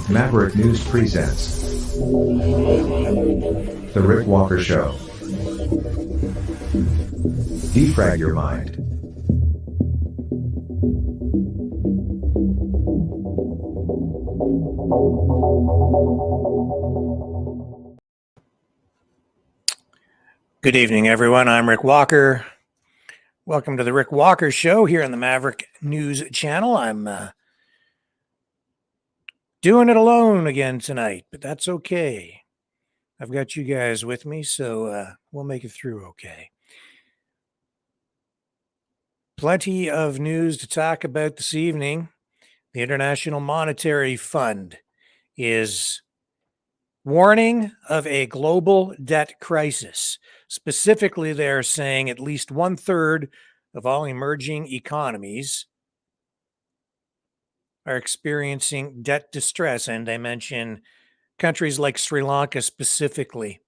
Maverick News presents The Rick Walker Show. Defrag your mind. Good evening, everyone. I'm Rick Walker. Welcome to the Rick Walker Show here on the Maverick News Channel. I'm doing it alone again tonight, but that's okay. I've got you guys with me, so we'll make it through okay. Plenty of news to talk about this evening. The International Monetary Fund is warning of a global debt crisis. Specifically, they're saying at least 1/3 of all emerging economies are experiencing debt distress, and they mention countries like Sri Lanka specifically.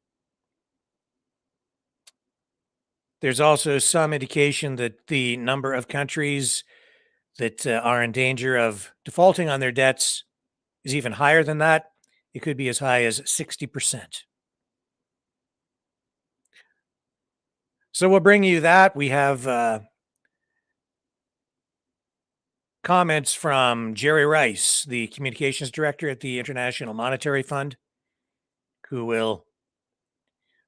There's also some indication that the number of countries that are in danger of defaulting on their debts is even higher than that. It could be as high as 60%. So we'll bring you that. We have comments from Jerry Rice, the communications director at the International Monetary Fund, who will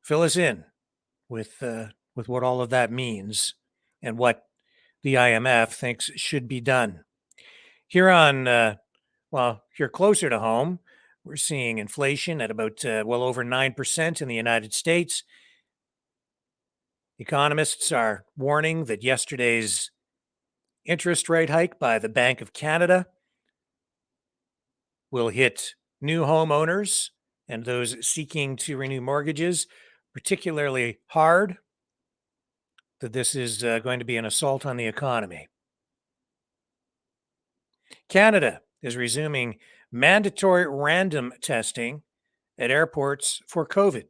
fill us in with what all of that means and what the IMF thinks should be done. Here on, here closer to home, we're seeing inflation at about well over 9% in the United States. Economists are warning that yesterday's interest rate hike by the Bank of Canada will hit new homeowners and those seeking to renew mortgages particularly hard, that this is going to be an assault on the economy. Canada is resuming mandatory random testing at airports for COVID.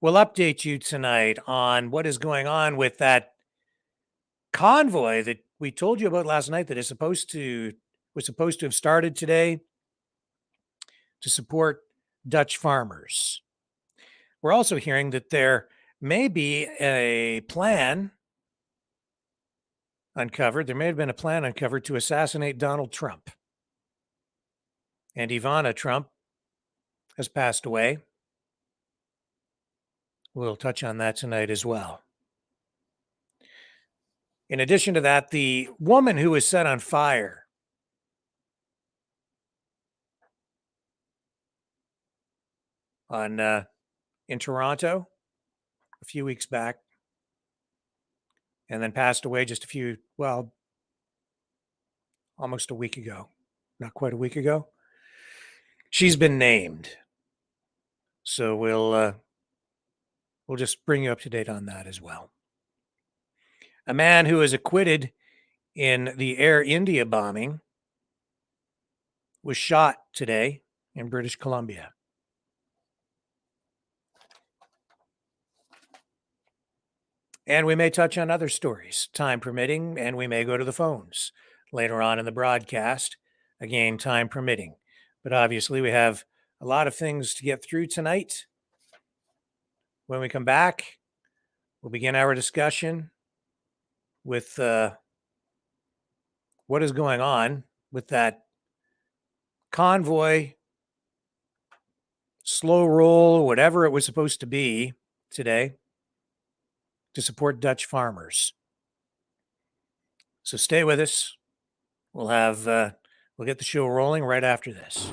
We'll update you tonight on what is going on with that convoy that we told you about last night that was supposed to have started today to support Dutch farmers. We're also hearing that there may be a plan uncovered. There may have been a plan uncovered to assassinate Donald Trump. And Ivana Trump has passed away. We'll touch on that tonight as well. In addition to that, the woman who was set on fire in Toronto a few weeks back, and then passed away almost a week ago, not quite a week ago. She's been named. So we'll just bring you up to date on that as well. A man who was acquitted in the Air India bombing was shot today in British Columbia. And we may touch on other stories, time permitting, and we may go to the phones later on in the broadcast, again, time permitting. But obviously, we have a lot of things to get through tonight. When we come back, We'll begin our discussion with what is going on with that convoy, slow roll, whatever it was supposed to be today, to support Dutch farmers. So stay with us. We'll get the show rolling right after this.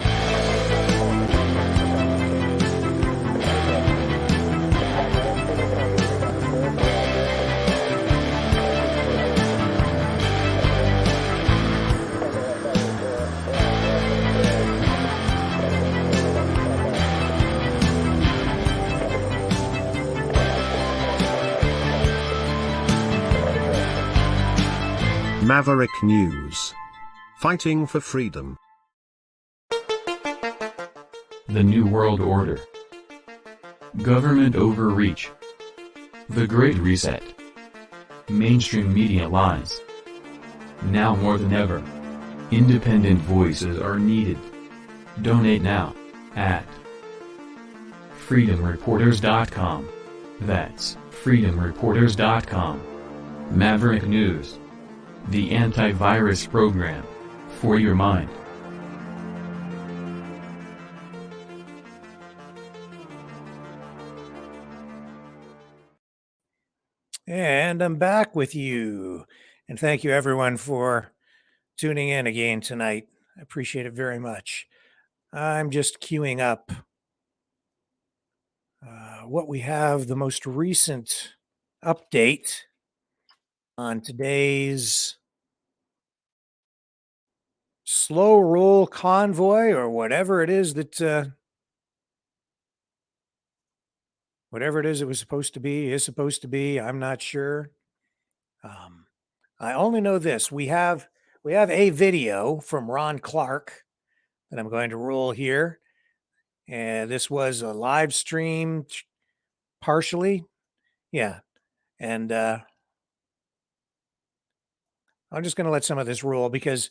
Maverick News. Fighting for freedom. The New World Order. Government overreach. The Great Reset. Mainstream media lies. Now more than ever, independent voices are needed. Donate now, at freedomreporters.com. That's freedomreporters.com. Maverick News. The antivirus program for your mind. And I'm back with you. And thank you everyone for tuning in again tonight. I appreciate it very much. I'm just queuing up what we have, the most recent update on today's slow roll convoy, or whatever it is that it was supposed to be, is supposed to be. I'm not sure. I only know this. We have a video from Ron Clark that I'm going to roll here. And this was a live stream partially. Yeah. And I'm just going to let some of this roll because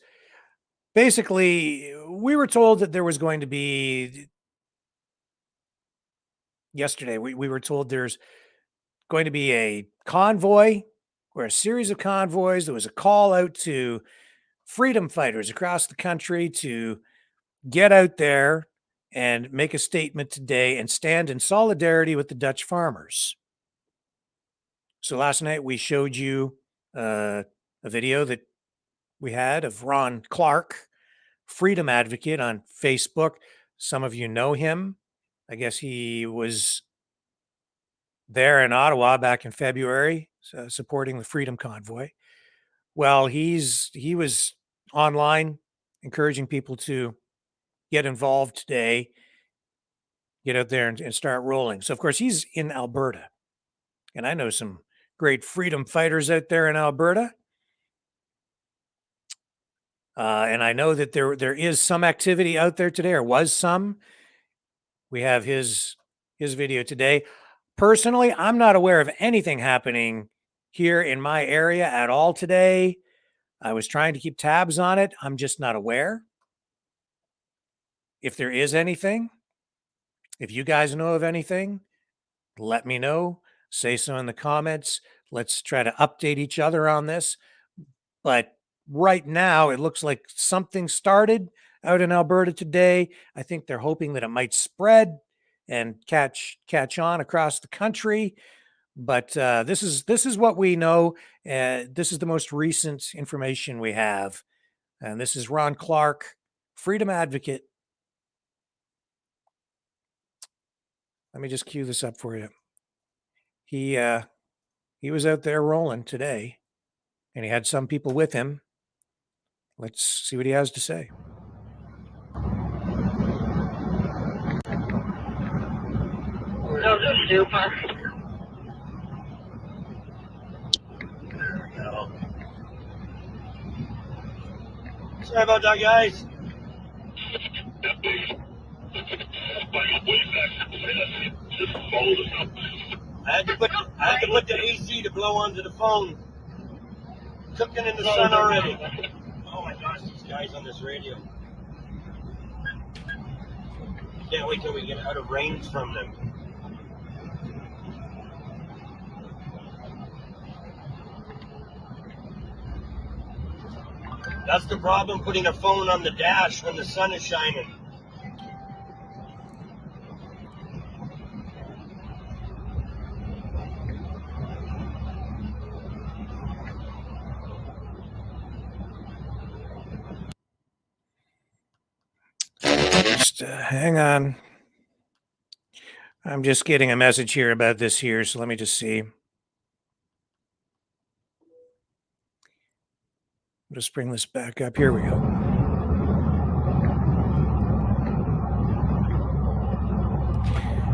basically we were told that there was going to be yesterday. We were told there's going to be a convoy or a series of convoys. There was a call out to freedom fighters across the country to get out there and make a statement today and stand in solidarity with the Dutch farmers. So last night we showed you a video that we had of Ron Clark, freedom advocate on Facebook. Some of you know him. I guess he was there in Ottawa back in February, supporting the Freedom Convoy. Well, he was online encouraging people to get involved today, get out there and start rolling. So, of course, he's in Alberta. And I know some great freedom fighters out there in Alberta. And I know that there is some activity out there today, or was some. We have his video today. Personally, I'm not aware of anything happening here in my area at all today. I was trying to keep tabs on it. I'm just not aware. If there is anything, if you guys know of anything, let me know. Say so in the comments. Let's try to update each other on this. But right now, it looks like something started out in Alberta today. I think they're hoping that it might spread and catch on across the country. But this is what we know. This is the most recent information we have. And this is Ron Clark, freedom advocate. Let me just cue this up for you. He was out there rolling today, and he had some people with him. Let's see what he has to say. No, just super. Sorry about that, guys. I had to put the AC to blow onto the phone. Cooking in the sun already. Oh my gosh, these guys on this radio. Can't wait till we get out of range from them. That's the problem, putting a phone on the dash when the sun is shining. Just hang on. I'm just getting a message here about this here, so let me just see. Just bring this back up. Here we go.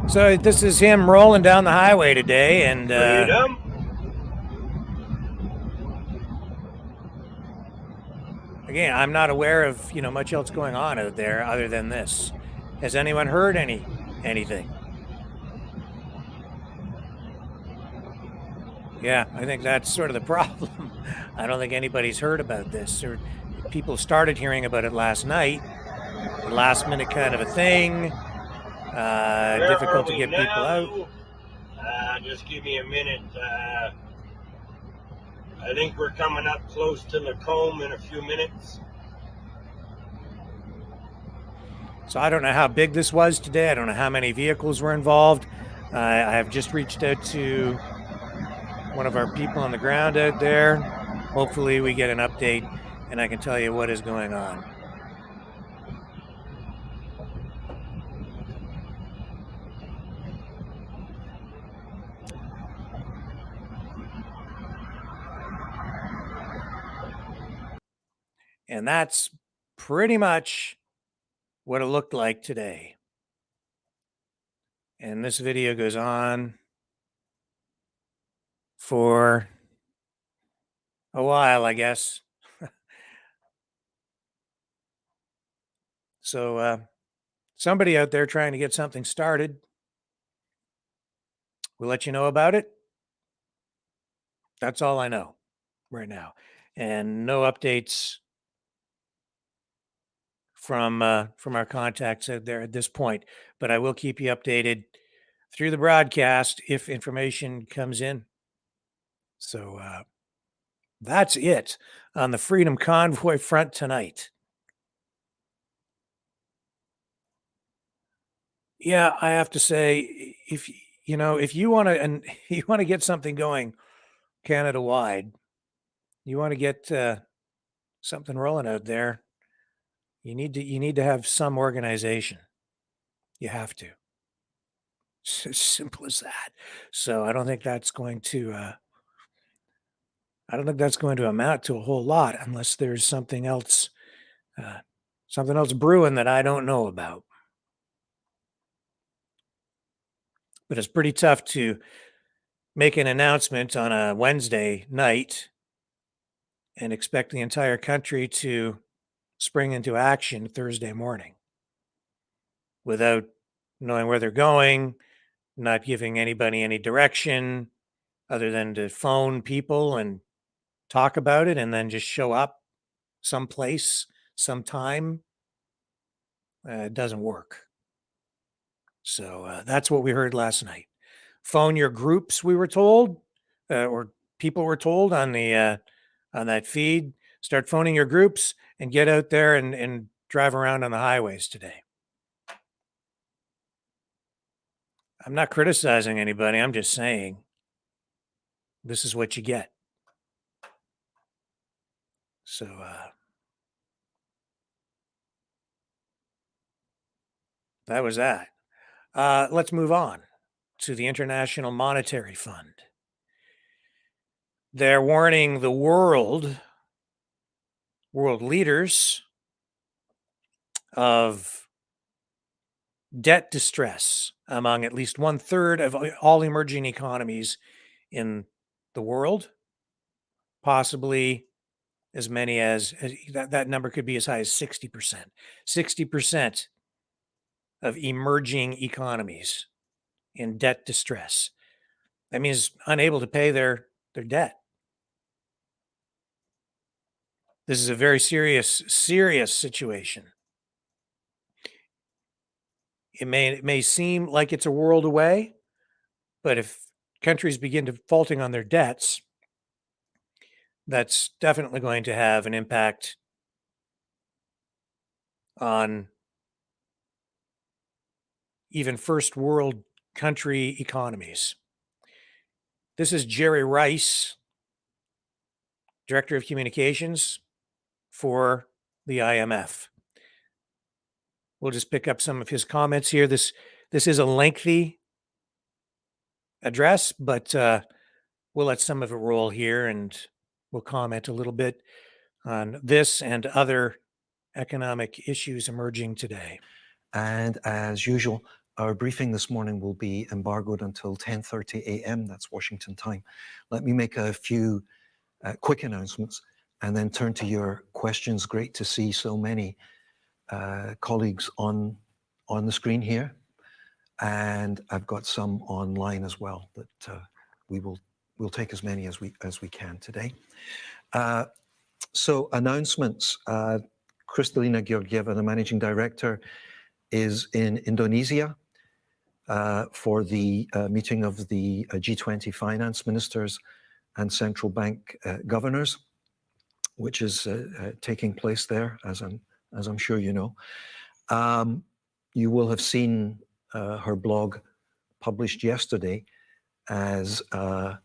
So this is him rolling down the highway today, and Freedom. again, I'm not aware of much else going on out there other than this. Has anyone heard anything? Yeah, I think that's sort of the problem. I don't think anybody's heard about this, or people started hearing about it last night. Last minute kind of a thing. Difficult to get people out. Just give me a minute. I think we're coming up close to Lacombe in a few minutes. So I don't know how big this was today. I don't know how many vehicles were involved. I have just reached out to one of our people on the ground out there. Hopefully we get an update and I can tell you what is going on. And that's pretty much what it looked like today. And this video goes on for a while, I guess. So somebody out there trying to get something started, we'll let you know about it. That's all I know right now. And no updates from our contacts out there at this point. But I will keep you updated through the broadcast if information comes in. So that's it on the Freedom Convoy front tonight. Yeah, I have to say, if you want to, and you want to get something going Canada wide, you want to get something rolling out there, you need to have some organization. You have to. It's as simple as that. So I don't think that's going to amount to a whole lot unless there's something else brewing that I don't know about. But it's pretty tough to make an announcement on a Wednesday night and expect the entire country to spring into action Thursday morning without knowing where they're going, not giving anybody any direction other than to phone people and talk about it and then just show up someplace, sometime. It doesn't work. So that's what we heard last night. Phone your groups, we were told, or people were told on the on that feed. Start phoning your groups and get out there and drive around on the highways today. I'm not criticizing anybody. I'm just saying this is what you get. So that was that. Let's move on to the International Monetary Fund. They're warning the world leaders of debt distress among at least 1/3 of all emerging economies in the world, possibly as many as that number could be as high as 60%. 60% of emerging economies in debt distress. That means unable to pay their debt. This is a very serious situation. It may seem like it's a world away, but if countries begin defaulting on their debts, that's definitely going to have an impact on even first world country economies. This is Jerry Rice, Director of Communications for the IMF. We'll just pick up some of his comments here. This is a lengthy address, but we'll let some of it roll here and we'll comment a little bit on this and other economic issues emerging today. And as usual, our briefing this morning will be embargoed until 10:30 a.m. That's Washington time. Let me make a few quick announcements and then turn to your questions. Great to see so many colleagues on the screen here. And I've got some online as well that we'll take as many as we can today. So announcements. Kristalina Georgieva, the Managing Director, is in Indonesia for the meeting of the G20 finance ministers and central bank governors, which is taking place there, as I'm sure you know. You will have seen her blog published yesterday as her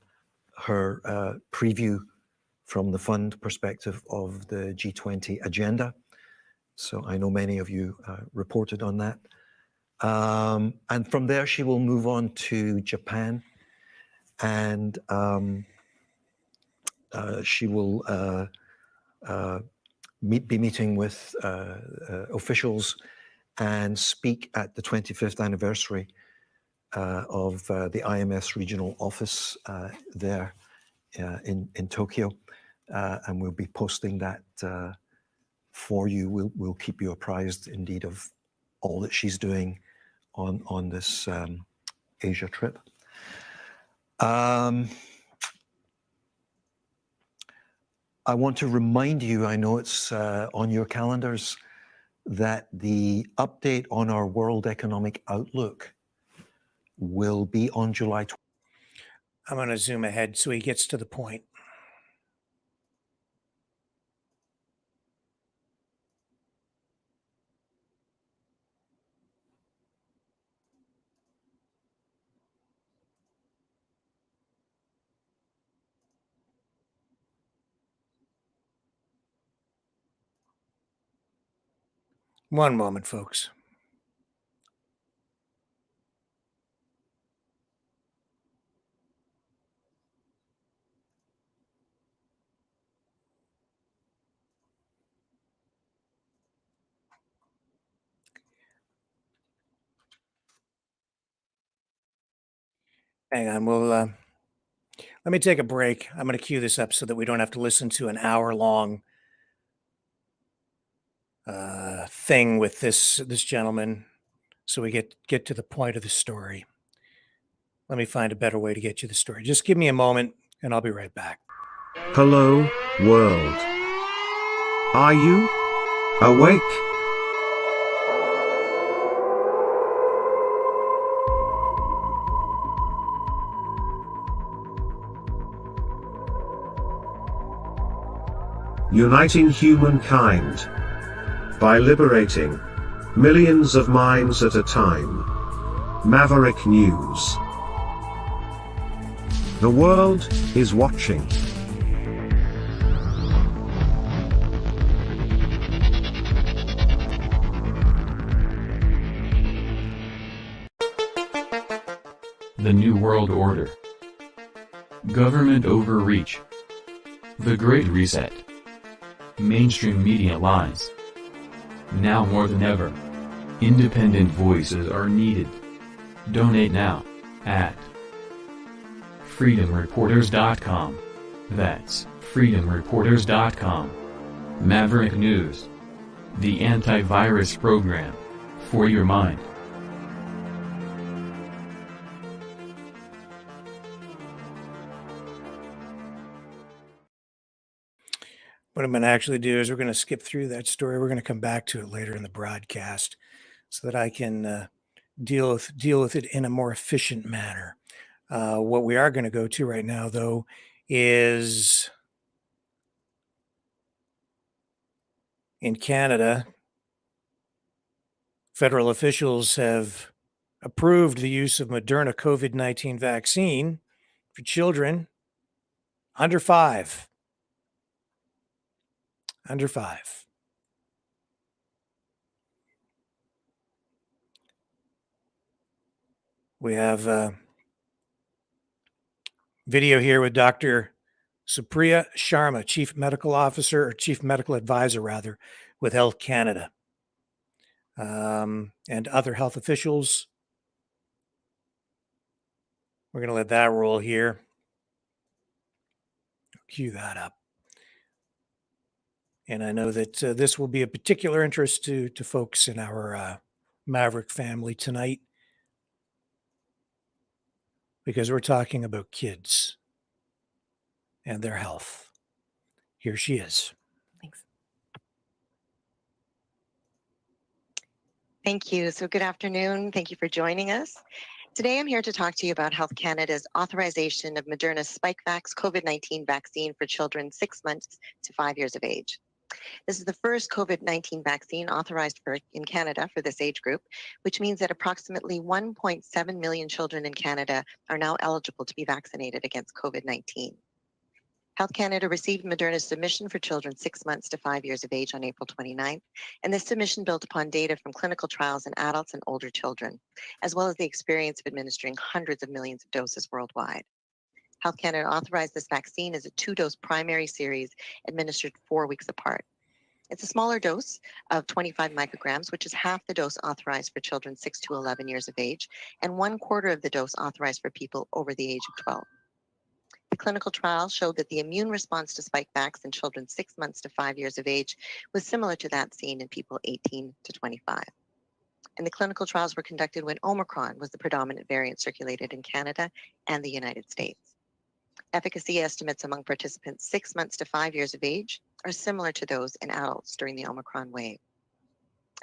preview from the fund perspective of the G20 agenda. So I know many of you reported on that. And from there, she will move on to Japan, and she will be meeting with officials and speak at the 25th anniversary of the IMF's regional office there in Tokyo. And we'll be posting that for you. We'll keep you apprised indeed of all that she's doing on this Asia trip. I want to remind you, I know it's on your calendars, that the update on our World Economic Outlook will be on July 20th. I'm going to zoom ahead so he gets to the point. One moment, folks. Hang on, let me take a break. I'm going to cue this up so that we don't have to listen to an hour-long thing with this gentleman, so we get to the point of the story. Let me find a better way to get you the story. Just give me a moment, and I'll be right back. Hello, world. Are you awake? Uniting humankind by liberating millions of minds at a time. Maverick News. The world is watching. The New World Order. Government overreach. The Great Reset. Mainstream media lies. Now more than ever, independent voices are needed. Donate now at freedomreporters.com. That's freedomreporters.com. Maverick News. The antivirus program for your mind. What I'm going to actually do is we're going to skip through that story. We're going to come back to it later in the broadcast so that I can deal with it in a more efficient manner. What we are going to go to right now, though, is in Canada. Federal officials have approved the use of Moderna COVID-19 vaccine for children under 5. Under 5. We have a video here with Dr. Supriya Sharma, Chief Medical Officer, or Chief Medical Advisor, rather, with Health Canada, and other health officials. We're going to let that roll here. Cue that up. And I know that this will be a particular interest to folks in our Maverick family tonight, because we're talking about kids and their health. Here she is. Thanks. Thank you. So good afternoon. Thank you for joining us. Today, I'm here to talk to you about Health Canada's authorization of Moderna's Spikevax COVID-19 vaccine for children 6 months to 5 years of age. This is the first COVID-19 vaccine authorized in Canada for this age group, which means that approximately 1.7 million children in Canada are now eligible to be vaccinated against COVID-19. Health Canada received Moderna's submission for children 6 months to 5 years of age on April 29th, and this submission built upon data from clinical trials in adults and older children, as well as the experience of administering hundreds of millions of doses worldwide. Health Canada authorized this vaccine as a 2-dose primary series administered 4 weeks apart. It's a smaller dose of 25 micrograms, which is half the dose authorized for children 6 to 11 years of age, and 1/4 of the dose authorized for people over the age of 12. The clinical trial showed that the immune response to Spikevax in children 6 months to 5 years of age was similar to that seen in people 18 to 25. And the clinical trials were conducted when Omicron was the predominant variant circulated in Canada and the United States. Efficacy estimates among participants 6 months to 5 years of age are similar to those in adults during the Omicron wave.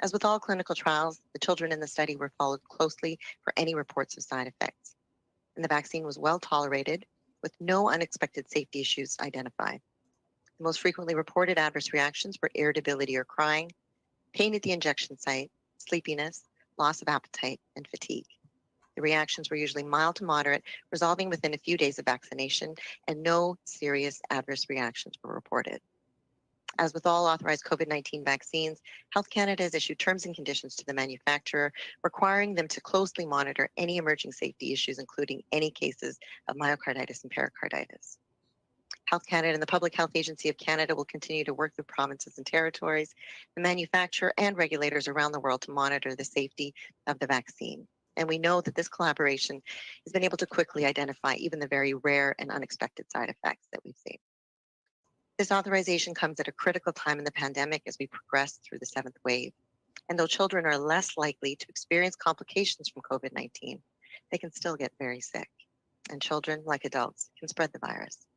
As with all clinical trials, the children in the study were followed closely for any reports of side effects. And the vaccine was well tolerated, with no unexpected safety issues identified. The most frequently reported adverse reactions were irritability or crying, pain at the injection site, sleepiness, loss of appetite, and fatigue. The reactions were usually mild to moderate, resolving within a few days of vaccination, and no serious adverse reactions were reported. As with all authorized COVID-19 vaccines, Health Canada has issued terms and conditions to the manufacturer, requiring them to closely monitor any emerging safety issues, including any cases of myocarditis and pericarditis. Health Canada and the Public Health Agency of Canada will continue to work with provinces and territories, the manufacturer, and regulators around the world to monitor the safety of the vaccine. And we know that this collaboration has been able to quickly identify even the very rare and unexpected side effects that we've seen. This authorization comes at a critical time in the pandemic as we progress through the 7th wave. And though children are less likely to experience complications from COVID-19, they can still get very sick. And children, like adults, can spread the virus.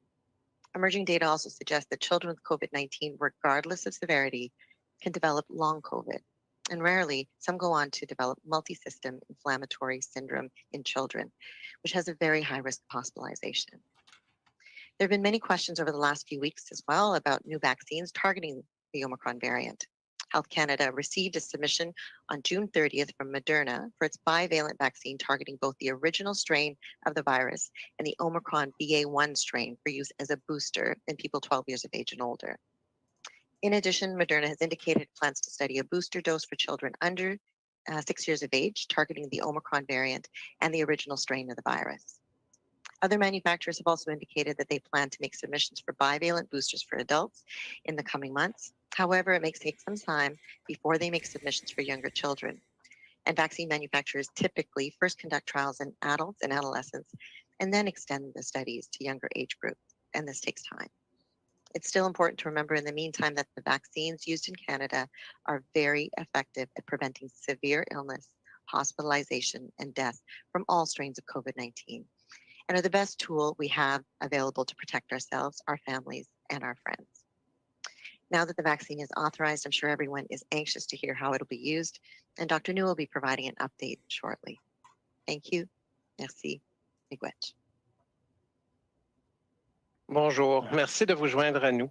Emerging data also suggests that children with COVID-19, regardless of severity, can develop long COVID. And rarely, some go on to develop multi-system inflammatory syndrome in children, which has a very high risk of hospitalization. There have been many questions over the last few weeks as well about new vaccines targeting the Omicron variant. Health Canada received a submission on June 30th from Moderna for its bivalent vaccine targeting both the original strain of the virus and the Omicron BA.1 strain for use as a booster in people 12 years of age and older. In addition, Moderna has indicated it plans to study a booster dose for children under 6 years of age targeting the Omicron variant and the original strain of the virus. Other manufacturers have also indicated that they plan to make submissions for bivalent boosters for adults in the coming months. However, it may take some time before they make submissions for younger children. And vaccine manufacturers typically first conduct trials in adults and adolescents and then extend the studies to younger age groups, and this takes time. It's still important to remember in the meantime that the vaccines used in Canada are very effective at preventing severe illness, hospitalization, and death from all strains of COVID-19. And are the best tool we have available to protect ourselves, our families, and our friends. Now that the vaccine is authorized, I'm sure everyone is anxious to hear how it'll be used, and Dr. New will be providing an update shortly. Thank you. Merci. Miigwech. Bonjour, merci de vous joindre à nous.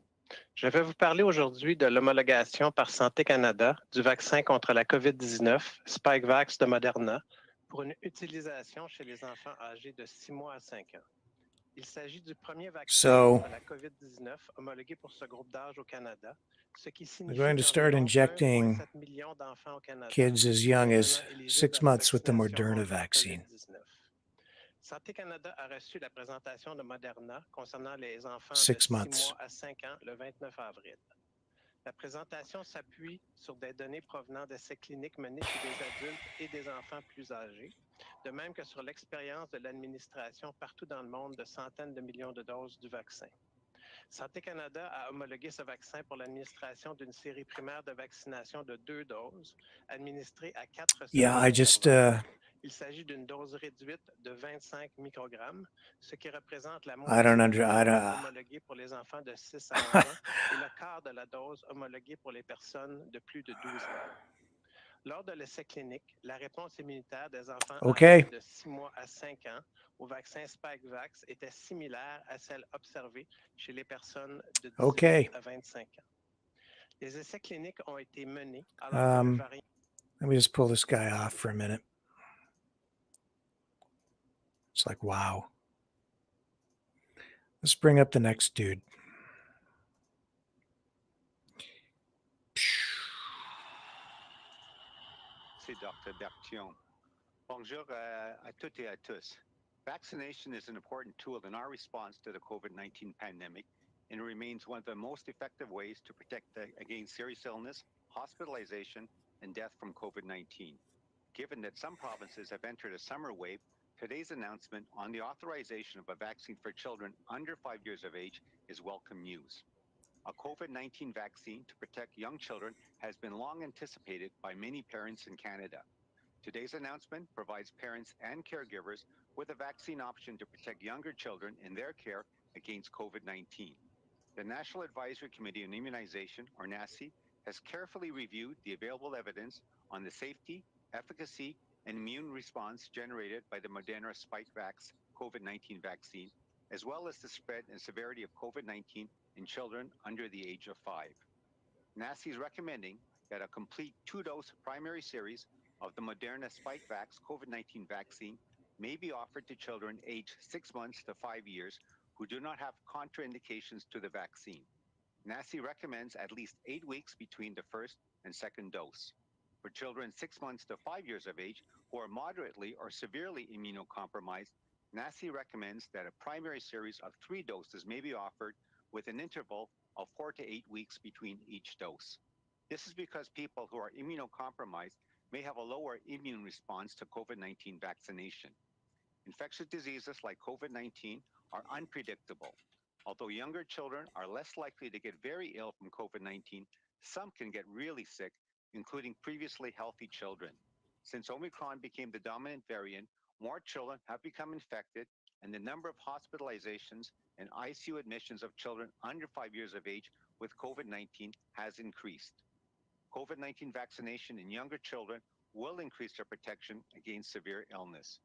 Je vais vous parler aujourd'hui de l'homologation par Santé Canada du vaccin contre la COVID-19, Spikevax de Moderna, pour une utilisation chez les enfants âgés de 6 mois à 5 ans. Il s'agit du premier vaccin contre la COVID-19 homologué pour ce groupe d'âge au Canada, ce qui signifie going to start injecting 1,7 million d'enfants au Canada kids as young as maintenant éligibles 6 à la months with the vaccination Moderna contre la vaccine. COVID-19. Santé Canada a reçu la présentation de Moderna concernant les enfants de 6 6 months. mois à 5 ans le 29 avril. La présentation s'appuie sur des données provenant d'essais cliniques menés chez des adultes et des enfants plus âgés, de même que sur l'expérience de l'administration partout dans le monde de centaines de millions de doses du vaccin. Santé Canada a homologué ce vaccin pour l'administration d'une série primaire de vaccination de 2 doses, administrées à 4 semaines. Il s'agit d'une dose réduite de 25 microgrammes, ce qui représente la moitié de la dose homologuée pour les enfants de 6 à 11 ans et le quart de la dose homologuée pour les personnes de plus de 12 ans. Lors de l'essai clinique, la réponse immunitaire des enfants âgés de 6 mois à 5 ans au vaccin Spikevax était similaire à celle observée chez les personnes de 18 à 25 ans. Les essais cliniques ont été menés alors que le variant... Let me just pull this guy off for a minute. It's like, wow. Let's bring up the next dude. C'est Dr. Bertion. Bonjour à toutes et à tous. Vaccination is an important tool in our response to the COVID-19 pandemic and remains one of the most effective ways to protect against serious illness, hospitalization, and death from COVID-19. Given that some provinces have entered a summer wave, today's announcement on the authorization of a vaccine for children under 5 years of age is welcome news. A COVID-19 vaccine to protect young children has been long anticipated by many parents in Canada. Today's announcement provides parents and caregivers with a vaccine option to protect younger children in their care against COVID-19. The National Advisory Committee on Immunization, or NACI, has carefully reviewed the available evidence on the safety, efficacy, and immune response generated by the Moderna Spikevax COVID-19 vaccine, as well as the spread and severity of COVID-19 in children under the age of 5. NACI is recommending that a complete 2-dose primary series of the Moderna Spikevax COVID-19 vaccine may be offered to children aged 6 months to 5 years who do not have contraindications to the vaccine. NACI recommends at least 8 weeks between the first and second dose. For children 6 months to 5 years of age who are moderately or severely immunocompromised, NACI recommends that a primary series of 3 doses may be offered with an interval of 4 to 8 weeks between each dose. This is because people who are immunocompromised may have a lower immune response to COVID-19 vaccination. Infectious diseases like COVID-19 are unpredictable. Although younger children are less likely to get very ill from COVID-19, some can get really sick, including previously healthy children. Since Omicron became the dominant variant, more children have become infected, and the number of hospitalizations and ICU admissions of children under 5 years of age with COVID-19 has increased. COVID-19 vaccination in younger children will increase their protection against severe illness.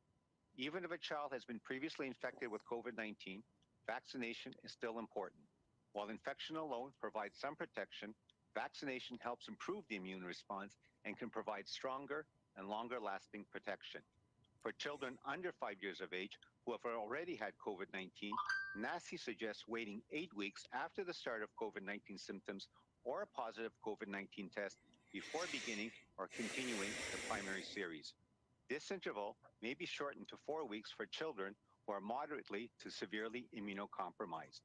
Even if a child has been previously infected with COVID-19, vaccination is still important. While infection alone provides some protection, vaccination helps improve the immune response and can provide stronger and longer-lasting protection. For children under 5 years of age who have already had COVID-19, NACI suggests waiting 8 weeks after the start of COVID-19 symptoms or a positive COVID-19 test before beginning or continuing the primary series. This interval may be shortened to 4 weeks for children who are moderately to severely immunocompromised.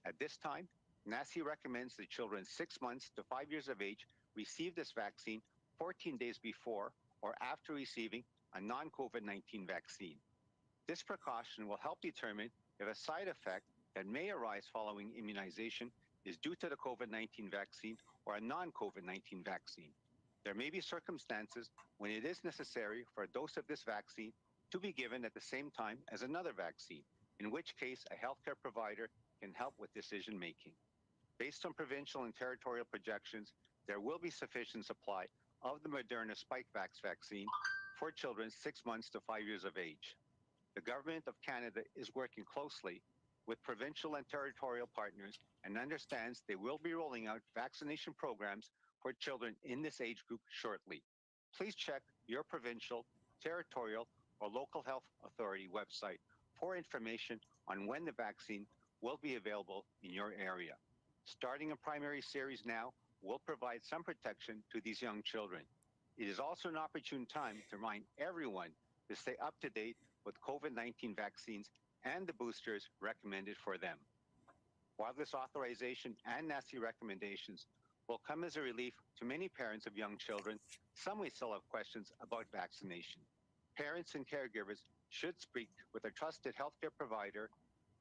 At this time, NACI recommends that children 6 months to 5 years of age receive this vaccine 14 days before or after receiving a non-COVID-19 vaccine. This precaution will help determine if a side effect that may arise following immunization is due to the COVID-19 vaccine or a non-COVID-19 vaccine. There may be circumstances when it is necessary for a dose of this vaccine to be given at the same time as another vaccine, in which case a healthcare provider can help with decision-making. Based on provincial and territorial projections, there will be sufficient supply of the Moderna Spikevax vaccine for children 6 months to 5 years of age. The Government of Canada is working closely with provincial and territorial partners and understands they will be rolling out vaccination programs for children in this age group shortly. Please check your provincial, territorial, or local health authority website for information on when the vaccine will be available in your area. Starting a primary series now will provide some protection to these young children. It is also an opportune time to remind everyone to stay up to date with COVID-19 vaccines and the boosters recommended for them. While this authorization and NACI recommendations will come as a relief to many parents of young children, some may still have questions about vaccination. Parents and caregivers should speak with a trusted healthcare provider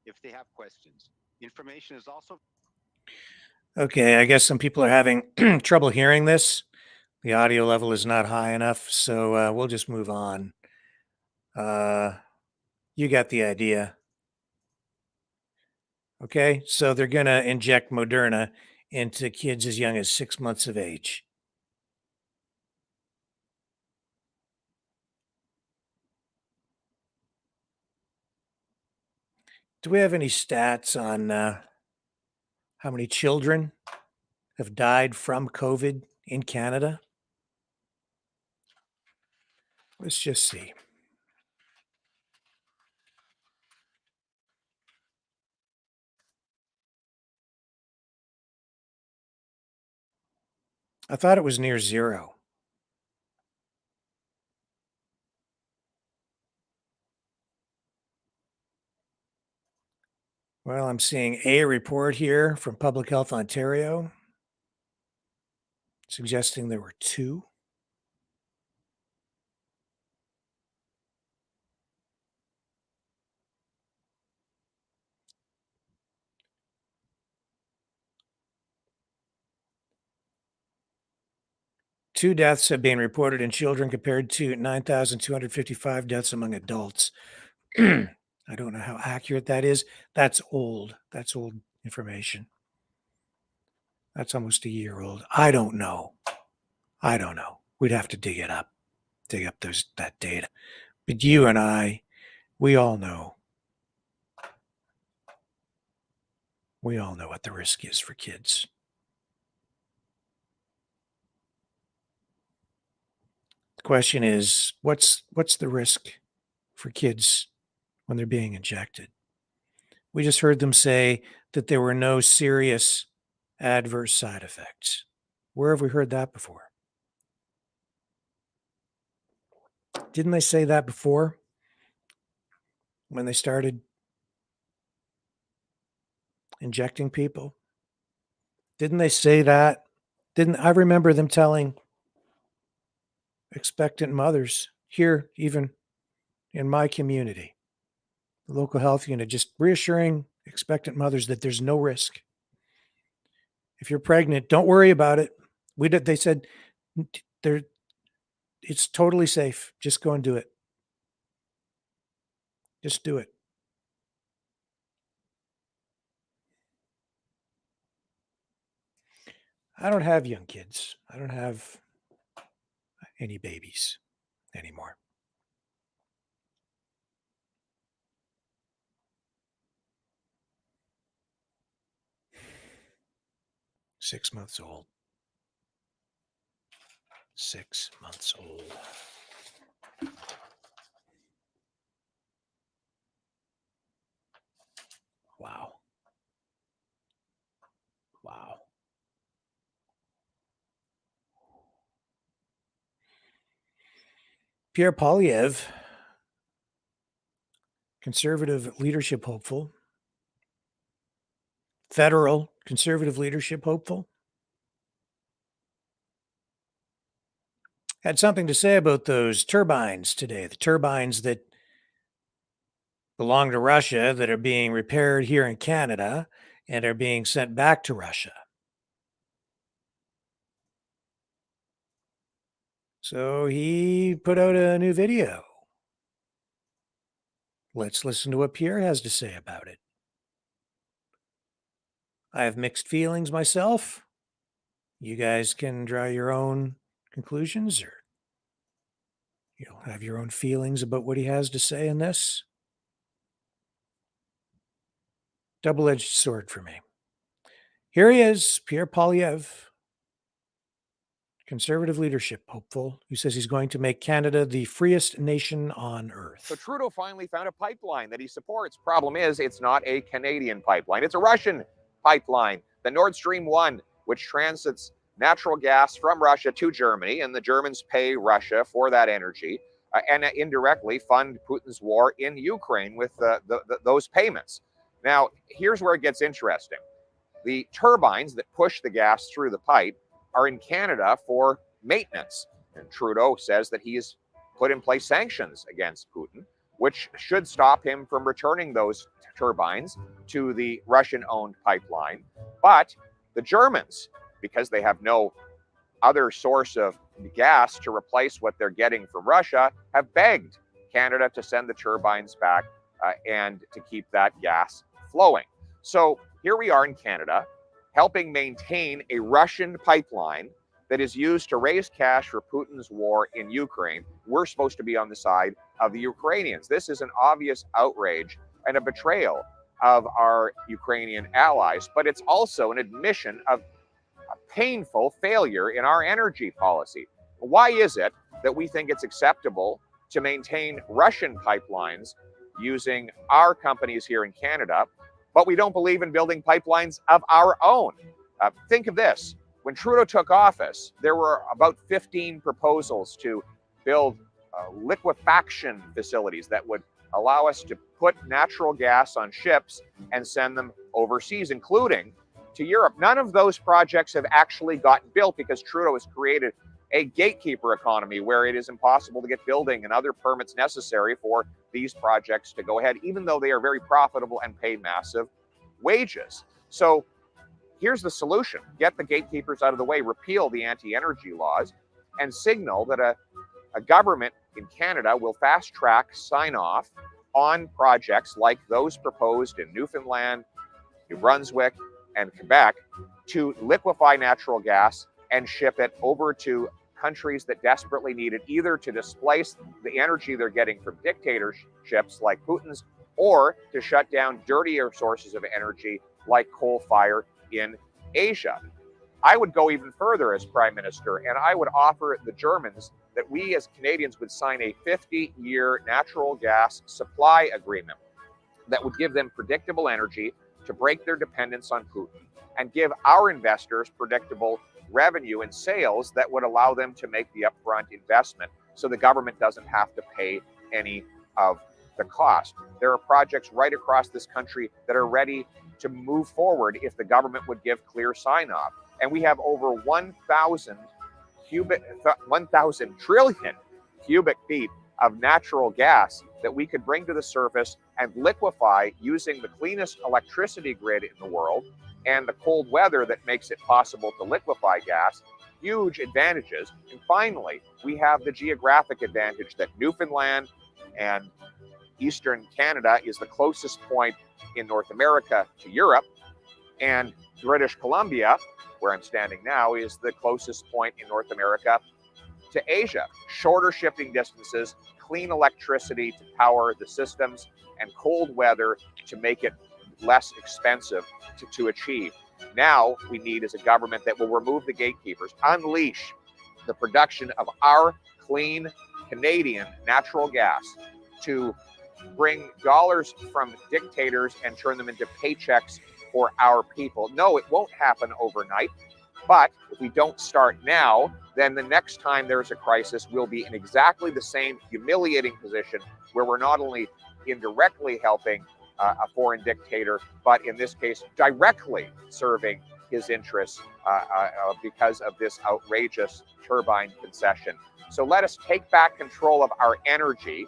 if they have questions. Information is also... Okay, I guess some people are having trouble hearing this. The audio level is not high enough, so we'll just move on. You got the idea. Okay, so they're going to inject Moderna into kids as young as 6 months of age. Do we have any stats on how many children have died from COVID in Canada? Let's just see. I thought it was near zero. Well, I'm seeing a report here from Public Health Ontario suggesting there were 2. Two deaths have been reported in children compared to 9,255 deaths among adults. I don't know how accurate that is. That's old. That's old information. That's almost a year old. I don't know. We'd have to dig up that data. But you and I, we all know. We all know what the risk is for kids. The question is, what's the risk for kids when they're being injected? We just heard them say that there were no serious adverse side effects. Where have we heard that before? Didn't they say that before when they started injecting people? Didn't they say that? Didn't I remember them telling expectant mothers here, even in my community, the local health unit, just reassuring expectant mothers that there's no risk. If you're pregnant, don't worry about it. They said it's totally safe. Just go and do it. Just do it. I don't have young kids. I don't have any babies anymore. Six months old. 6 months old. Wow. Wow. Pierre Poilievre, conservative leadership hopeful, federal conservative leadership hopeful, had something to say about those turbines today, the turbines that belong to Russia that are being repaired here in Canada and are being sent back to Russia. So he put out a new video. Let's listen to what Pierre has to say about it. I have mixed feelings myself. You guys can draw your own conclusions, or you'll have your own feelings about what he has to say in this. double-edged sword for me. Here he is, Pierre Poilievre, conservative leadership hopeful, who says he's going to make Canada the freest nation on earth. So Trudeau finally found a pipeline that he supports. Problem is, it's not a Canadian pipeline. It's a Russian pipeline, the Nord Stream 1, which transits natural gas from Russia to Germany, and the Germans pay Russia for that energy and indirectly fund Putin's war in Ukraine with those payments. Now, here's where it gets interesting. The turbines that push the gas through the pipe are in Canada for maintenance. And Trudeau says that he has put in place sanctions against Putin, which should stop him from returning those turbines to the Russian-owned pipeline. But the Germans, because they have no other source of gas to replace what they're getting from Russia, have begged Canada to send the turbines back and to keep that gas flowing. So here we are in Canada, helping maintain a Russian pipeline that is used to raise cash for Putin's war in Ukraine. We're supposed to be on the side of the Ukrainians. This is an obvious outrage and a betrayal of our Ukrainian allies, but it's also an admission of a painful failure in our energy policy. Why is it that we think it's acceptable to maintain Russian pipelines using our companies here in Canada, but we don't believe in building pipelines of our own? Think of this. When Trudeau took office, there were about 15 proposals to build liquefaction facilities that would allow us to put natural gas on ships and send them overseas, including to Europe. None of those projects have actually gotten built because Trudeau has created a gatekeeper economy where it is impossible to get building and other permits necessary for these projects to go ahead, even though they are very profitable and pay massive wages. So here's the solution. Get the gatekeepers out of the way, repeal the anti-energy laws, and signal that a government in Canada will fast-track sign-off on projects like those proposed in Newfoundland, New Brunswick, and Quebec to liquefy natural gas and ship it over to countries that desperately need it, either to displace the energy they're getting from dictatorships like Putin's, or to shut down dirtier sources of energy like coal fire in Asia. I would go even further as Prime Minister, and I would offer the Germans that we as Canadians would sign a 50-year natural gas supply agreement that would give them predictable energy to break their dependence on Putin and give our investors predictable revenue and sales that would allow them to make the upfront investment so the government doesn't have to pay any of the cost. There are projects right across this country that are ready to move forward if the government would give clear sign-off. And we have over 1,000 trillion cubic feet of natural gas that we could bring to the surface and liquefy using the cleanest electricity grid in the world and the cold weather that makes it possible to liquefy gas. Huge advantages. And finally, we have the geographic advantage that Newfoundland and Eastern Canada is the closest point in North America to Europe, and British Columbia, where I'm standing now, is the closest point in North America to Asia. Shorter shipping distances, clean electricity to power the systems, and cold weather to make it less expensive to achieve. Now we need is a government that will remove the gatekeepers, unleash the production of our clean Canadian natural gas to bring dollars from dictators and turn them into paychecks for our people. No, it won't happen overnight. But if we don't start now, then the next time there's a crisis, we'll be in exactly the same humiliating position where we're not only indirectly helping a foreign dictator, but in this case, directly serving his interests because of this outrageous turbine concession. So let us take back control of our energy.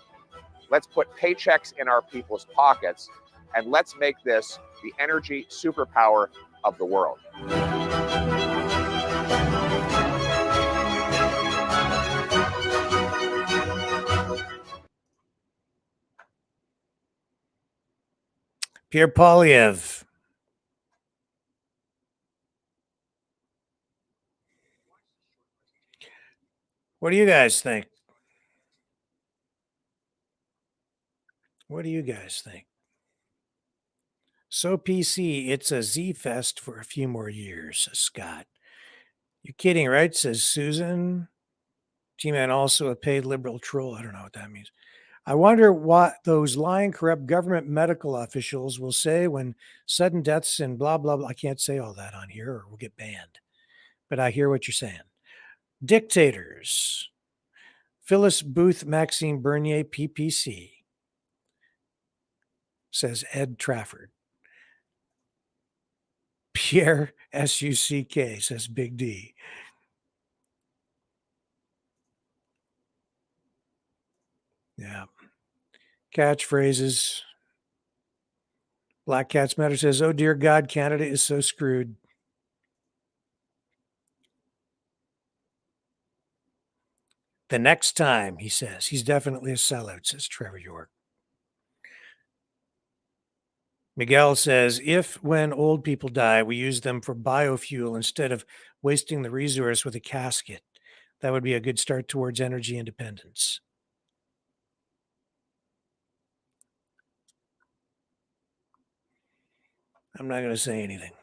Let's put paychecks in our people's pockets, and let's make this the energy superpower of the world. Pierre Poilievre. What do you guys think? What do you guys think? So PC, it's a Z fest for a few more years, says Scott. You're kidding, right? Says Susan. G-Man also a paid liberal troll. I don't know what that means. I wonder what those lying, corrupt government medical officials will say when sudden deaths and blah, blah, blah. I can't say all that on here or we'll get banned. But I hear what you're saying. Dictators. Phyllis Booth, Maxime Bernier, PPC, says Ed Trafford. Pierre, SUCK, says Big D. Yeah. Catchphrases. Black Cats Matter says, oh dear God, Canada is so screwed. The next time, he says, he's definitely a sellout, says Trevor York. Miguel says, if when old people die, we use them for biofuel instead of wasting the resource with a casket, that would be a good start towards energy independence. I'm not going to say anything.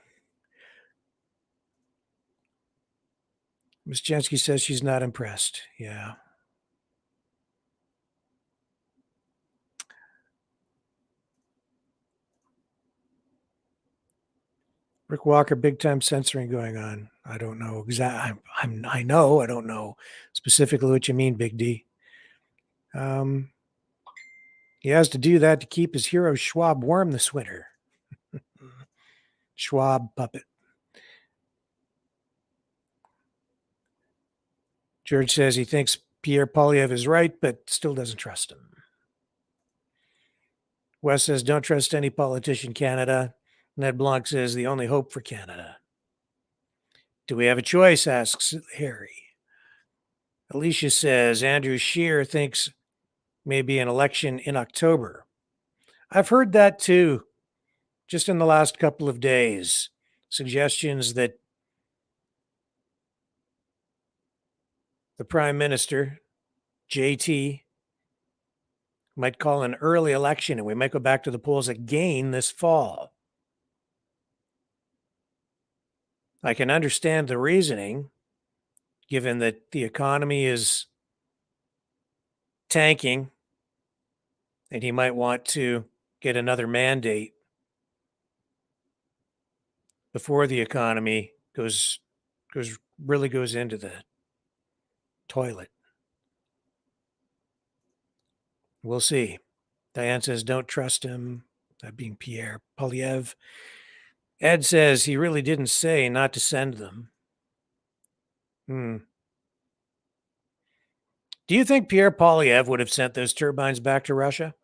Ms. Jensky says she's not impressed. Yeah. Rick Walker, big time censoring going on. I don't know exactly. I know. I don't know specifically what you mean, Big D. He has to do that to keep his hero Schwab warm this winter. Schwab puppet. George says he thinks Pierre Poilievre is right, but still doesn't trust him. Wes says, don't trust any politician, Canada. Ned Blanc says, the only hope for Canada. Do we have a choice, asks Harry. Alicia says, Andrew Scheer thinks maybe an election in October. I've heard that too, just in the last couple of days. Suggestions that the Prime Minister, JT, might call an early election and we might go back to the polls again this fall. I can understand the reasoning, given that the economy is tanking and he might want to get another mandate before the economy goes into the toilet. We'll see. Diane says, don't trust him. That being Pierre Poilievre. Ed says he really didn't say not to send them. Do you think Pierre Poilievre would have sent those turbines back to Russia?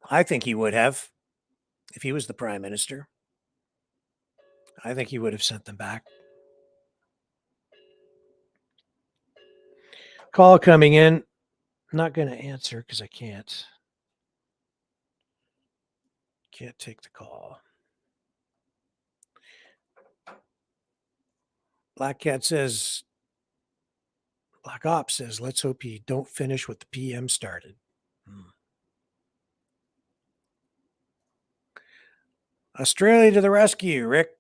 I think he would have if he was the prime minister. I think he would have sent them back. Call coming in. Not going to answer because I can't take the call. Black Cat says, Black Ops says, let's hope you don't finish what the PM started. Australia to the rescue, Rick.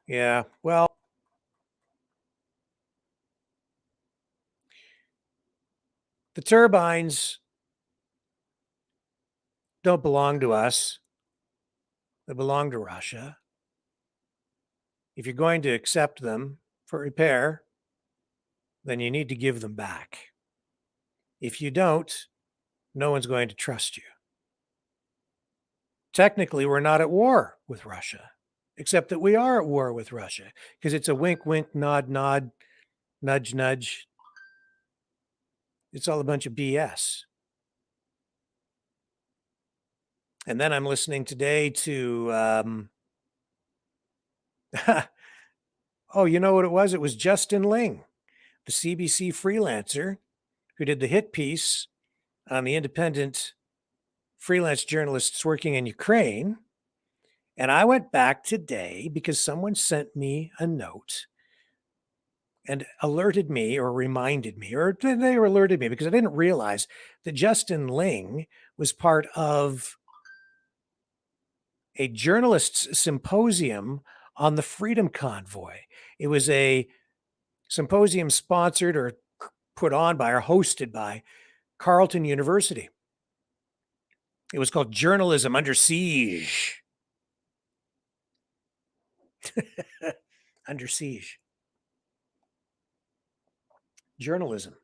Yeah, well, the turbines don't belong to us. They belong to Russia. If you're going to accept them for repair, then you need to give them back. If you don't, no one's going to trust you. Technically, we're not at war with Russia, except that we are at war with Russia because it's a wink, wink, nod, nod, nudge, nudge. It's all a bunch of BS. And then I'm listening today to, oh, you know what it was? It was Justin Ling, the CBC freelancer who did the hit piece on the independent freelance journalists working in Ukraine. And I went back today because someone sent me a note and alerted me or reminded me, or they alerted me because I didn't realize that Justin Ling was part of a journalists' symposium on the Freedom Convoy. It was a symposium sponsored or put on by or hosted by Carleton University. It was called Journalism Under Siege. Under siege. Journalism.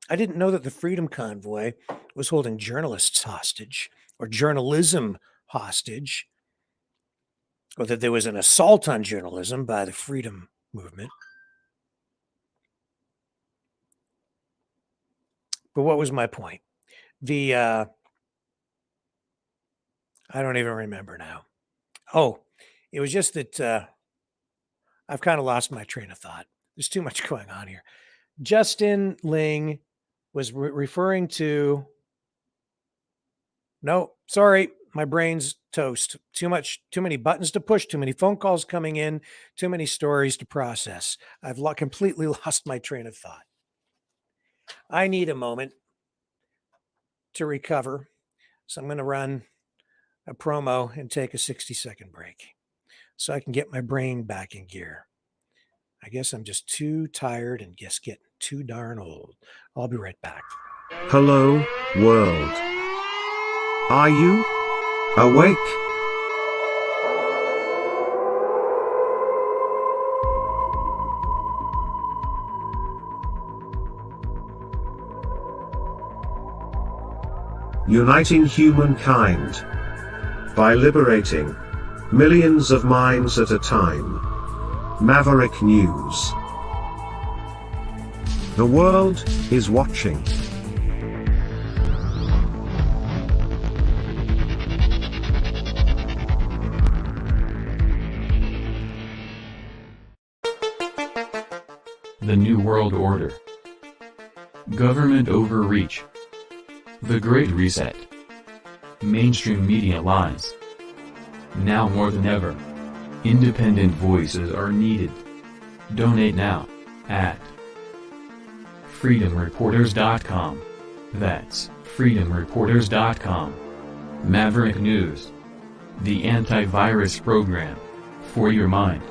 I didn't know that the Freedom Convoy was holding journalists hostage or journalism hostage, or that there was an assault on journalism by the Freedom Movement. But what was my point? I don't even remember now. Oh, it was just that I've kind of lost my train of thought. There's too much going on here. Justin Ling was referring to. No, sorry, my brain's toast. Too many buttons to push, too many phone calls coming in, too many stories to process. I've completely lost my train of thought. I need a moment to recover. So I'm going to run a promo and take a 60-second break so I can get my brain back in gear. I guess I'm just too tired and just getting too darn old. I'll be right back. Hello, world. Are you awake? Uniting humankind by liberating millions of minds at a time. Maverick News. The world is watching. The New World Order. Government overreach. The Great Reset. Mainstream media lies. Now more than ever, independent voices are needed. Donate now at freedomreporters.com. That's freedomreporters.com. Maverick News. The antivirus program for your mind.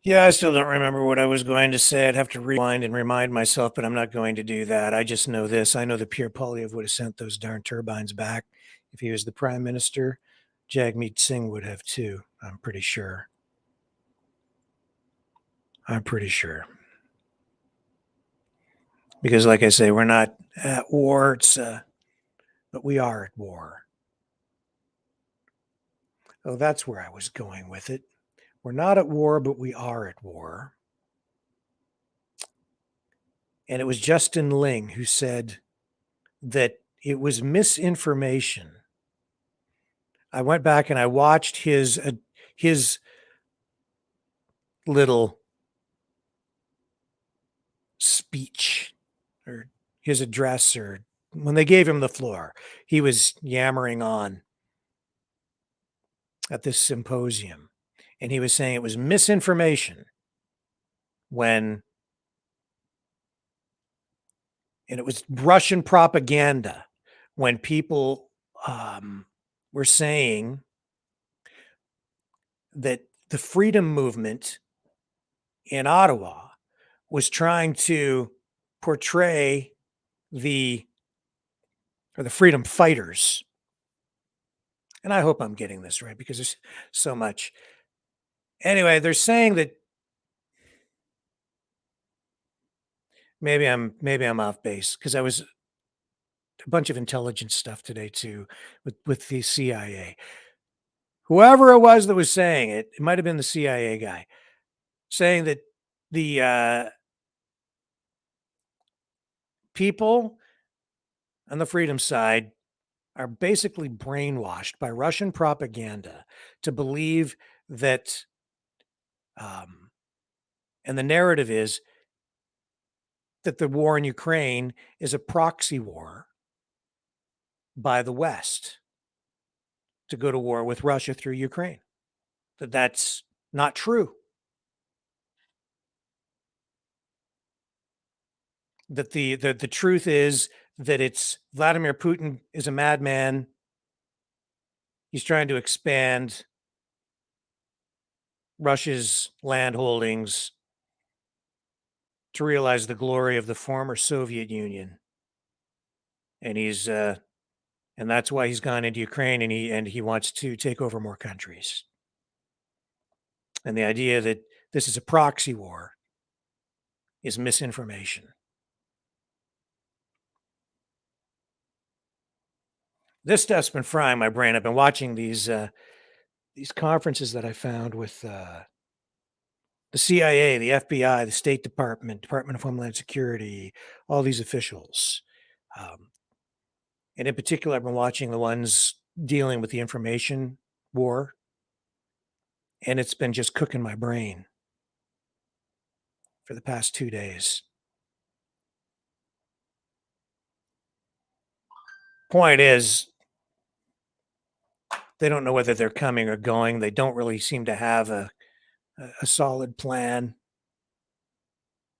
Yeah, I still don't remember what I was going to say. I'd have to rewind and remind myself, but I'm not going to do that. I just know this. I know that Pierre Poilievre would have sent those darn turbines back if he was the prime minister. Jagmeet Singh would have too, I'm pretty sure. Because like I say, we're not at war, but we are at war. Oh, that's where I was going with it. We're not at war, but we are at war. And it was Justin Ling who said that it was misinformation. I went back and I watched his little speech or his address, or when they gave him the floor, he was yammering on at this symposium. And he was saying it was misinformation and it was Russian propaganda when people were saying that the freedom movement in Ottawa was trying to portray the freedom fighters. And I hope I'm getting this right because there's so much. Anyway, they're saying that maybe I'm off base because I was a bunch of intelligence stuff today too with the CIA. Whoever it was that was saying it might have been the CIA guy saying that the people on the freedom side are basically brainwashed by Russian propaganda to believe that, and the narrative is that the war in Ukraine is a proxy war by the West to go to war with Russia through Ukraine. That's not true. That the truth is that it's Vladimir Putin is a madman. He's trying to expand Russia's land holdings to realize the glory of the former Soviet Union. And he's and that's why he's gone into Ukraine, and he wants to take over more countries. And the idea that this is a proxy war is misinformation. This stuff's been frying my brain. I've been watching these conferences that I found with the CIA, the FBI, the State Department, Department of Homeland Security, all these officials. And in particular, I've been watching the ones dealing with the information war, and it's been just cooking my brain for the past 2 days. Point is, they don't know whether they're coming or going. They don't really seem to have a solid plan.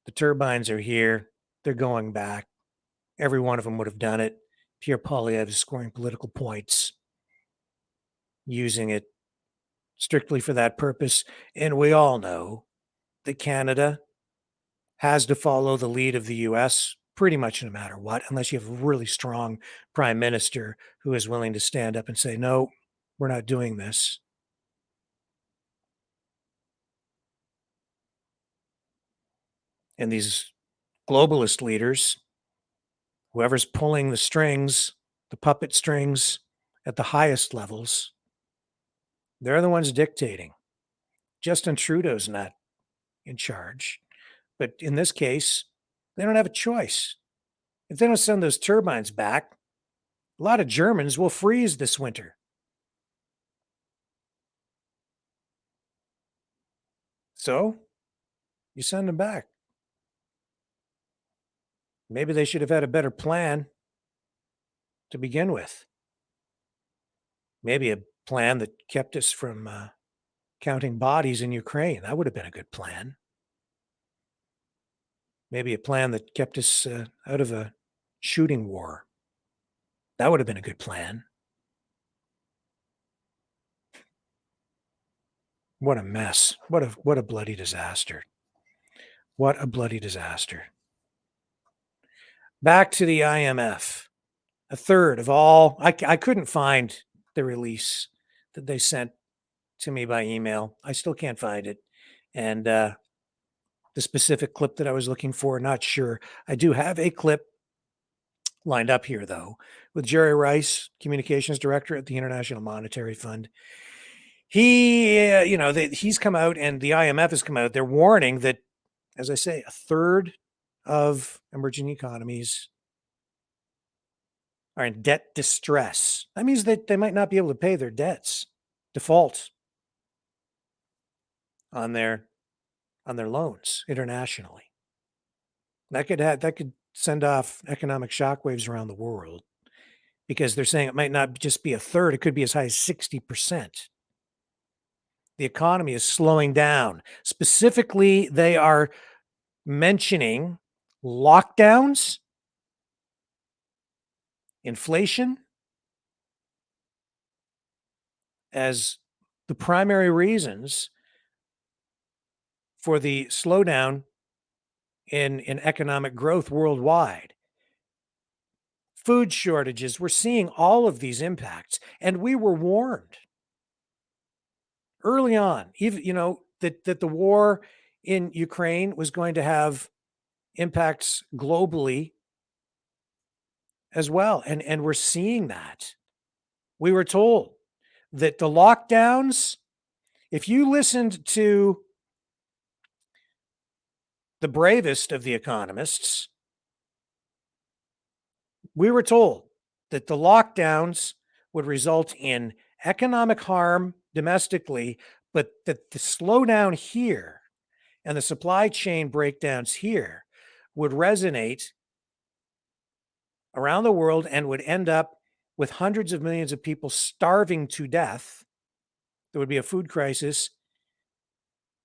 The turbines are here. They're going back. Every one of them would have done it. Pierre Poilievre is scoring political points, using it strictly for that purpose. And we all know that Canada has to follow the lead of the US pretty much no matter what, unless you have a really strong prime minister who is willing to stand up and say, no, we're not doing this. And these globalist leaders, whoever's pulling the strings, the puppet strings at the highest levels, they're the ones dictating. Justin Trudeau's not in charge. But in this case, they don't have a choice. If they don't send those turbines back, a lot of Germans will freeze this winter. So you send them back. Maybe they should have had a better plan to begin with. Maybe a plan that kept us from counting bodies in Ukraine. That would have been a good plan. Maybe a plan that kept us out of a shooting war. That would have been a good plan. What a mess. What a bloody disaster. What a bloody disaster. Back to the IMF. A third of all, I couldn't find the release that they sent to me by email. I still can't find it. And the specific clip that I was looking for, not sure. I do have a clip lined up here, though, with Jerry Rice, communications director at the International Monetary Fund. He, he's come out, and the IMF has come out. They're warning that, as I say, a third of emerging economies are in debt distress. That means that they might not be able to pay their debts, default on their loans internationally. That could send off economic shockwaves around the world, because they're saying it might not just be a third, it could be as high as 60%. The economy is slowing down. Specifically, they are mentioning lockdowns, inflation as the primary reasons for the slowdown in economic growth worldwide. Food shortages, we're seeing all of these impacts, and we were warned early on, even that the war in Ukraine was going to have impacts globally as well, and we're seeing that. We were told that the lockdowns, if you listened to the bravest of the economists, we were told that the lockdowns would result in economic harm domestically, but that the slowdown here and the supply chain breakdowns here would resonate around the world and would end up with hundreds of millions of people starving to death. There would be a food crisis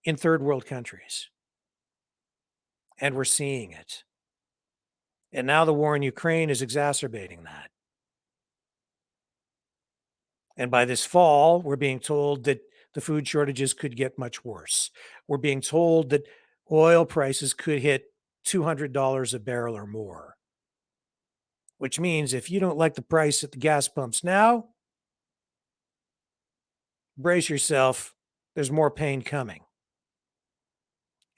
in third world countries. And we're seeing it. And now the war in Ukraine is exacerbating that. And by this fall, we're being told that the food shortages could get much worse. We're being told that oil prices could hit $200 a barrel or more, which means if you don't like the price at the gas pumps now, brace yourself. There's more pain coming.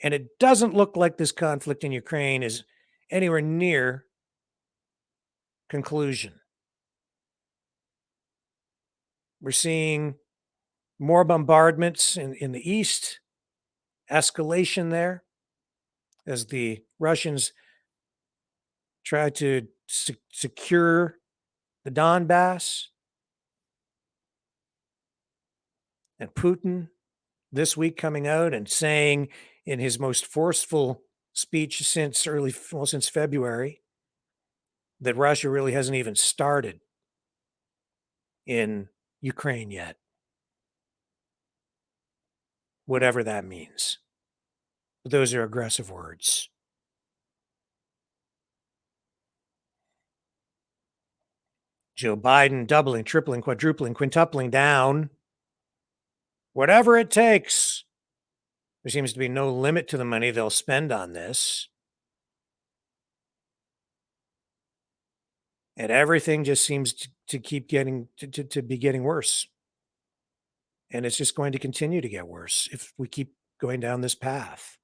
And it doesn't look like this conflict in Ukraine is anywhere near conclusion. We're seeing more bombardments in the east, escalation there as the Russians try to secure the Donbass. And Putin this week coming out and saying in his most forceful speech since February that Russia really hasn't even started in Ukraine yet. Whatever that means. But those are aggressive words. Joe Biden doubling, tripling, quadrupling, quintupling down. Whatever it takes. There seems to be no limit to the money they'll spend on this. And everything just seems to keep getting to be getting worse. And it's just going to continue to get worse if we keep going down this path.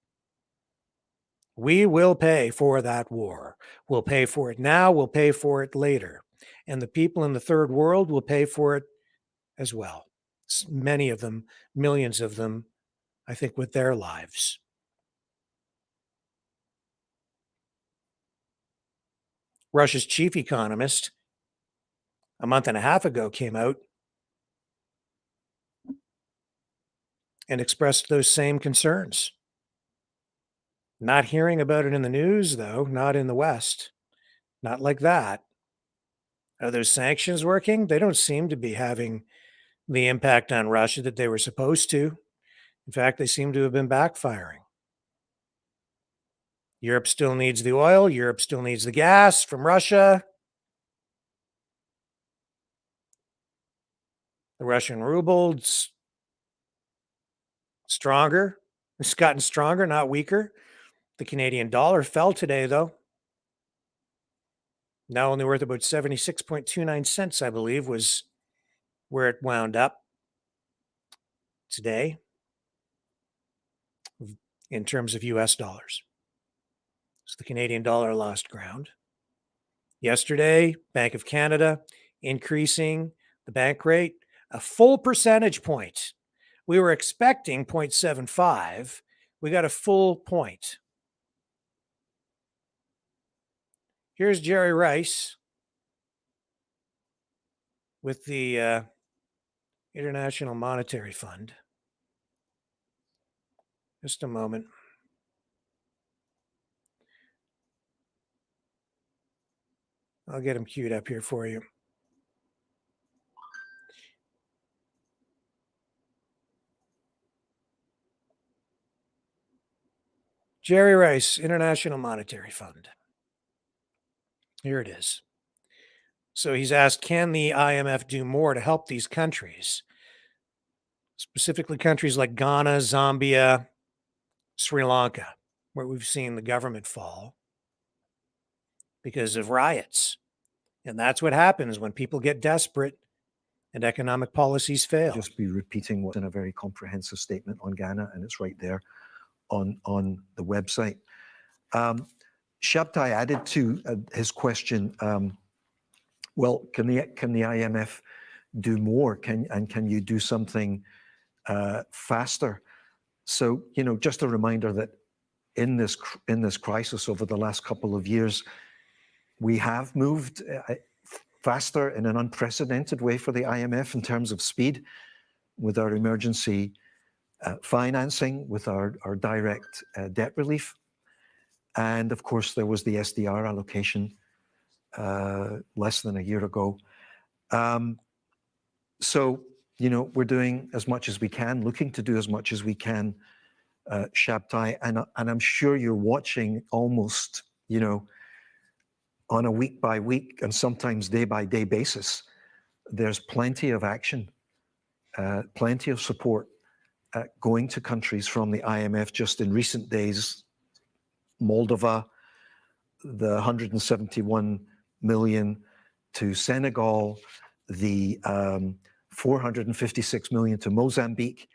We will pay for that war. We'll pay for it now. We'll pay for it later. And the people in the third world will pay for it as well. Many of them, millions of them, I think, with their lives. Russia's chief economist a month and a half ago came out and expressed those same concerns. Not hearing about it in the news, though, not in the West. Not like that. Are those sanctions working? They don't seem to be having the impact on Russia that they were supposed to. In fact, they seem to have been backfiring. Europe still needs the oil. Europe still needs the gas from Russia. The Russian ruble's stronger. It's gotten stronger, not weaker. The Canadian dollar fell today, though. Now only worth about 76.29 cents, I believe, was where it wound up today in terms of US dollars. So the Canadian dollar lost ground. Yesterday, Bank of Canada increasing the bank rate a full percentage point. We were expecting 0.75. We got a full point. Here's Jerry Rice with the International Monetary Fund. Just a moment. I'll get him queued up here for you. Jerry Rice, International Monetary Fund. Here it is. So he's asked, can the IMF do more to help these countries? Specifically countries like Ghana, Zambia, Sri Lanka, where we've seen the government fall because of riots. And that's what happens when people get desperate and economic policies fail. Just be repeating what's in a very comprehensive statement on Ghana, and it's right there on the website. Shabtai added to his question, well, can the IMF do more? Can you do something faster? So, just a reminder that in this crisis over the last couple of years, we have moved faster in an unprecedented way for the IMF in terms of speed with our emergency financing, with our direct debt relief. And of course, there was the SDR allocation less than a year ago. So, you know, we're doing as much as we can, looking to do as much as we can, Shabtai, and I'm sure you're watching almost, you know, on a week by week and sometimes day by day basis. There's plenty of action, plenty of support going to countries from the IMF. Just in recent days, Moldova, the 171 million to Senegal, the 456 million to Mozambique,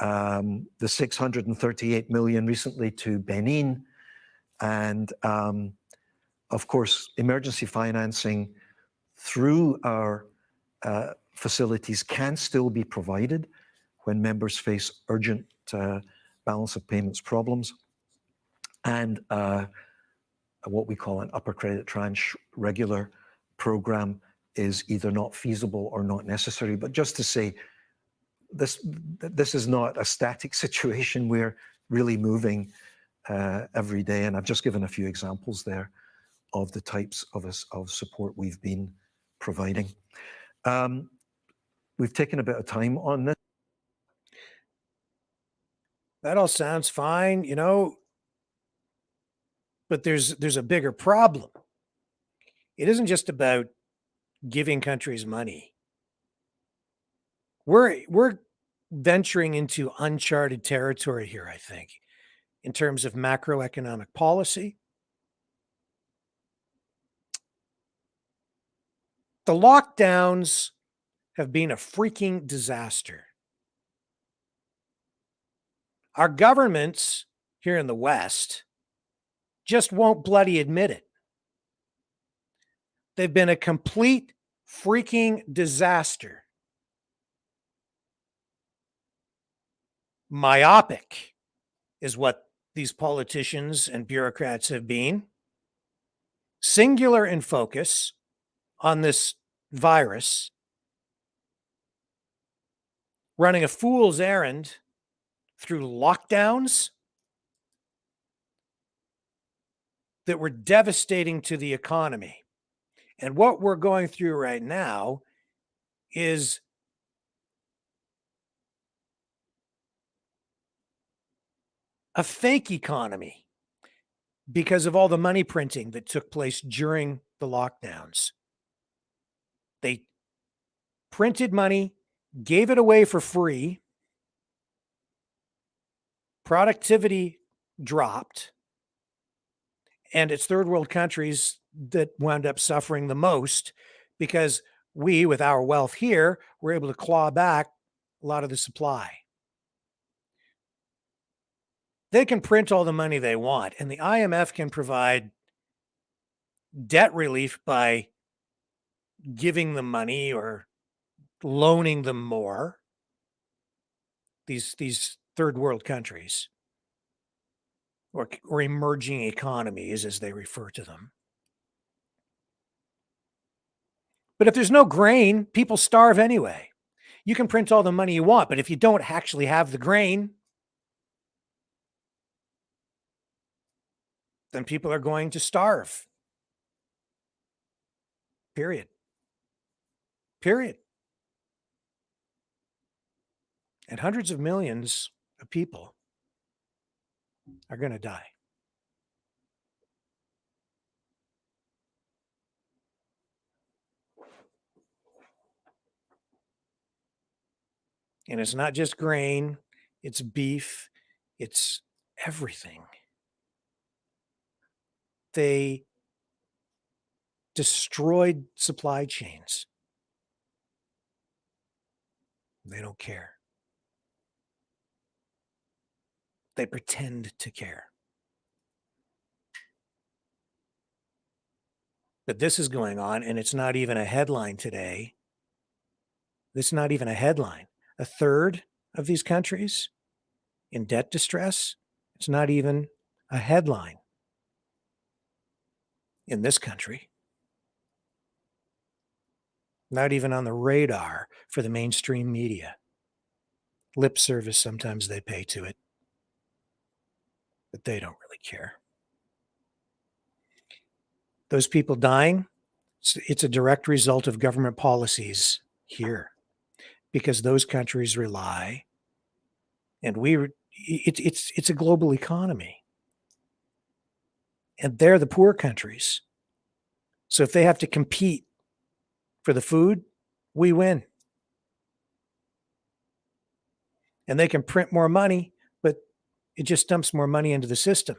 the 638 million recently to Benin, and of course, emergency financing through our facilities can still be provided when members face urgent balance of payments problems. And what we call an upper credit tranche regular program is either not feasible or not necessary. But just to say, this is not a static situation. We're really moving every day. And I've just given a few examples there of the types of support we've been providing. We've taken a bit of time on this. That all sounds fine, you know, but there's a bigger problem. It isn't just about giving countries money. We're venturing into uncharted territory here, I think, in terms of macroeconomic policy. The lockdowns have been a freaking disaster. Our governments here in the West just won't bloody admit it. They've been a complete freaking disaster. Myopic is what these politicians and bureaucrats have been. Singular in focus on this virus, running a fool's errand through lockdowns that were devastating to the economy. And what we're going through right now is a fake economy because of all the money printing that took place during the lockdowns. They printed money, gave it away for free. Productivity dropped. And it's third world countries that wound up suffering the most because we, with our wealth here, were able to claw back a lot of the supply. They can print all the money they want, and the IMF can provide debt relief by giving them money or loaning them more. These third world countries, or emerging economies, as they refer to them. But if there's no grain, people starve anyway. You can print all the money you want, but if you don't actually have the grain, then people are going to starve. Period. And hundreds of millions of people are going to die. And it's not just grain, it's beef, it's everything. They destroyed supply chains. They don't care. They pretend to care. But this is going on, and it's not even a headline today. It's not even a headline. A third of these countries in debt distress, it's not even a headline in this country. Not even on the radar for the mainstream media. Lip service, sometimes they pay to it, but they don't really care. those people dying, it's a direct result of government policies here, because those countries rely, and it's a global economy, and they're the poor countries. So if they have to compete for the food, we win. And they can print more money, but it just dumps more money into the system.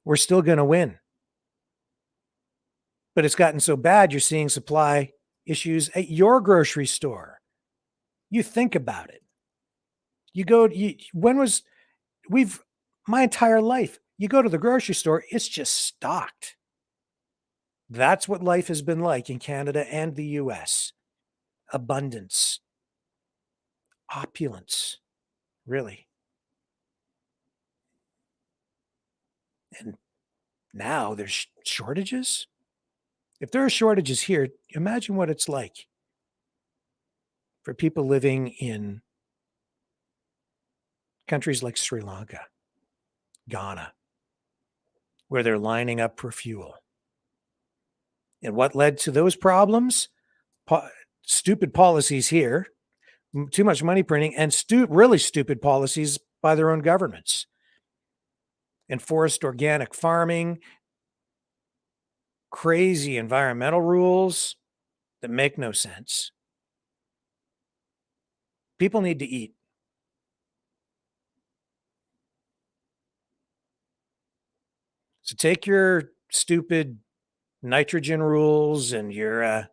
We're still going to win. But it's gotten so bad, you're seeing supply issues at your grocery store. You think about it. My entire life, you go to the grocery store, it's just stocked. That's what life has been like in Canada and the US. Abundance, opulence, really. And now there's shortages. If there are shortages here, imagine what it's like for people living in countries like Sri Lanka, Ghana, where they're lining up for fuel. And what led to those problems? Stupid policies here, too much money printing, and really stupid policies by their own governments. Enforced organic farming, crazy environmental rules that make no sense. People need to eat. So take your stupid nitrogen rules and your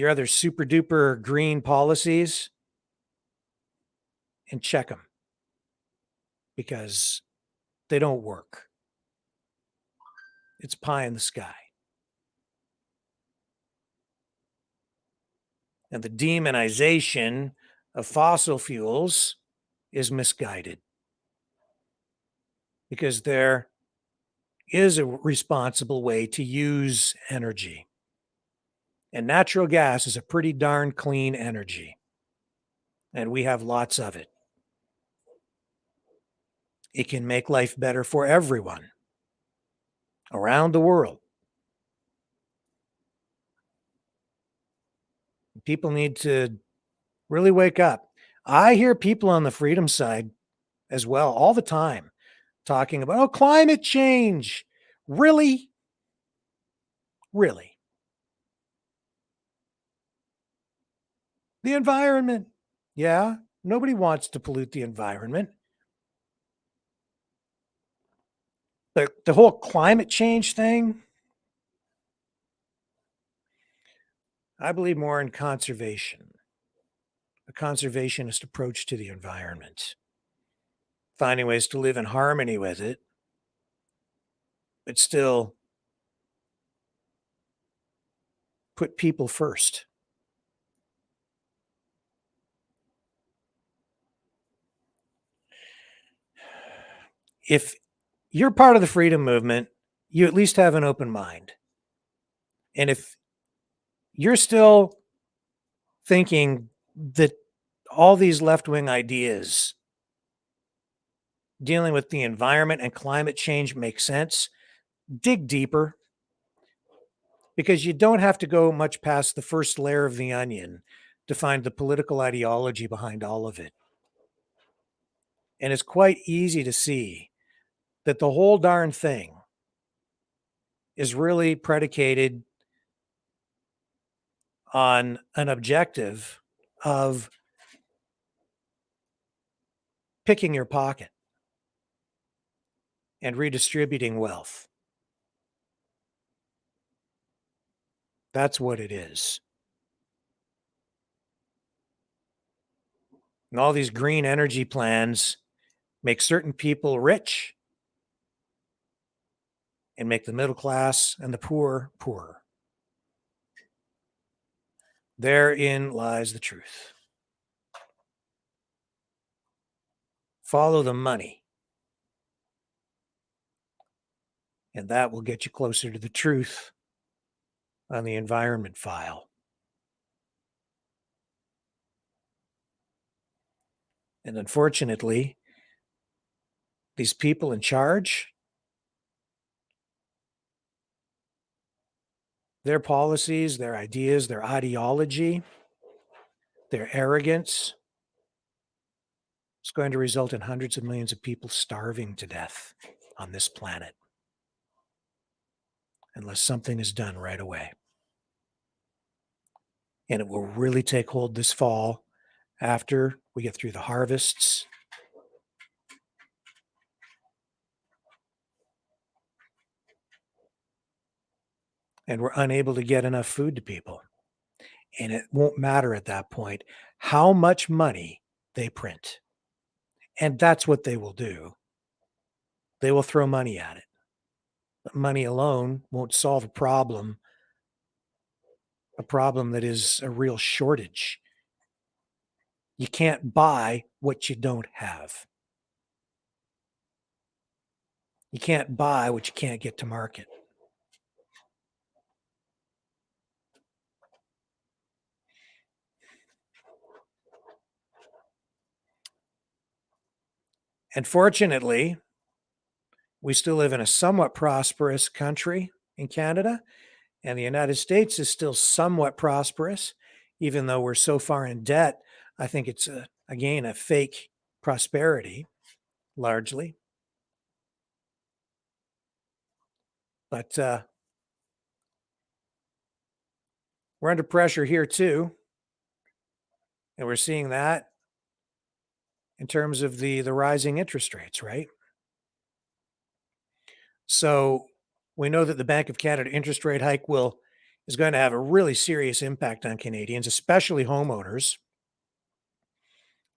other super duper green policies and check them, because they don't work. It's pie in the sky. And the demonization of fossil fuels is misguided, because there is a responsible way to use energy. And natural gas is a pretty darn clean energy. And we have lots of it. It can make life better for everyone around the world. People need to really wake up. I hear people on the freedom side as well all the time talking about, oh, climate change. Really? Really? The environment. Yeah, nobody wants to pollute the environment. The whole climate change thing, I believe more in conservation, a conservationist approach to the environment, finding ways to live in harmony with it, but still put people first. If you're part of the freedom movement, you at least have an open mind. And if you're still thinking that all these left-wing ideas dealing with the environment and climate change make sense, dig deeper, because you don't have to go much past the first layer of the onion to find the political ideology behind all of it. And it's quite easy to see that the whole darn thing is really predicated on an objective of picking your pocket and redistributing wealth. That's what it is. And all these green energy plans make certain people rich and make the middle class and the poor poorer. Therein lies the truth. Follow the money, and that will get you closer to the truth on the environment file. And unfortunately, these people in charge their policies, their ideas, their ideology, their arrogance is going to result in hundreds of millions of people starving to death on this planet unless something is done right away. And it will really take hold this fall after we get through the harvests. And we're unable to get enough food to people. And it won't matter at that point how much money they print. And that's what they will do. They will throw money at it. But money alone won't solve a problem that is a real shortage. You can't buy what you don't have. You can't buy what you can't get to market. And fortunately, we still live in a somewhat prosperous country in Canada, and the United States is still somewhat prosperous, even though we're so far in debt. I think it's, again, a fake prosperity, largely. But we're under pressure here too. And we're seeing that in terms of the rising interest rates, right? So we know that the Bank of Canada interest rate hike is going to have a really serious impact on Canadians, especially homeowners.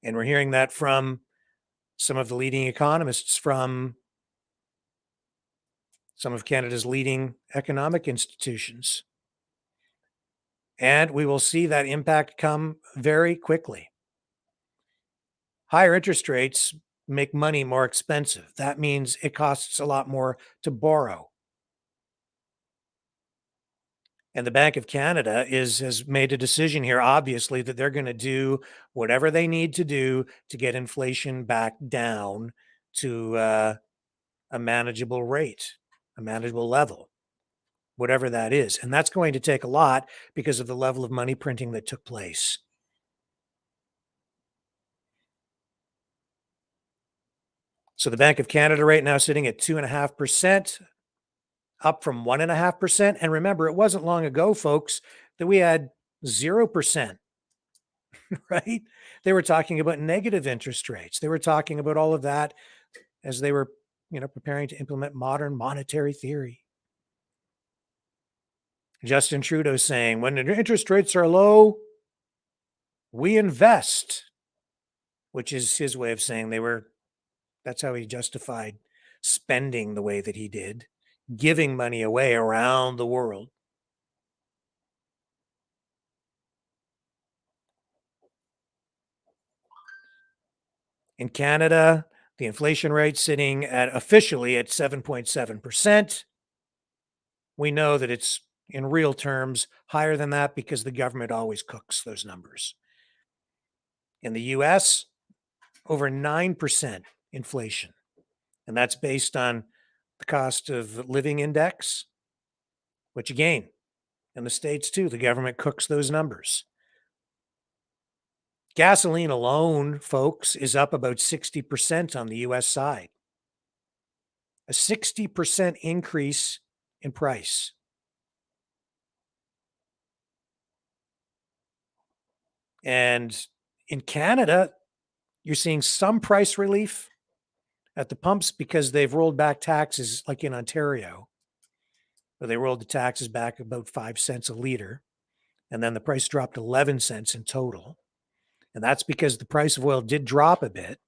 And we're hearing that from some of the leading economists from some of Canada's leading economic institutions. And we will see that impact come very quickly. Higher interest rates make money more expensive. That means it costs a lot more to borrow. And the Bank of Canada has made a decision here, obviously, that they're going to do whatever they need to do to get inflation back down to a manageable rate, a manageable level, whatever that is. And that's going to take a lot because of the level of money printing that took place. So the Bank of Canada right now sitting at 2.5%, up from 1.5%. And remember, it wasn't long ago, folks, that we had 0%, right? They were talking about negative interest rates. They were talking about all of that as they were, preparing to implement modern monetary theory. Justin Trudeau saying, when the interest rates are low, we invest, which is his way of saying that's how he justified spending the way that he did, giving money away around the world. In Canada, the inflation rate sitting at officially at 7.7%. We know that it's in real terms higher than that because the government always cooks those numbers. In the US, over 9% inflation. And that's based on the cost of living index, which again, in the States too, the government cooks those numbers. Gasoline alone, folks, is up about 60% on the US side. A 60% increase in price. And in Canada, you're seeing some price relief at the pumps because they've rolled back taxes, like in Ontario, where they rolled the taxes back about 5 cents a liter. And then the price dropped 11 cents in total. And that's because the price of oil did drop a bit.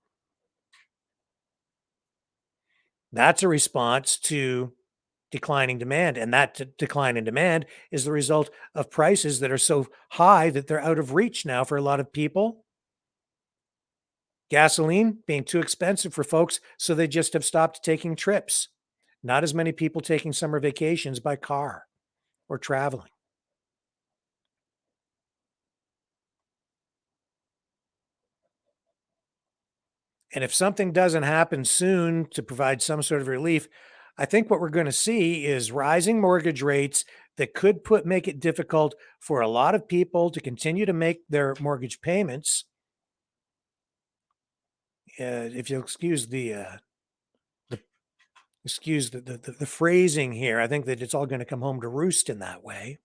That's a response to declining demand. And that decline in demand is the result of prices that are so high that they're out of reach now for a lot of people. Gasoline being too expensive for folks, so they just have stopped taking trips. Not as many people taking summer vacations by car or traveling. And if something doesn't happen soon to provide some sort of relief, I think what we're going to see is rising mortgage rates that could make it difficult for a lot of people to continue to make their mortgage payments. If you'll excuse the phrasing here, I think that it's all going to come home to roost in that way.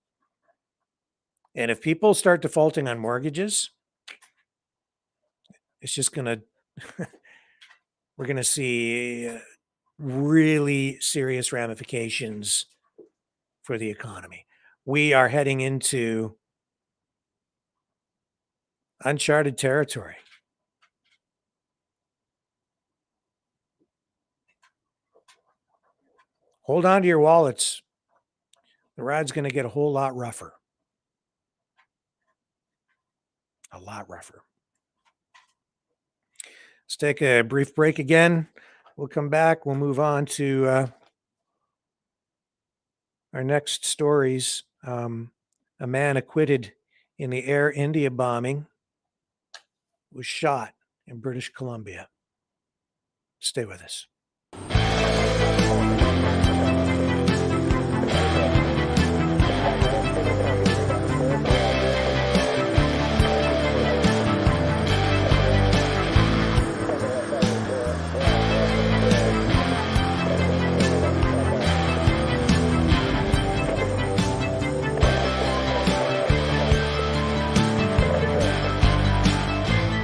And if people start defaulting on mortgages, it's just going to, we're going to see really serious ramifications for the economy. We are heading into uncharted territory. Hold on to your wallets. The ride's going to get a whole lot rougher. A lot rougher. Let's take a brief break again. We'll come back. We'll move on to our next stories. A man acquitted in the Air India bombing was shot in British Columbia. Stay with us.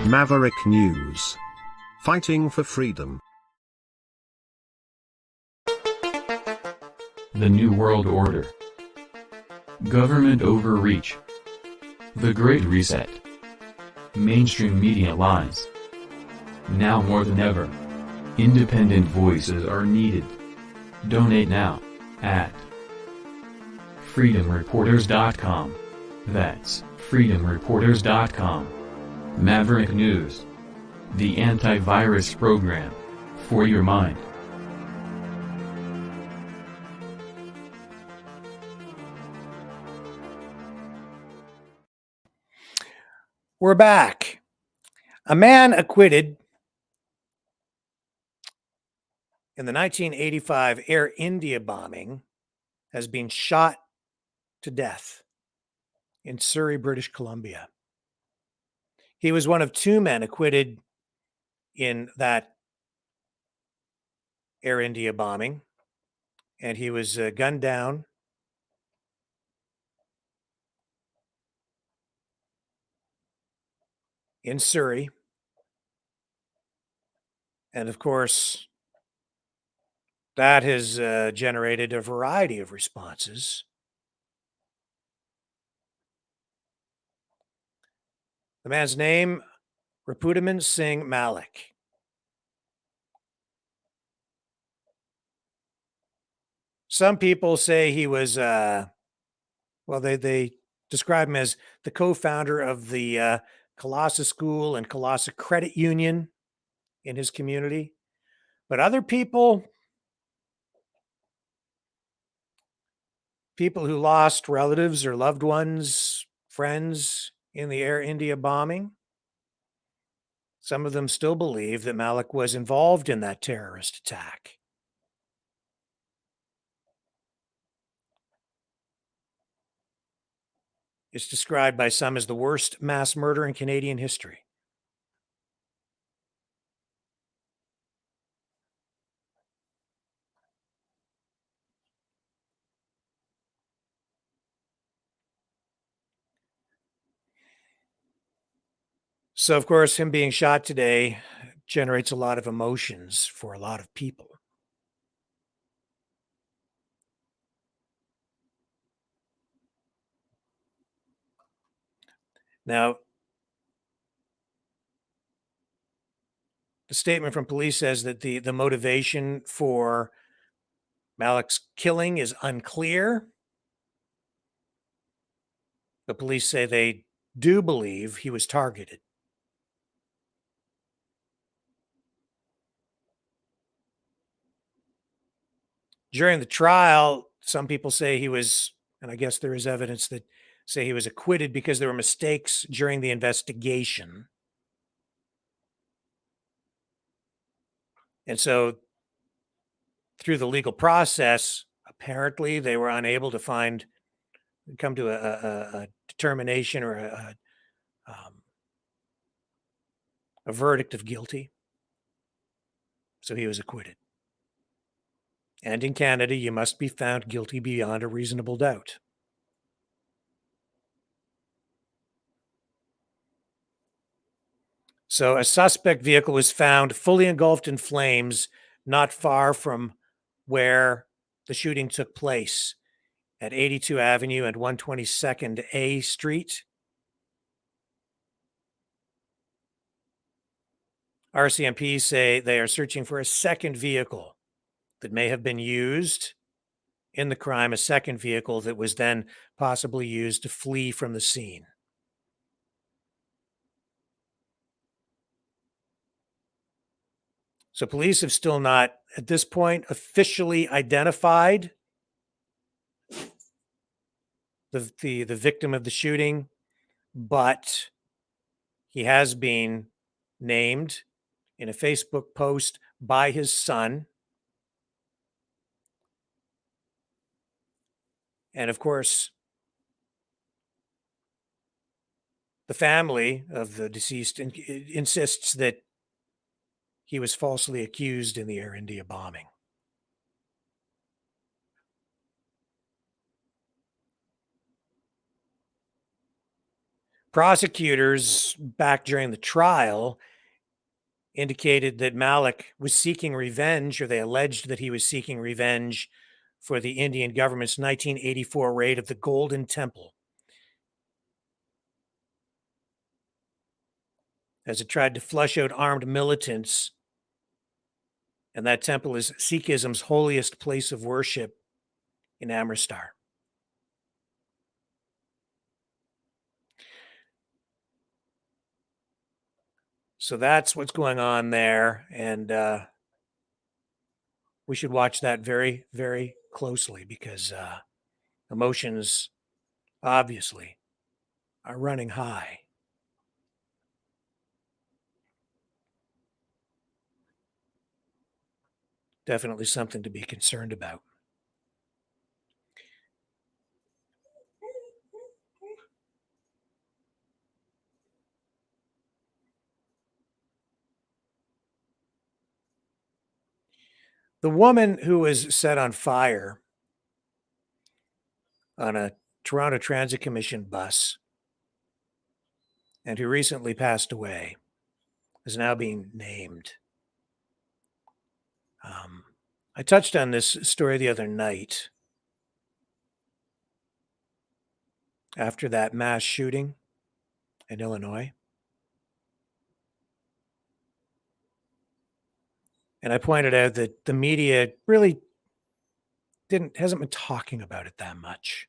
Maverick News. Fighting for freedom. The New World Order. Government overreach. The Great Reset. Mainstream media lies. Now more than ever, independent voices are needed. Donate now at freedomreporters.com. That's freedomreporters.com. Maverick News. The antivirus program for your mind. We're back. A man acquitted in the 1985 Air India bombing has been shot to death in Surrey, British Columbia. He was one of two men acquitted in that Air India bombing, and he was gunned down in Surrey. And of course, that has generated a variety of responses. The man's name, Rapudaman Singh Malik. Some people say he was, they describe him as the co-founder of the Colossus School and Colossus Credit Union in his community. But other people who lost relatives or loved ones, friends in the Air India bombing, some of them still believe that Malik was involved in that terrorist attack. It's described by some as the worst mass murder in Canadian history. So, of course, him being shot today generates a lot of emotions for a lot of people. Now, the statement from police says that the motivation for Malik's killing is unclear. The police say they do believe he was targeted. During the trial, some people say he was, and I guess there is evidence that say he was acquitted because there were mistakes during the investigation. And so through the legal process, apparently they were unable to find come to a determination or a verdict of guilty. So he was acquitted. And in Canada, you must be found guilty beyond a reasonable doubt. So a suspect vehicle was found fully engulfed in flames not far from where the shooting took place at 82 Avenue and 122nd A Street. RCMP say they are searching for a second vehicle that may have been used in the crime, a second vehicle that was then possibly used to flee from the scene. So police have still not, at this point, officially identified the victim of the shooting, but he has been named in a Facebook post by his son. And of course, the family of the deceased insists that he was falsely accused in the Air India bombing. Prosecutors back during the trial indicated that Malik was seeking revenge, or they alleged that he was seeking revenge for the Indian government's 1984 raid of the Golden Temple, as it tried to flush out armed militants. And that temple is Sikhism's holiest place of worship in Amritsar. So that's what's going on there. And we should watch that very, very closely, because emotions obviously are running high. Definitely something to be concerned about. The woman who was set on fire on a Toronto Transit Commission bus and who recently passed away is now being named. I touched on this story the other night after that mass shooting in Illinois. And I pointed out that the media really hasn't been talking about it that much.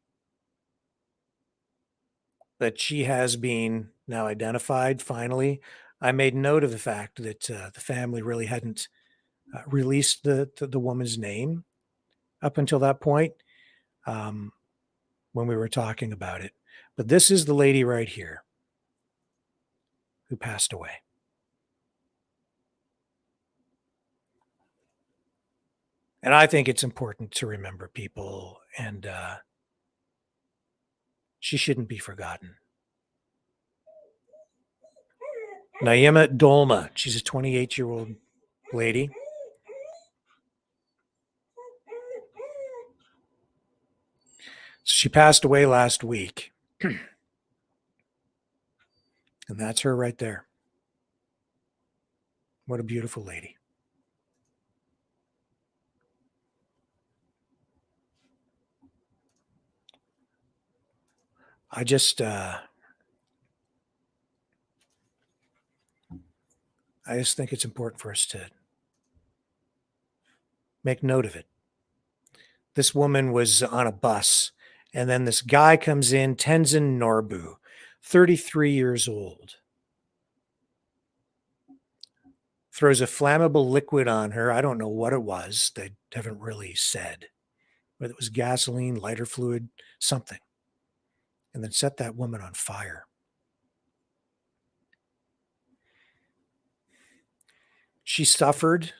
But she has been now identified finally. I made note of the fact that the family really hadn't released the woman's name up until that point, when we were talking about it. But this is the lady right here who passed away. And I think it's important to remember people, and she shouldn't be forgotten. Naima Dolma, she's a 28-year-old lady. She passed away last week. And that's her right there. What a beautiful lady. I just think it's important for us to make note of it. This woman was on a bus, and then this guy comes in, Tenzin Norbu, 33 years old, throws a flammable liquid on her. I don't know what it was. They haven't really said whether it was gasoline, lighter fluid, something, and then set that woman on fire. She suffered.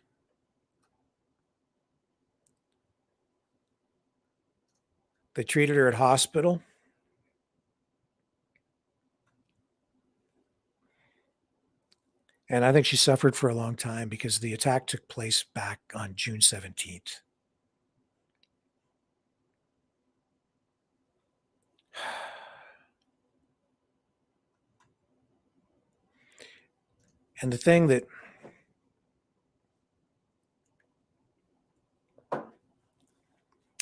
They treated her at hospital. And I think she suffered for a long time because the attack took place back on June 17th. And the thing that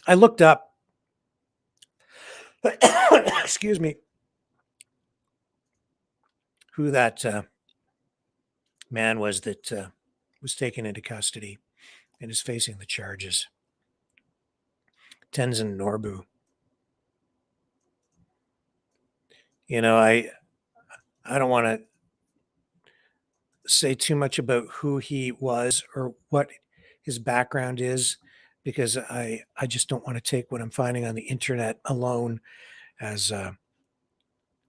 I looked up, excuse me, who that man was that was taken into custody and is facing the charges. Tenzin Norbu. You know, I don't want to say too much about who he was or what his background is because I just don't want to take what I'm finding on the internet alone as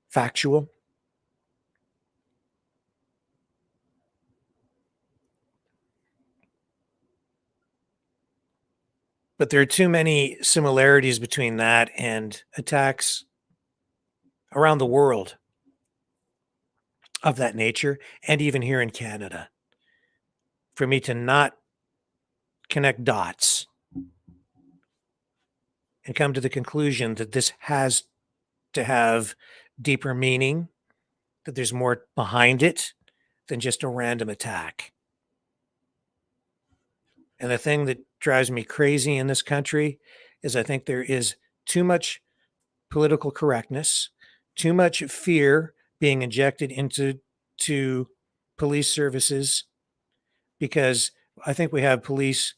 factual. But there are too many similarities between that and attacks around the world of that nature, and even here in Canada, for me to not connect dots and come to the conclusion that this has to have deeper meaning, that there's more behind it than just a random attack. And the thing that drives me crazy in this country is I think there is too much political correctness, too much fear being injected into police services, because I think we have police,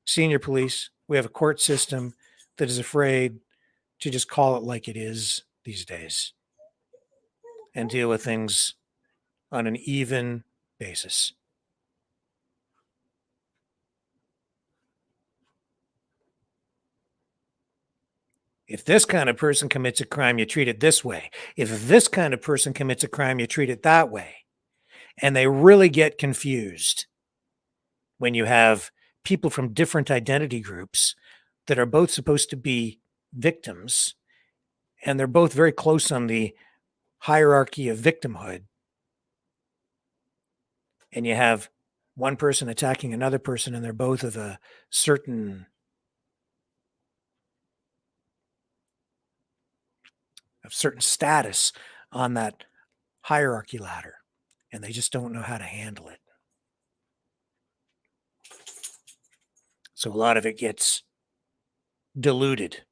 senior police, we have a court system that is afraid to just call it like it is these days and deal with things on an even basis. If this kind of person commits a crime, you treat it this way. If this kind of person commits a crime, you treat it that way. And they really get confused when you have people from different identity groups that are both supposed to be victims, and they're both very close on the hierarchy of victimhood. And you have one person attacking another person, and they're both of a certain status on that hierarchy ladder, and they just don't know how to handle it. So a lot of it gets diluted.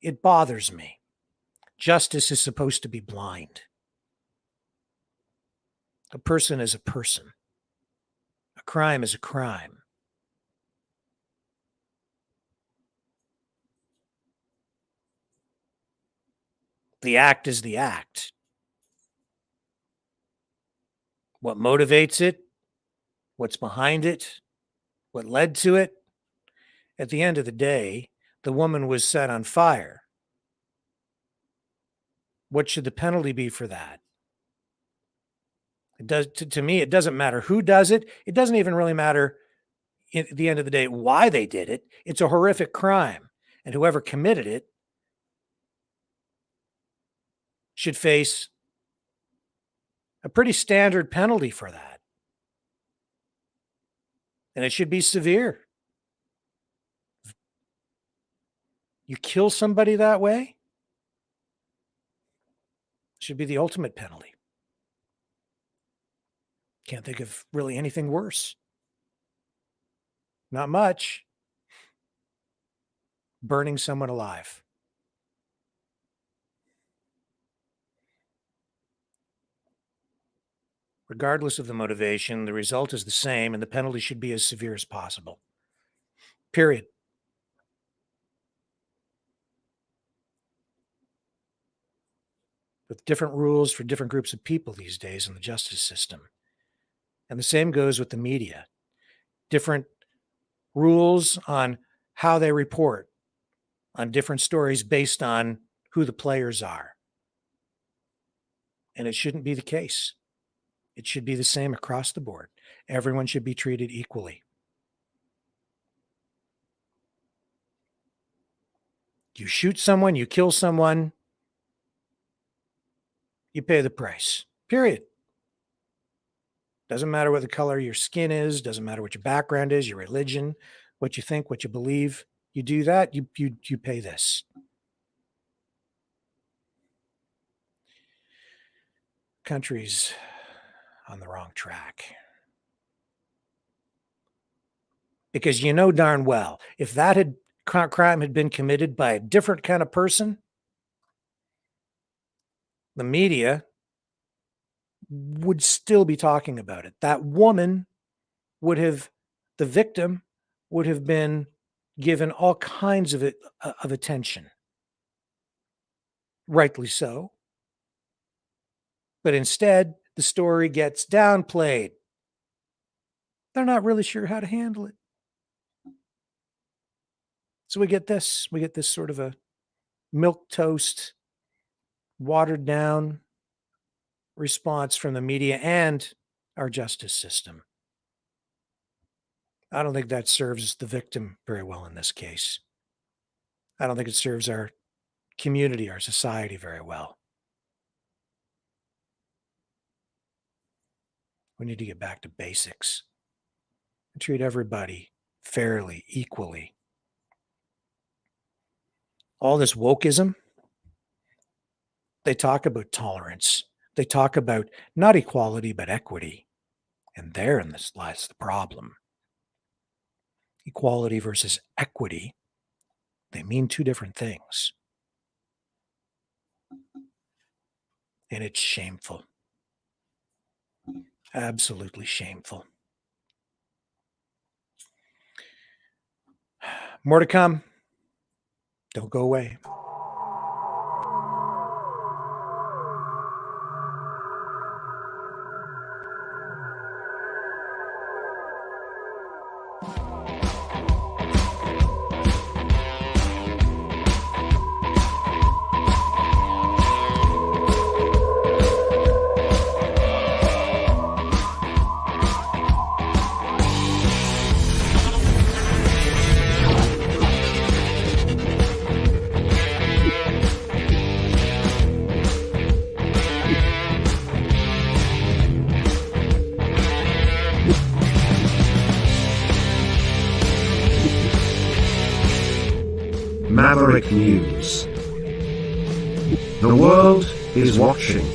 It bothers me. Justice is supposed to be blind. A person is a person. A crime is a crime. The act is the act. What motivates it, what's behind it, what led to it. At the end of the day, the woman was set on fire. What should the penalty be for that? It does to me, it doesn't matter who does it. It doesn't even really matter at the end of the day why they did it. It's a horrific crime, and whoever committed it should face a pretty standard penalty for that. And it should be severe. You kill somebody that way, it should be the ultimate penalty. Can't think of really anything worse. Not much. Burning someone alive. Regardless of the motivation, the result is the same, and the penalty should be as severe as possible. Period. With different rules for different groups of people these days in the justice system. And the same goes with the media. Different rules on how they report on different stories based on who the players are. And it shouldn't be the case. It should be the same across the board. Everyone should be treated equally. You shoot someone, you kill someone, you pay the price. Period. Doesn't matter what the color of your skin is, doesn't matter what your background is, your religion, what you think, what you believe. You do that, you pay this. Country's on the wrong track. Because you know darn well, if that crime had been committed by a different kind of person, the media would still be talking about it. That woman the victim would have been given all kinds of attention. Rightly so. But instead, the story gets downplayed. They're not really sure how to handle it. So we get this sort of a milquetoast, watered down response from the media and our justice system. I don't think that serves the victim very well in this case. I don't think it serves our community, our society very well. We need to get back to basics and treat everybody fairly, equally. All this wokeism, they talk about tolerance. They talk about not equality, but equity. And therein lies the problem. Equality versus equity, they mean two different things. And it's shameful. Absolutely shameful. More to come. Don't go away. Maverick News. The world is watching.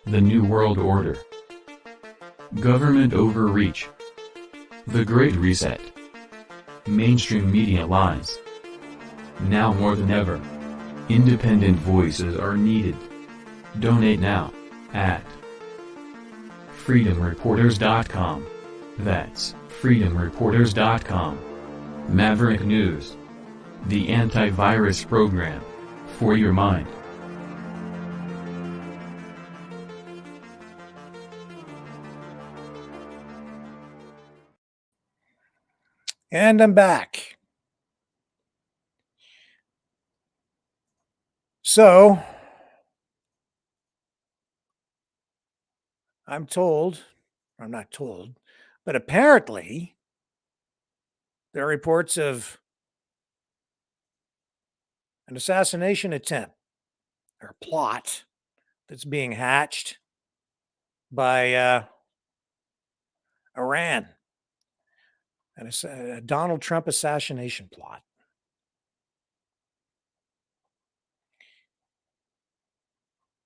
The New World Order. Government overreach. The Great Reset. Mainstream media lies. Now more than ever, independent voices are needed. Donate now at freedomreporters.com. That's freedomreporters.com. Maverick News. The antivirus program for your mind. And I'm back. So, I'm not told, but apparently there are reports of an assassination attempt or plot that's being hatched by Iran. And it's a Donald Trump assassination plot.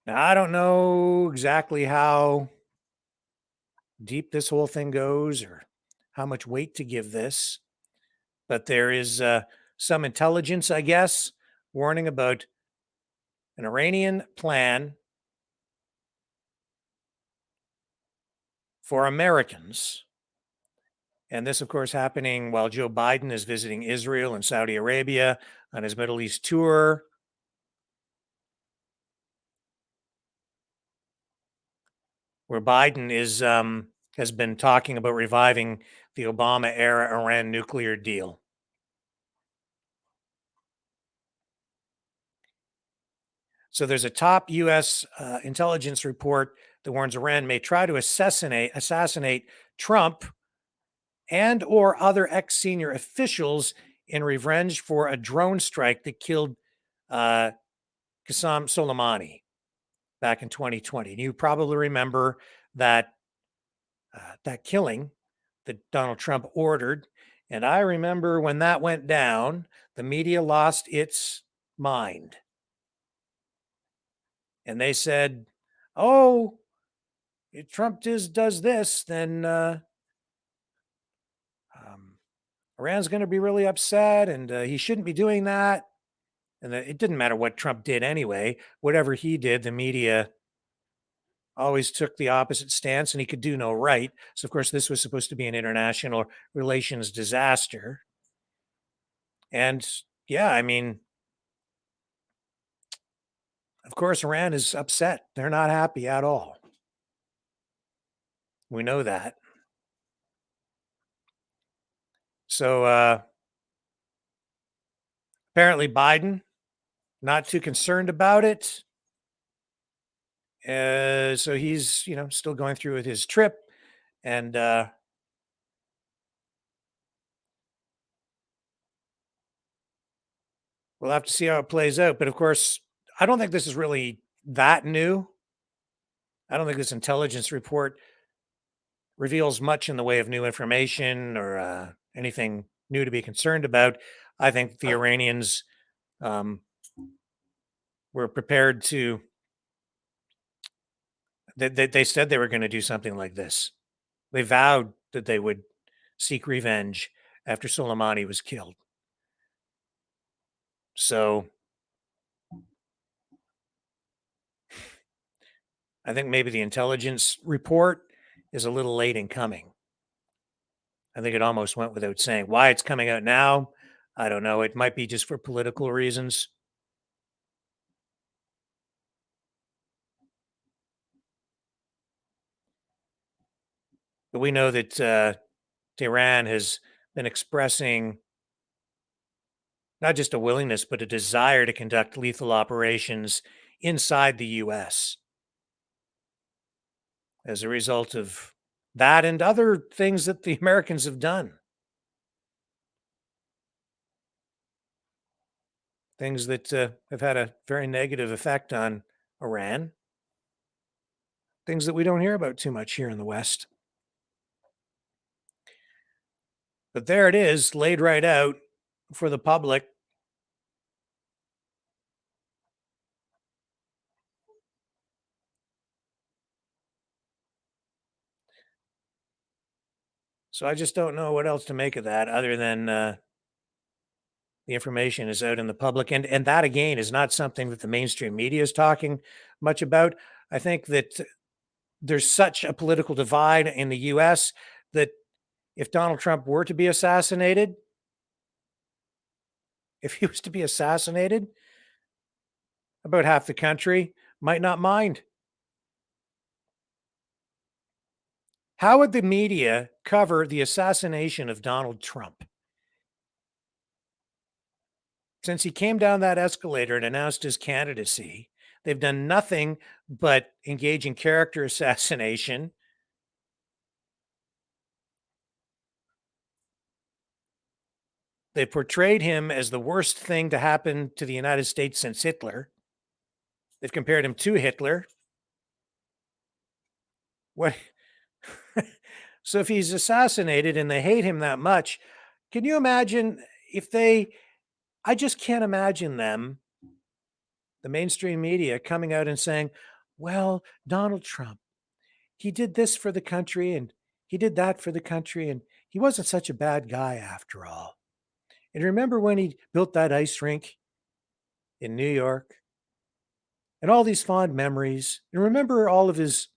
Now, I don't know exactly how deep this whole thing goes or how much weight to give this, but there is some intelligence, I guess, warning about an Iranian plan for Americans. And this, of course, happening while Joe Biden is visiting Israel and Saudi Arabia on his Middle East tour. Where Biden has been talking about reviving the Obama-era Iran nuclear deal. So there's a top U.S. Intelligence report that warns Iran may try to assassinate Trump and or other ex-senior officials in revenge for a drone strike that killed Qasem Soleimani back in 2020. And you probably remember that that killing that Donald Trump ordered. And I remember when that went down, the media lost its mind. And they said, oh, if Trump does this, then Iran's going to be really upset and he shouldn't be doing that. And it didn't matter what Trump did anyway. Whatever he did, the media always took the opposite stance and he could do no right. So, of course, this was supposed to be an international relations disaster. And yeah, I mean, of course, Iran is upset. They're not happy at all. We know that. So apparently Biden, not too concerned about it. So he's, still going through with his trip. And we'll have to see how it plays out. But of course, I don't think this is really that new. I don't think this intelligence report reveals much in the way of new information or anything new to be concerned about. I think the Iranians were prepared to, they said they were going to do something like this. They vowed that they would seek revenge after Soleimani was killed. So I think maybe the intelligence report is a little late in coming. I think it almost went without saying. Why it's coming out now, I don't know. It might be just for political reasons. But we know that Tehran has been expressing not just a willingness, but a desire to conduct lethal operations inside the U.S. as a result of that and other things that the Americans have done. Things that have had a very negative effect on Iran. Things that we don't hear about too much here in the West. But there it is, laid right out for the public. So I just don't know what else to make of that other than the information is out in the public. And that, again, is not something that the mainstream media is talking much about. I think that there's such a political divide in the U.S. that if Donald Trump were to be assassinated, about half the country might not mind. How would the media cover the assassination of Donald Trump? Since he came down that escalator and announced his candidacy, they've done nothing but engage in character assassination. They portrayed him as the worst thing to happen to the United States since Hitler. They've compared him to Hitler. What? So if he's assassinated and they hate him that much, can you imagine if I just can't imagine them, the mainstream media, coming out and saying, well, Donald Trump, he did this for the country and he did that for the country and he wasn't such a bad guy after all. And remember when he built that ice rink in New York and all these fond memories, and remember all of his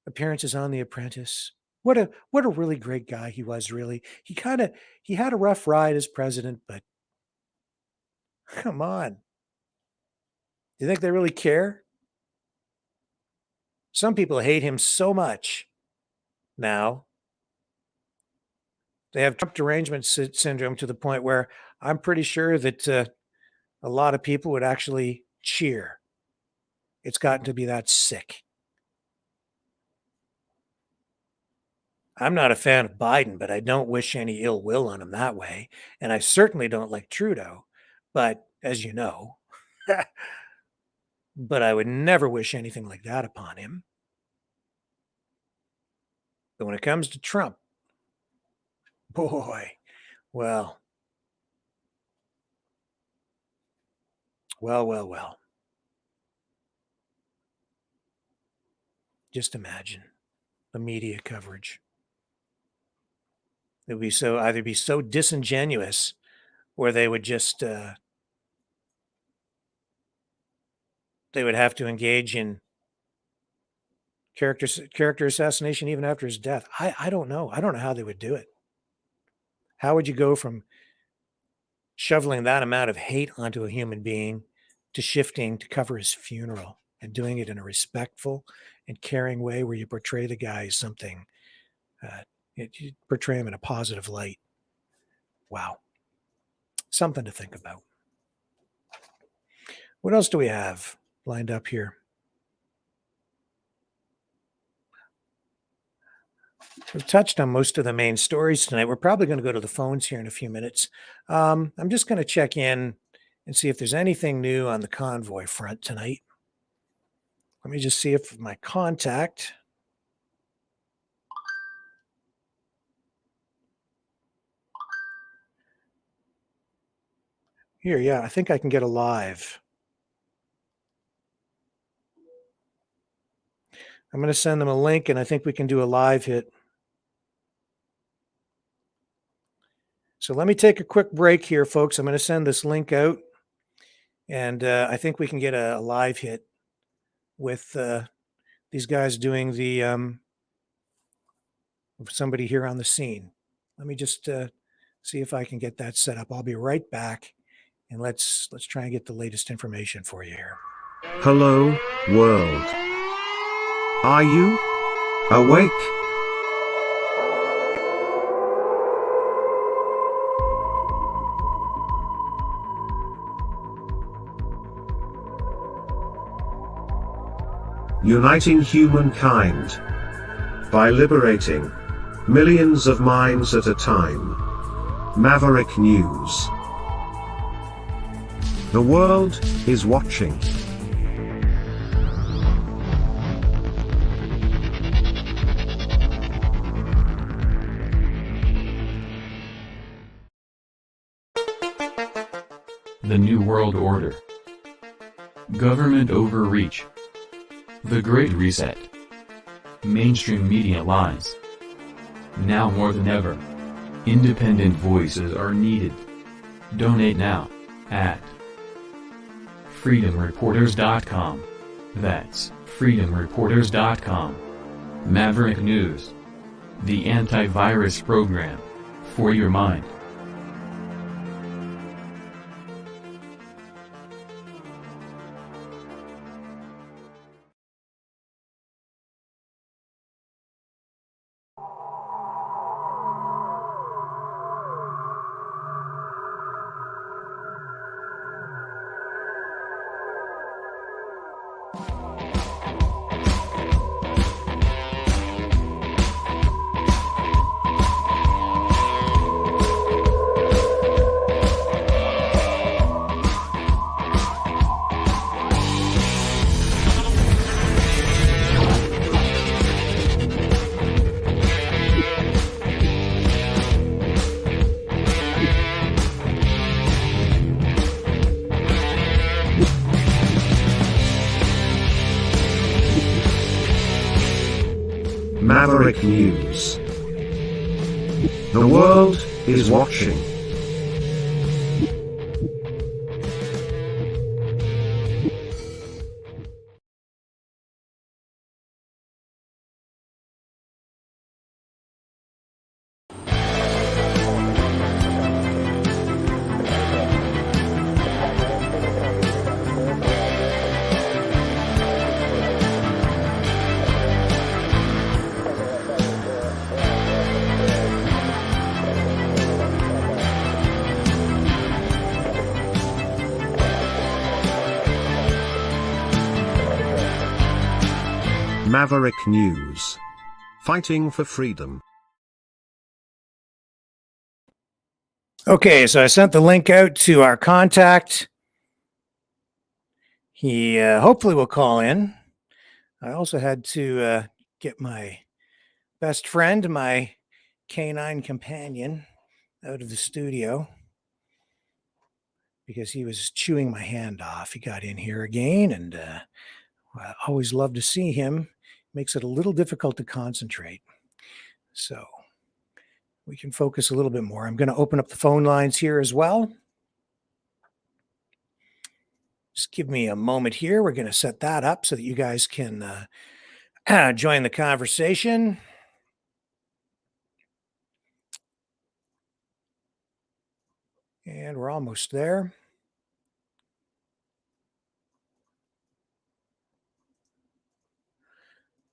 appearances on The Apprentice. What a really great guy he was, really. He had a rough ride as president, but come on. Do you think they really care? Some people hate him so much now. They have Trump derangement syndrome to the point where I'm pretty sure that a lot of people would actually cheer. It's gotten to be that sick. I'm not a fan of Biden, but I don't wish any ill will on him that way. And I certainly don't like Trudeau, but as you know, but I would never wish anything like that upon him. But when it comes to Trump, boy, well. Just imagine the media coverage. It would be either be so disingenuous, or they would just they would have to engage in character assassination even after his death. I don't know. I don't know how they would do it. How would you go from shoveling that amount of hate onto a human being to shifting to cover his funeral and doing it in a respectful and caring way where you portray the guy as something, you portray him in a positive light? Wow. Something to think about. What else do we have lined up here? We've touched on most of the main stories tonight. We're probably going to go to the phones here in a few minutes. I'm just going to check in and see if there's anything new on the Convoy front tonight. Let me just see if my contact. Here, yeah, I think I can get a live. I'm going to send them a link, and I think we can do a live hit. So let me take a quick break here, folks. I'm going to send this link out, and I think we can get a live hit with these guys doing the somebody here on the scene. Let me just see if I can get that set up. I'll be right back, and let's try and get the latest information for you here. Hello, world. Are you awake? Uniting humankind by liberating millions of minds at a time. Maverick News. The world is watching. The New World Order. Government overreach. The Great Reset. Mainstream media lies. Now more than ever, independent voices are needed. Donate now at freedomreporters.com. That's freedomreporters.com. Maverick News. The antivirus program for your mind. Maverick News. The world is watching. Maverick News. Fighting for freedom. Okay, so I sent the link out to our contact. He hopefully will call in. I also had to get my best friend, my canine companion, out of the studio because he was chewing my hand off. He got in here again, and I always love to see him. Makes it a little difficult to concentrate. So we can focus a little bit more. I'm going to open up the phone lines here as well. Just give me a moment here. We're going to set that up so that you guys can join the conversation. And we're almost there.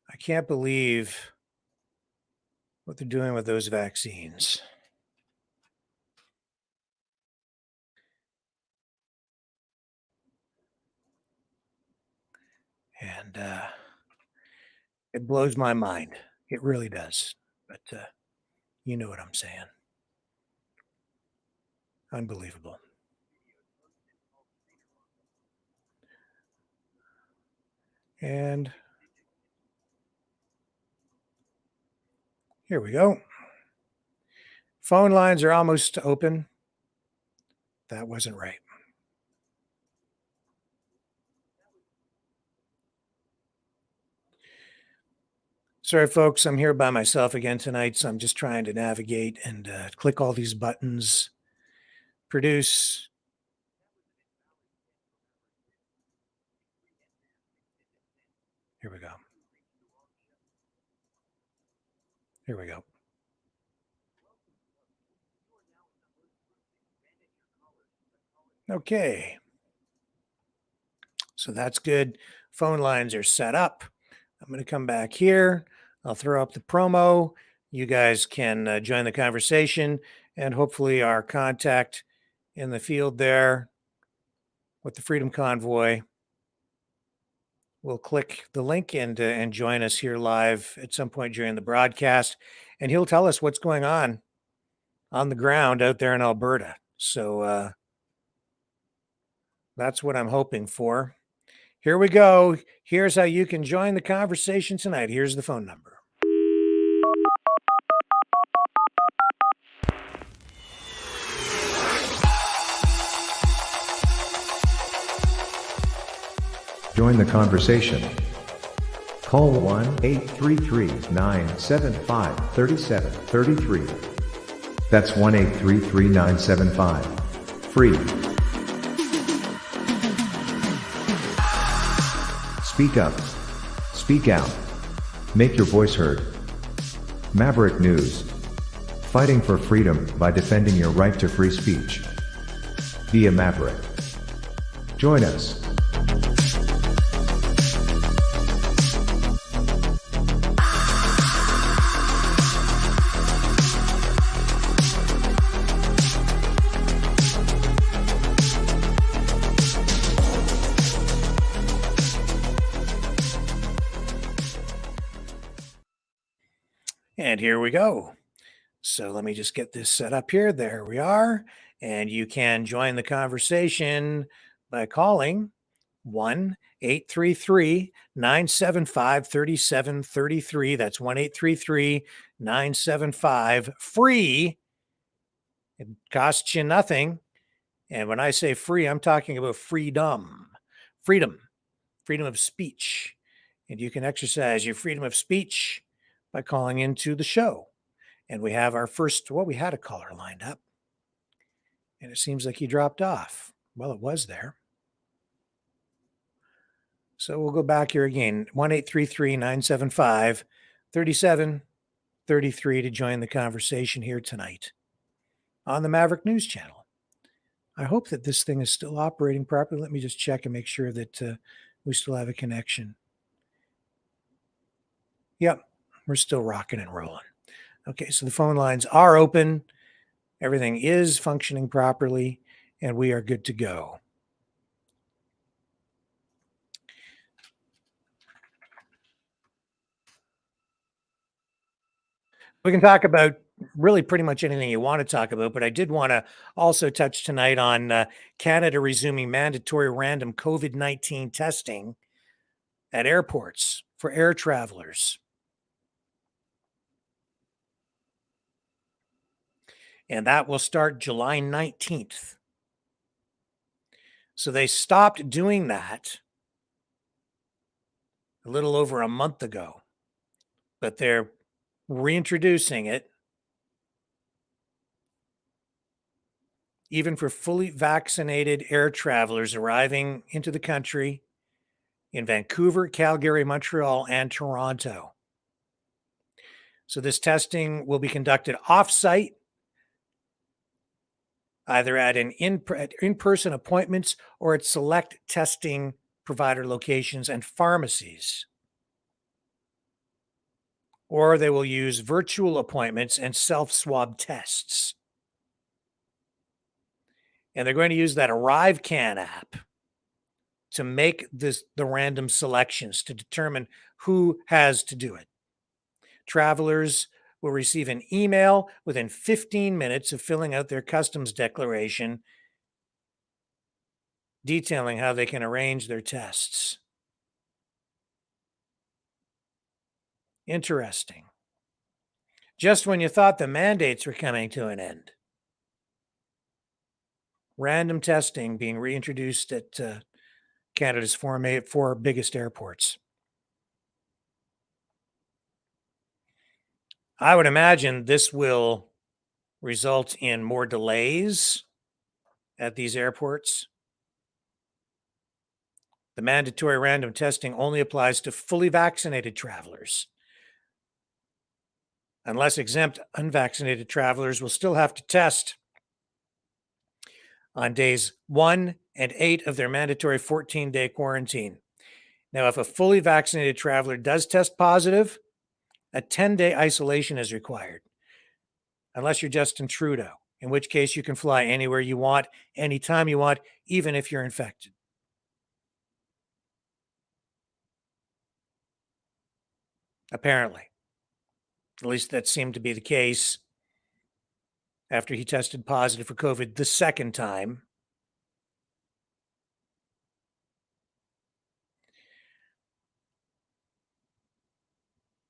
I can't believe what they're doing with those vaccines. And it blows my mind. It really does. But you know what I'm saying. Unbelievable. And here we go. Phone lines are almost open. That wasn't right. Sorry, folks, I'm here by myself again tonight, so I'm just trying to navigate and click all these buttons. Produce. Here we go. Here we go. Okay. So that's good. Phone lines are set up. I'm going to come back here. I'll throw up the promo. You guys can join the conversation, and hopefully our contact in the field there with the Freedom Convoy will click the link and join us here live at some point during the broadcast, and he'll tell us what's going on the ground out there in Alberta. So that's what I'm hoping for. Here we go. Here's how you can join the conversation tonight. Here's the phone number. Join the conversation. Call 1-833-975-3733. That's 1-833-975-FREE. Speak up. Speak out. Make your voice heard. Maverick News. Fighting for freedom by defending your right to free speech. Be a Maverick. Join us. And here we go. So let me just get this set up here. There we are. And you can join the conversation by calling 1-833-975-3733. That's 1-833-975-FREE. It costs you nothing. And when I say free, I'm talking about freedom. Freedom of speech. And you can exercise your freedom of speech by calling into the show. And we have our first, we had a caller lined up. And it seems like he dropped off. Well, it was there. So we'll go back here again. 1-833-975-3733 to join the conversation here tonight on the Maverick News Channel. I hope that this thing is still operating properly. Let me just check and make sure that we still have a connection. Yep, we're still rocking and rolling. Okay, so the phone lines are open. Everything is functioning properly, and we are good to go. We can talk about really pretty much anything you want to talk about, but I did want to also touch tonight on Canada resuming mandatory random COVID-19 testing at airports for air travelers. And that will start July 19th. So they stopped doing that a little over a month ago, but they're reintroducing it even for fully vaccinated air travelers arriving into the country in Vancouver, Calgary, Montreal, and Toronto. So this testing will be conducted off-site, either at an in-person appointments or at select testing provider locations and pharmacies. Or they will use virtual appointments and self-swab tests. And they're going to use that ArriveCan app to make the random selections to determine who has to do it. Travelers will receive an email within 15 minutes of filling out their customs declaration detailing how they can arrange their tests. Interesting. Just when you thought the mandates were coming to an end, random testing being reintroduced at Canada's four biggest airports. I would imagine this will result in more delays at these airports. The mandatory random testing only applies to fully vaccinated travelers. Unless exempt, unvaccinated travelers will still have to test on days 1 and 8 of their mandatory 14-day quarantine. Now, if a fully vaccinated traveler does test positive, a 10-day isolation is required, unless you're Justin Trudeau, in which case you can fly anywhere you want, anytime you want, even if you're infected. Apparently. At least that seemed to be the case after he tested positive for COVID the second time.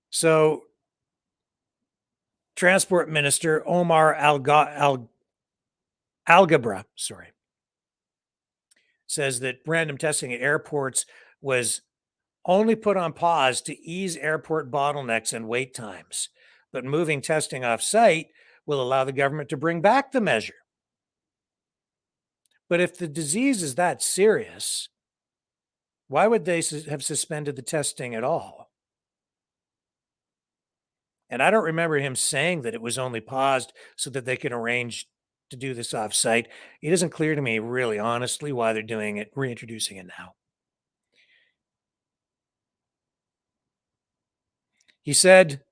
So, Transport Minister Omar Alghabra, says that random testing at airports was only put on pause to ease airport bottlenecks and wait times. But moving testing off-site will allow the government to bring back the measure. But if the disease is that serious, why would they have suspended the testing at all? And I don't remember him saying that it was only paused so that they could arrange to do this off-site. It isn't clear to me, really, honestly, why they're doing it, reintroducing it now. He said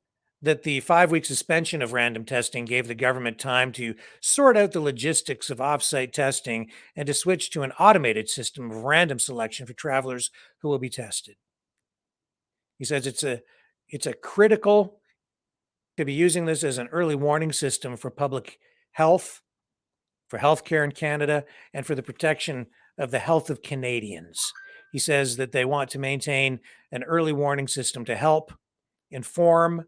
that the 5-week suspension of random testing gave the government time to sort out the logistics of off-site testing and to switch to an automated system of random selection for travelers who will be tested. He says it's a critical to be using this as an early warning system for public health, for healthcare in Canada, and for the protection of the health of Canadians. He says that they want to maintain an early warning system to help inform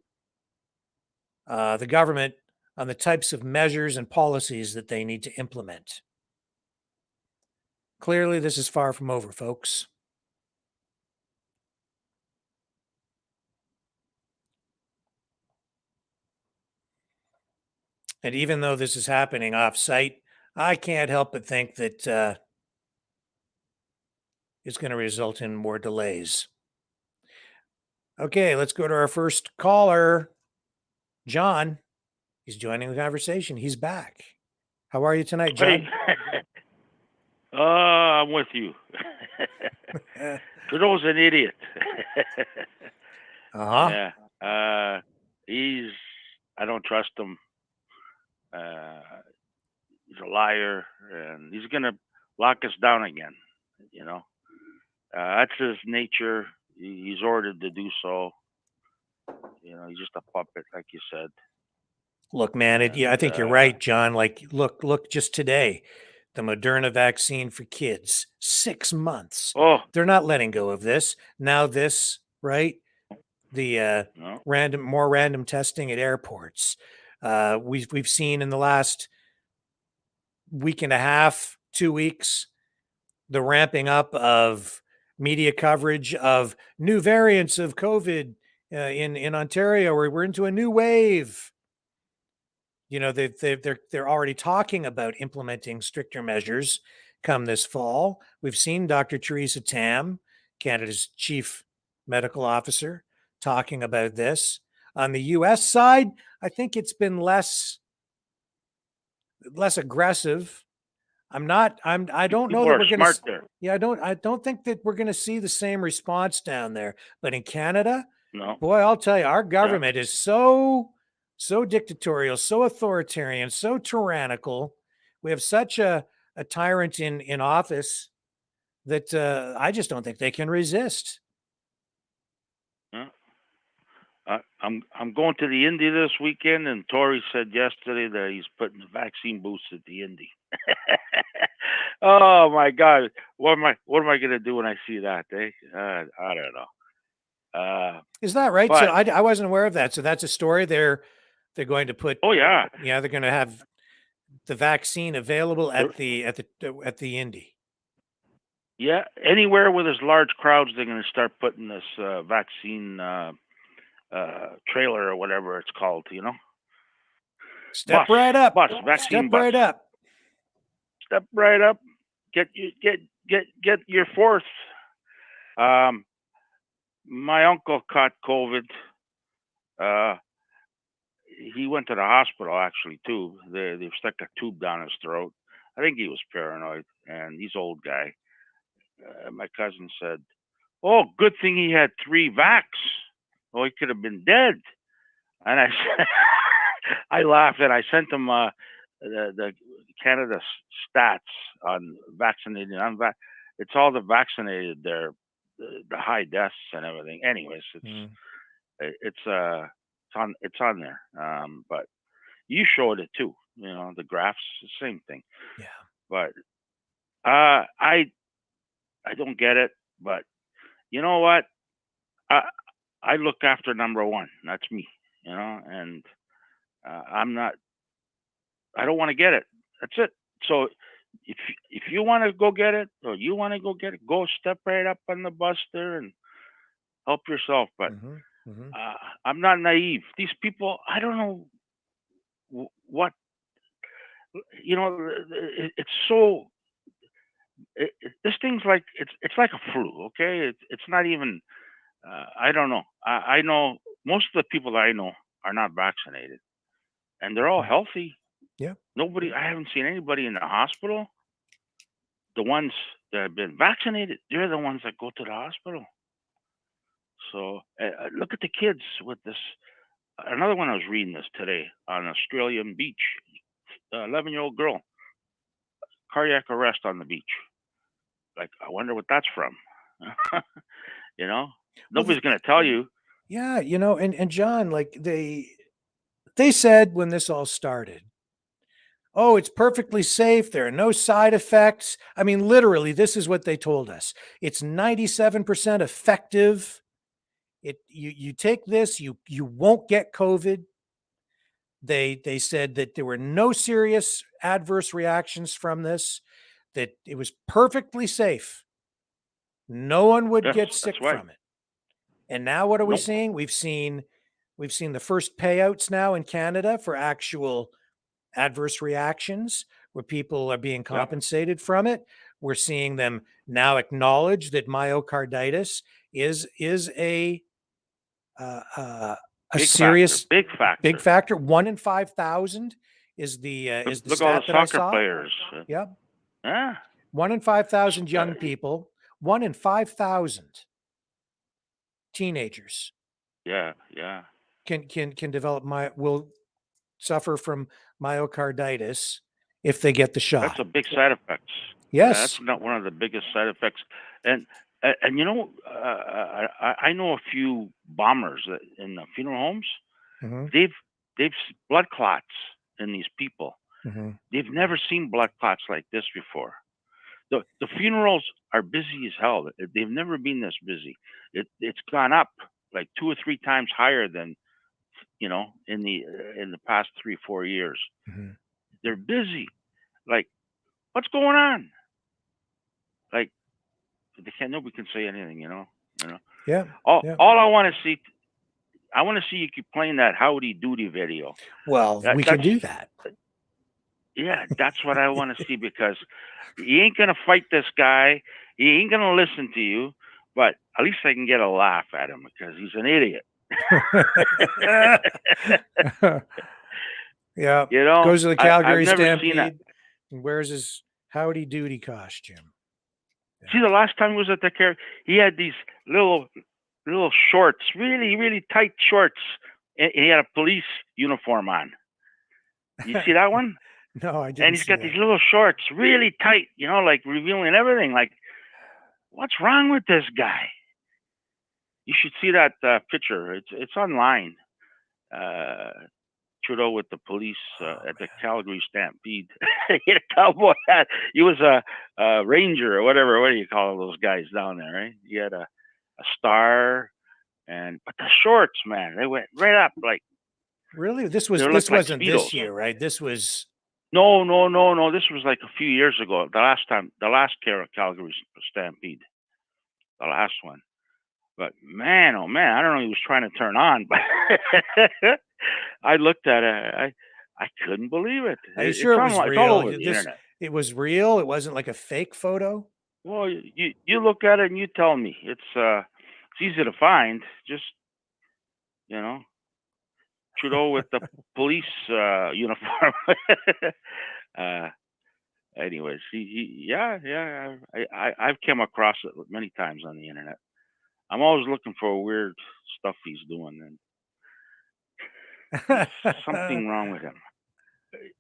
the government on the types of measures and policies that they need to implement. Clearly, this is far from over, folks. And even though this is happening off-site, I can't help but think that it's going to result in more delays. Okay, let's go to our first caller, John. He's joining the conversation. He's back. How are you tonight, John? Hey. I'm with you. Trudeau's an idiot. Uh-huh. Yeah. I don't trust him. He's a liar, and he's going to lock us down again, you know. That's his nature. He's ordered to do so. You know, he's just a puppet, like you said. Look, man, I think you're right, John. Like, look, just today, the Moderna vaccine for kids, 6 months. Oh, They're not letting go of this. Now this, right? The no. more random testing at airports. We've seen in the last week and a half, 2 weeks, the ramping up of media coverage of new variants of COVID in Ontario, where we're into a new wave. You know, they're already talking about implementing stricter measures come this fall. We've seen Dr. Theresa Tam, Canada's chief medical officer, talking about this. On the US side, I think it's been less aggressive. I don't know People that are we're going to smart there. yeah, I don't think that we're going to see the same response down there. But in Canada, No. boy, I'll tell you, our government is so dictatorial, so authoritarian, so tyrannical. We have such a tyrant in office that I just don't think they can resist. Yeah. I'm going to the Indy this weekend, and Tory said yesterday that he's putting the vaccine booths at the Indy. Oh my God, what am I going to do when I see that? I don't know. Is that right? but So I wasn't aware of that. So that's a story. They're going to put. oh yeah, Yeah, they're going to have the vaccine available at the Indy. yeah. Anywhere where there's large crowds, they're going to start putting this vaccine trailer or whatever it's called. You know, Step right up. Vaccine Step bus. right up. Step right up. Get your fourth. My uncle caught COVID. He went to the hospital actually too. They stuck a tube down his throat. I think he was paranoid, and he's an old guy. My cousin said, "Oh, good thing he had 3 vax. Oh, he could have been dead." And I said, I laughed, and I sent him the Canada stats on vaccinated and unvaccinated. It's all the vaccinated there, the high deaths and everything. Anyways, it's on there. But you showed it too. You know, the graphs, the same thing. Yeah. But I don't get it. But you know what? I look after number one. That's me. You know, and I don't want to get it. That's it. So if you want to go get it, or you want to go get it, go step right up on the bus there and help yourself. But I'm not naive. These people, I don't know what, you know. It's so. This thing's like it's like a flu. Okay, it's not even. I don't know. I know most of the people that I know are not vaccinated, and they're all healthy. Yeah. Nobody. I haven't seen anybody in the hospital. The ones that have been vaccinated, they're the ones that go to the hospital. So look at the kids with this. Another one I was reading this today on Australian beach. 11-year-old girl, cardiac arrest on the beach. Like, I wonder what that's from. You know, nobody's going to tell you. Yeah, you know, and John, like they said when this all started, oh, it's perfectly safe. There are no side effects. I mean, literally, this is what they told us. It's 97% effective. You take this, you won't get COVID. They said that there were no serious adverse reactions from this, that it was perfectly safe. No one would get sick from it. And now what are we seeing? We've seen the first payouts now in Canada for actual adverse reactions where people are being compensated from it. We're seeing them now acknowledge that myocarditis is a serious big factor. 1 in 5,000 is the look stat all the that I soccer saw. players. Yep. Yeah. 1 in 5,000 young people. 1 in 5,000 teenagers. Yeah. Can develop will suffer from myocarditis if they get the shot. That's a big side effect. Yes. That's not one of the biggest side effects. And you know, I know a few bombers in the funeral homes. Mm-hmm. blood clots in these people. Mm-hmm. They've never seen blood clots like this before. The funerals are busy as hell. They've never been this busy. It's gone up like 2 or 3 times higher than, you know, in the past 3-4 years. Mm-hmm. They're busy. Like, what's going on? Like, nobody can say anything, you know. Yeah. All Yeah. I want to see, I want to see you keep playing that Howdy Doody video. Well, we can do that. Yeah, that's what I want to see, because he ain't gonna fight this guy. He ain't gonna listen to you. But at least I can get a laugh at him because he's an idiot. Yeah. You know, Goes to the Calgary I've never seen that. Stampede and wears his Howdy Doody costume. Yeah. See, the last time he was at the car, he had these little shorts, really, really tight shorts, and he had a police uniform on. You see that one? No, I didn't. And he's got these little shorts, really tight, you know, like revealing everything. Like, what's wrong with this guy? You should see that picture. It's online. Trudeau with the police at the Calgary Stampede. He had a cowboy hat. He was a ranger or whatever. What do you call those guys down there, right? He had a star, but the shorts, man, they went right up. Like, really? This wasn't Speedos. this year, right? This was no. This was like a few years ago. The last Calgary Stampede, the last one. But man, oh man, I don't know. He was trying to turn on, but I looked at it. I couldn't believe it. Are you sure it was real? It's all over the internet. It was real. It wasn't like a fake photo. Well, you look at it and you tell me. It's easy to find. Just, you know, Trudeau with the police uniform. Anyways, I've come across it many times on the internet. I'm always looking for weird stuff he's doing, and there's something wrong with him. Did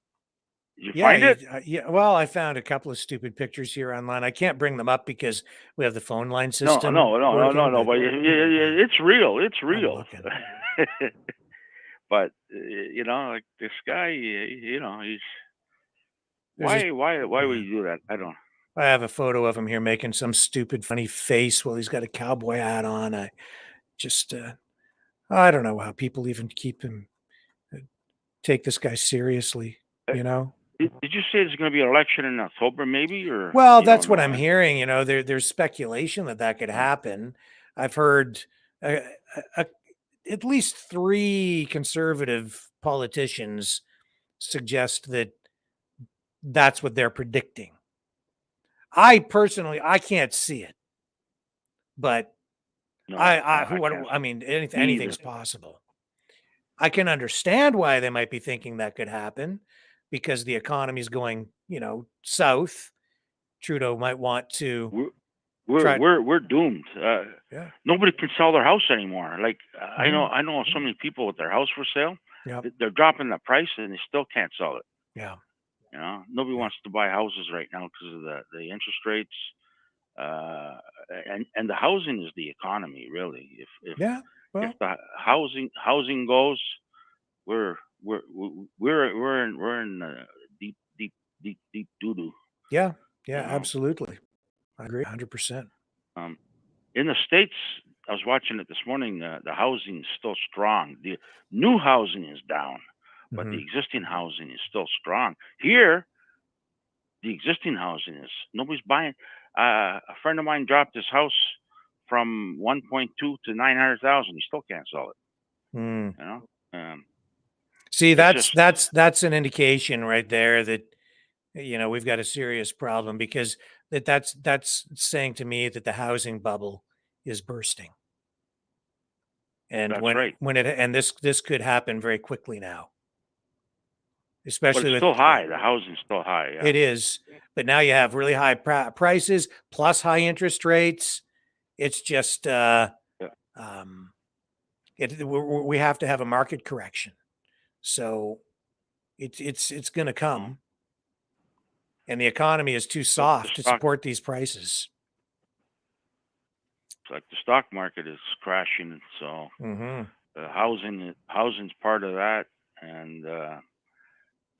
you find it? Yeah. Well, I found a couple of stupid pictures here online. I can't bring them up because we have the phone line system. No. But it's real. It's real. But you know, like this guy, you know, he's why would he do that? I don't. I have a photo of him here making some stupid funny face while he's got a cowboy hat on. I just I don't know how people even take this guy seriously, you know. Did you say there's going to be an election in October, maybe? Or well, that's what I'm hearing. You know, there's speculation that could happen. I've heard at least 3 conservative politicians suggest that that's what they're predicting. I personally, I can't see it, but I mean, anything's possible. I can understand why they might be thinking that could happen, because the economy is going, you know, south. Trudeau might want to. We're doomed. Yeah. Nobody can sell their house anymore. Like I know so many people with their house for sale. Yeah. They're dropping the price and they still can't sell it. Yeah. You know, nobody wants to buy houses right now because of the interest rates. And the housing is the economy, really. If the housing goes, we're in deep doo doo. Yeah, absolutely. I agree 100%. In the States, I was watching it this morning. The housing is still strong. The new housing is down, but the existing housing is still strong. Here, the existing housing is nobody's buying. A friend of mine dropped his house from 1.2 to 900,000. He still can't sell it. You know. See, that's an indication right there that, you know, we've got a serious problem, because that's saying to me that the housing bubble is bursting. And this could happen very quickly now. Especially but it's still high. The housing's still high. Yeah. It is, but now you have really high prices plus high interest rates. It's just we have to have a market correction, so it's going to come, and the economy is too soft to support these prices. It's like the stock market is crashing, so the housing's part of that. and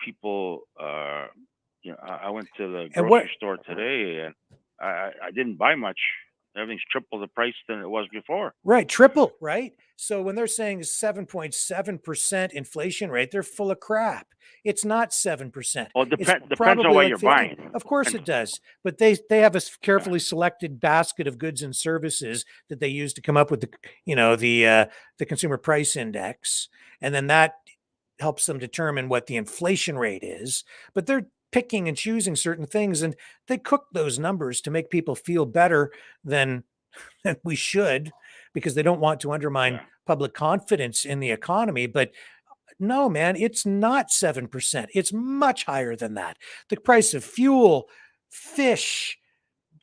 people, I went to the And grocery store today, and I didn't buy much. Everything's triple the price than it was before. Right, triple, right? So when they're saying 7.7% inflation rate, they're full of crap. It's not 7%. Well, it It's depends on probably what like you're 15. buying. Of course it does. But they have a carefully selected basket of goods and services that they use to come up with the consumer price index, and then that helps them determine what the inflation rate is. But they're picking and choosing certain things, and they cook those numbers to make people feel better than we should, because they don't want to undermine Yeah. public confidence in the economy. But no, man, it's not 7%. It's much higher than that. The price of fuel, fish,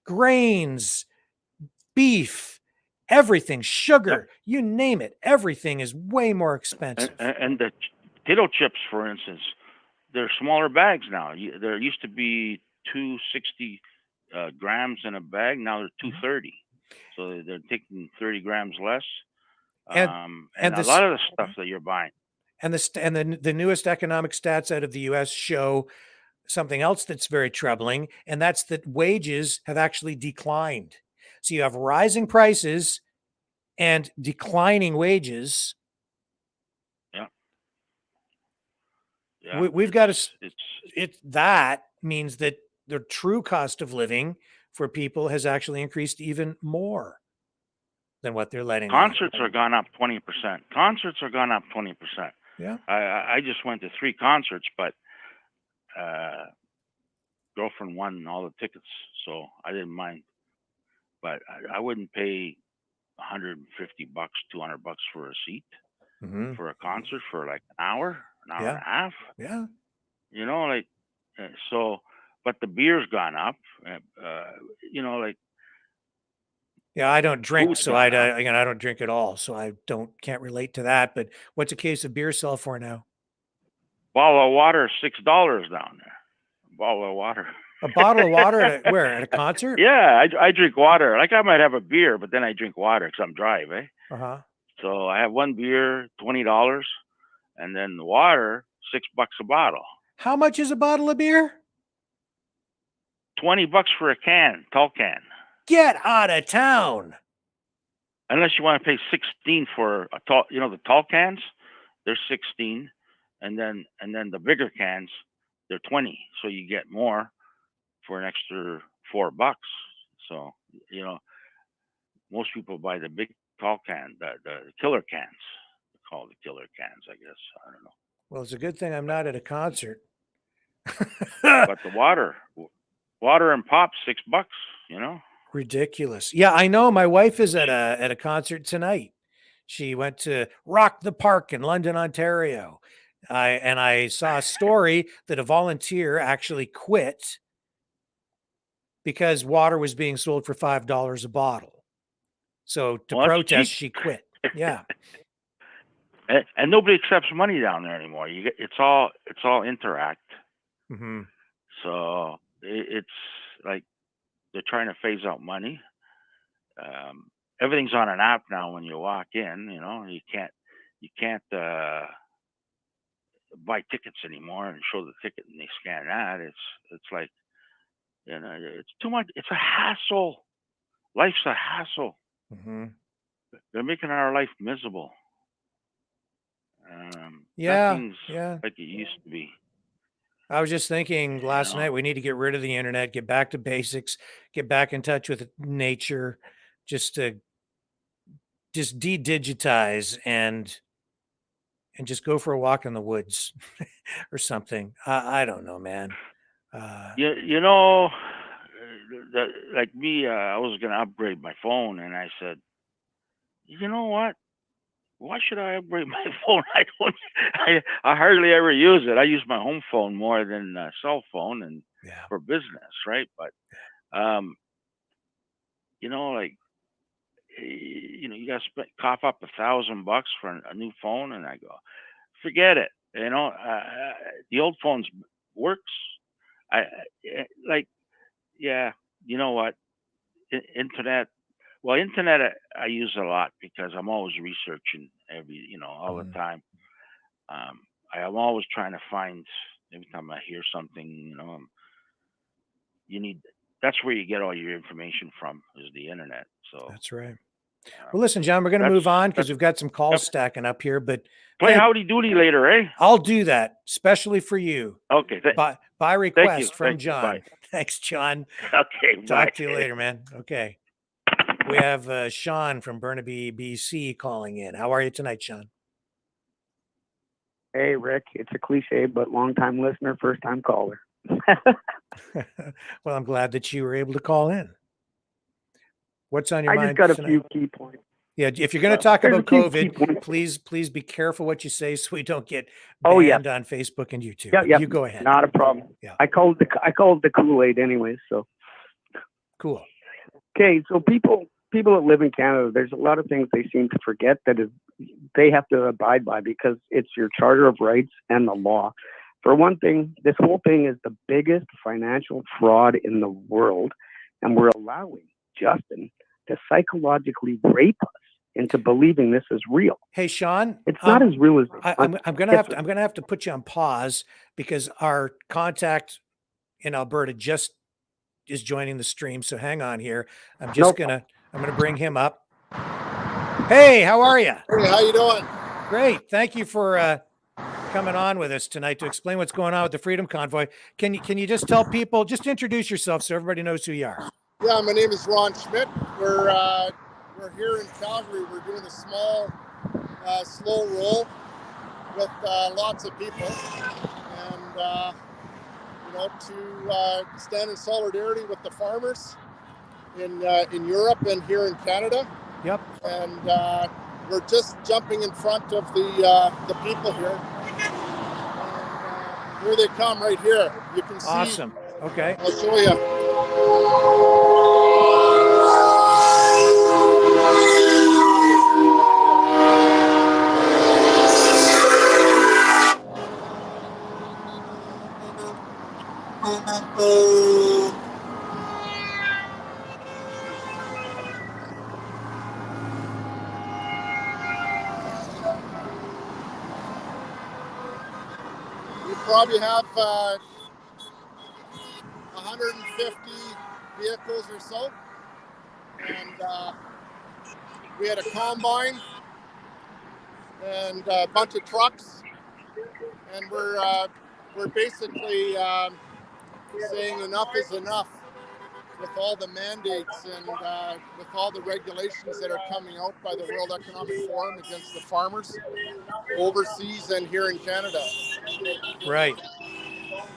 grains, beef, everything, Yep. sugar, you name it, everything is way more expensive. And the potato chips, for instance, they're smaller bags now. There used to be 260 grams in a bag. Now they're 230. So they're taking 30 grams less. And And a this lot of the stuff that you're buying. and the newest economic stats out of the US show something else that's very troubling, and that's that wages have actually declined. So you have rising prices and declining wages. Yeah. Yeah. We've got It's that means that the true cost of living for people has actually increased even more than what they're letting on. concerts are gone up 20%. Concerts are gone up 20%. Yeah. I just went to 3 concerts, but girlfriend won all the tickets, so I didn't mind. But I wouldn't pay $150, $200 for a seat Mm-hmm. for a concert for like an hour and Yeah. a half. Yeah. You know, like so. But the beer's gone up. Like Yeah, I don't drink, food's so gone up. again, I don't drink at all, so I can't relate to that. But what's a case of beer sell for now? Bottle of water, $6 down there. Bottle of water. A bottle of water at where? At a concert? Yeah, I drink water. Like I might have a beer, but then I drink water because I'm dry, eh? Uh-huh. So I have one beer, $20, and then the water, $6 a bottle. How much is a bottle of beer? $20 for a can, tall can. Get out of town. Unless you want to pay 16 for a tall, the tall cans, they're 16, and then the bigger cans, they're 20. So you get more for an extra $4. So most people buy the big tall can, the killer cans. They're called the killer cans, I guess. I don't know. Well, it's a good thing I'm not at a concert. But the water and pop, $6. Ridiculous. Yeah, I know. My wife is at a concert tonight. She went to Rock the Park in London, Ontario. I saw a story that a volunteer actually quit because water was being sold for $5 a bottle. So to protest, she quit. Yeah. And nobody accepts money down there anymore. It's all Interact. Mm-hmm. So it's like they're trying to phase out money. Everything's on an app now. When you walk in, you can't buy tickets anymore and show the ticket and they scan that. It's like it's too much. It's a hassle. Life's a hassle. Mm-hmm. They're making our life miserable. Nothing's like it used to be. I was just thinking last night, we need to get rid of the internet, get back to basics, get back in touch with nature, just de-digitize and just go for a walk in the woods or something. I don't know, man. Like me, I was going to upgrade my phone, and I said, you know what? Why should I upgrade my phone? I hardly ever use it. I use my home phone more than a cell phone and for business, right? But, you got to cough up $1,000 for a new phone, and I go, forget it. The old phones works. You know what? Internet. Well, internet I use a lot because I'm always researching all the time. I am always trying to find, every time I hear something, you need, that's where you get all your information from, is the internet. So That's right. Well, listen, John, we're going to move on because we've got some calls stacking up here, but play howdy doody later, eh? I'll do that, especially for you. Okay. By request from Thank you. John. Bye. Thanks, John. Okay. Bye. Talk to you later, man. Okay. We have Sean from Burnaby, BC calling in. How are you tonight, Sean? Hey, Rick. It's a cliche, but long-time listener, first-time caller. Well, I'm glad that you were able to call in. What's on your mind? I just got a tonight? few key points. Yeah, if you're going to talk about COVID, please be careful what you say so we don't get banned on Facebook and YouTube. Yeah. You go ahead. Not a problem. Yeah. I called the Kool-Aid anyways, so. Cool. Okay, so people that live in Canada, there's a lot of things they seem to forget that they have to abide by because it's your Charter of Rights and the law. For one thing, this whole thing is the biggest financial fraud in the world, and we're allowing Justin to psychologically rape us into believing this is real. Hey, Sean, it's not as real as I'm gonna have to put you on pause because our contact in Alberta just is joining the stream. So hang on here. I'm gonna bring him up. Hey, how are you? Hey, how you doing? Great. Thank you for coming on with us tonight to explain what's going on with the Freedom Convoy. Can you just tell people, just introduce yourself so everybody knows who you are? Yeah, my name is Ron Schmidt. We're here in Calgary. We're doing a small, slow roll with lots of people, and to stand in solidarity with the farmers in Europe and here in Canada. Yep. And we're just jumping in front of the people here. And, here they come, right here. You can see. Awesome. Okay. I'll show you. We probably have 150 vehicles or so, and we had a combine and a bunch of trucks, and we're basically saying enough is enough with all the mandates and with all the regulations that are coming out by the World Economic Forum against the farmers overseas and here in Canada. Right.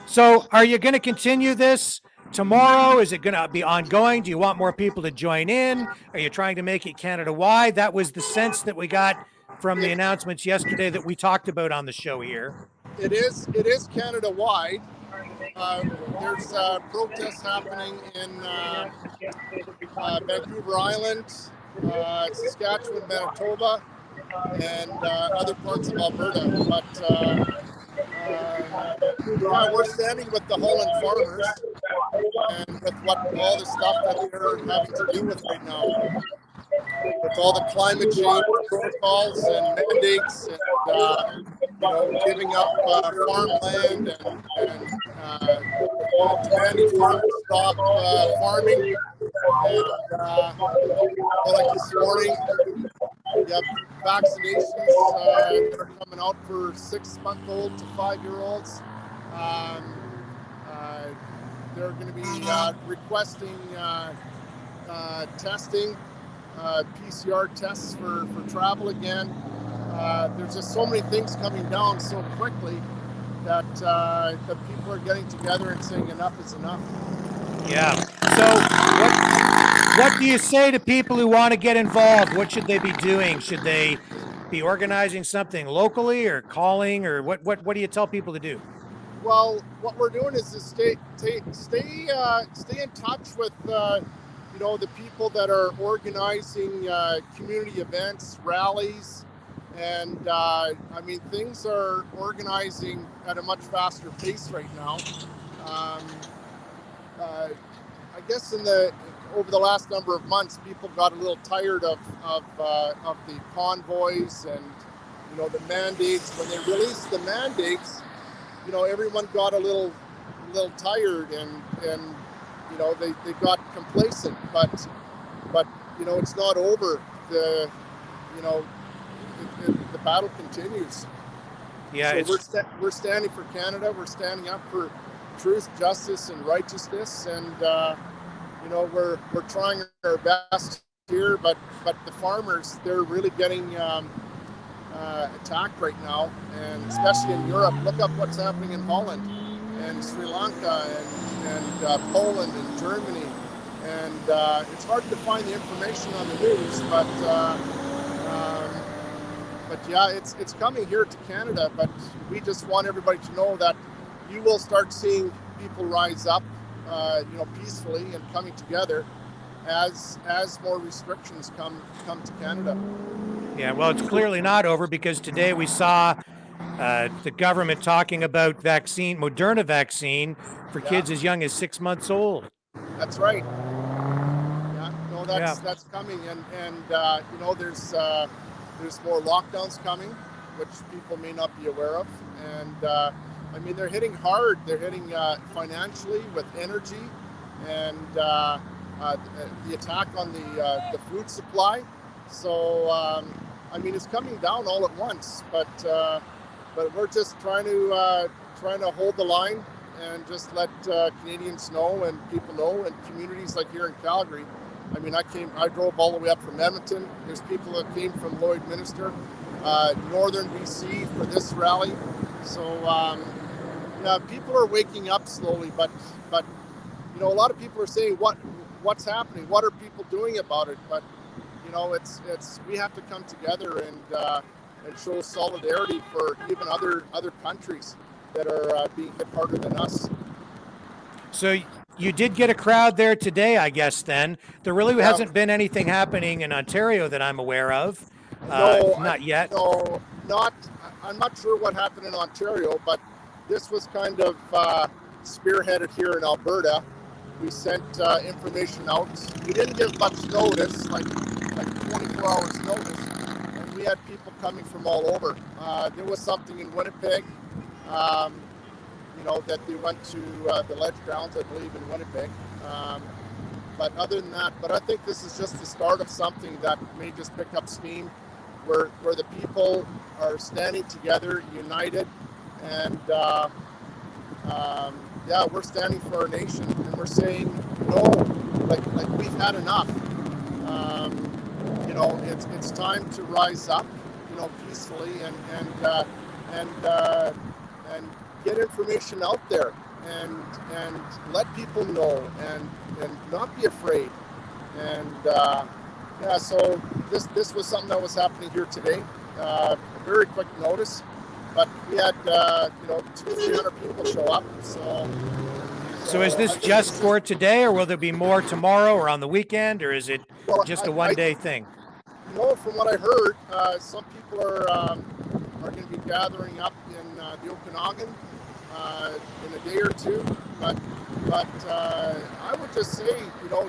So are you going to continue this tomorrow? Is it going to be ongoing? Do you want more people to join in? Are you trying to make it Canada-wide? That was the sense that we got from the announcements yesterday that we talked about on the show here. It is Canada-wide. There's protests happening in Vancouver Island, Saskatchewan, Manitoba, and other parts of Alberta. But we're standing with the Holland farmers and with all the stuff that they're having to do with right now, with all the climate change protocols and mandates, and giving up farmland and demanding farmers stop farming. And like this morning, we have vaccinations that are coming out for 6-month-old to 5-year-olds. They're going to be requesting testing, PCR tests for travel again. There's just so many things coming down so quickly that the people are getting together and saying enough is enough. Yeah. So what do you say to people who want to get involved? What should they be doing? Should they be organizing something locally or calling, or what do you tell people to do? Well, what we're doing is to stay in touch with the people that are organizing community events, rallies, and things are organizing at a much faster pace right now. I guess over the last number of months, people got a little tired of the convoys and the mandates, when they released the mandates, everyone got a little tired and they got complacent, but it's not over. The the battle continues. Yeah, so we're standing for Canada. We're standing up for truth, justice, and righteousness, and we're trying our best here. But the farmers, they're really getting attacked right now, and especially in Europe. Look up what's happening in Holland and Sri Lanka and Poland and Germany, and it's hard to find the information on the news, but yeah, it's coming here to Canada. But we just want everybody to know that you will start seeing people rise up, peacefully and coming together as more restrictions come to Canada. Yeah, well, it's clearly not over, because today we saw the government talking about Moderna vaccine for kids as young as 6 months old. That's right. Yeah, no, that's coming, and there's more lockdowns coming, which people may not be aware of, and they're hitting hard. They're hitting financially with energy, and the attack on the food supply. So it's coming down all at once, but we're just trying to hold the line and just let Canadians know and people know, and communities like here in Calgary. I drove all the way up from Edmonton. There's people that came from Lloydminster, northern BC for this rally. So people are waking up slowly, but a lot of people are saying what's happening? What are people doing about it? But it's we have to come together and show solidarity for even other countries that are being hit harder than us. So you did get a crowd there today, I guess. Then there really hasn't been anything happening in Ontario that I'm aware of. Not yet. No, I'm not sure what happened in Ontario, but this was kind of spearheaded here in Alberta. We sent information out. We didn't give much notice, like 24 hours notice, and we had people coming from all over. There was something in Winnipeg, that they went to the Ledge Grounds, I believe, in Winnipeg. But other than that, I think this is just the start of something that may just pick up steam, where the people are standing together, united, and we're standing for our nation, and we're saying no, like we've had enough. It's time to rise up, peacefully and get information out there and let people know and not be afraid. And so this was something that was happening here today. Very quick notice, but we had 200-300 people show up. So is this just for today, or will there be more tomorrow or on the weekend, or is it just a one-day thing? From what I heard, some people are going to be gathering up in the Okanagan in a day or two. But I would just say,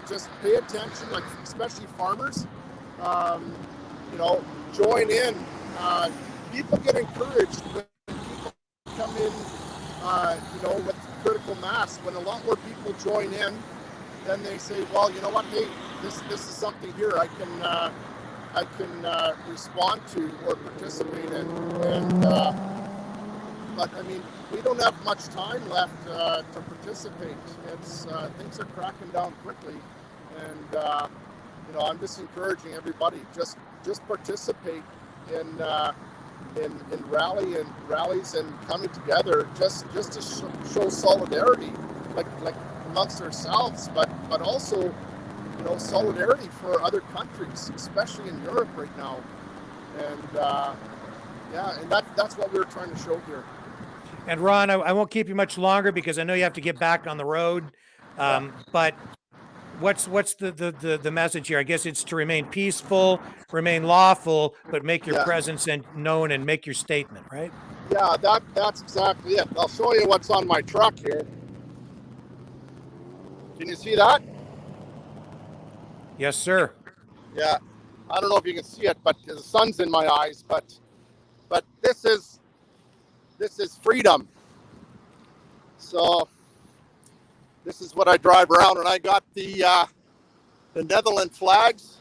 just pay attention, like especially farmers. Join in. People get encouraged when people come in, with critical mass. When a lot more people join in, then they say, well, you know what? Hey, this is something here I can respond to or participate in. But we don't have much time left to participate. It's things are cracking down quickly, and I'm just encouraging everybody just participate in rallies and coming together just to show solidarity, like amongst ourselves, but also solidarity for other countries, especially in Europe right now. And that's what we're trying to show here. And Ron, I won't keep you much longer because I know you have to get back on the road. But what's the message here? I guess it's to remain peaceful, remain lawful, but make your presence known and make your statement, right? Yeah, that's exactly it. I'll show you what's on my truck here. Can you see that? Yes, sir. Yeah. I don't know if you can see it, but the sun's in my eyes, but but this is freedom. So this is what I drive around, and I got the Netherlands flags.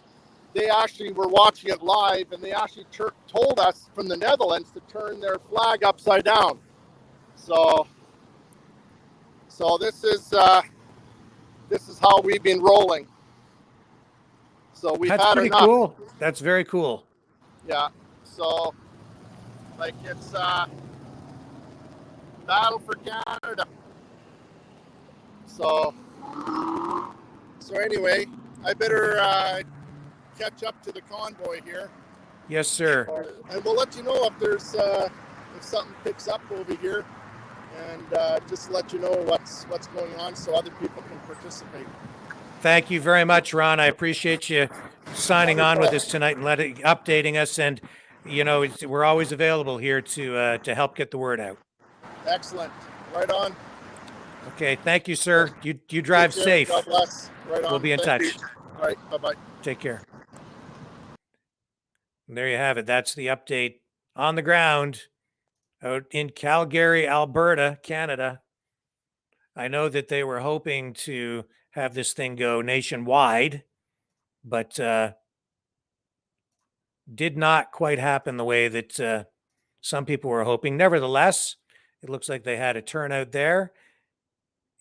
They actually were watching it live, and they actually told us from the Netherlands to turn their flag upside down. So this is how we've been rolling. So we've That's had pretty enough. cool. That's very cool. Yeah. So like it's battle for Canada. So anyway, I better catch up to the convoy here. Yes, sir. And we'll let you know if there's if something picks up over here, and just let you know what's going on so other people can participate. Thank you very much, Ron. I appreciate you signing on with us tonight and updating us. And we're always available here to help get the word out. Excellent. Right on. Okay. Thank you, sir. You drive safe. God bless. Right on. We'll be in touch. You. All right. Bye-bye. Take care. And there you have it. That's the update on the ground out in Calgary, Alberta, Canada. I know that they were hoping to have this thing go nationwide, but did not quite happen the way that some people were hoping. Nevertheless, it looks like they had a turnout there,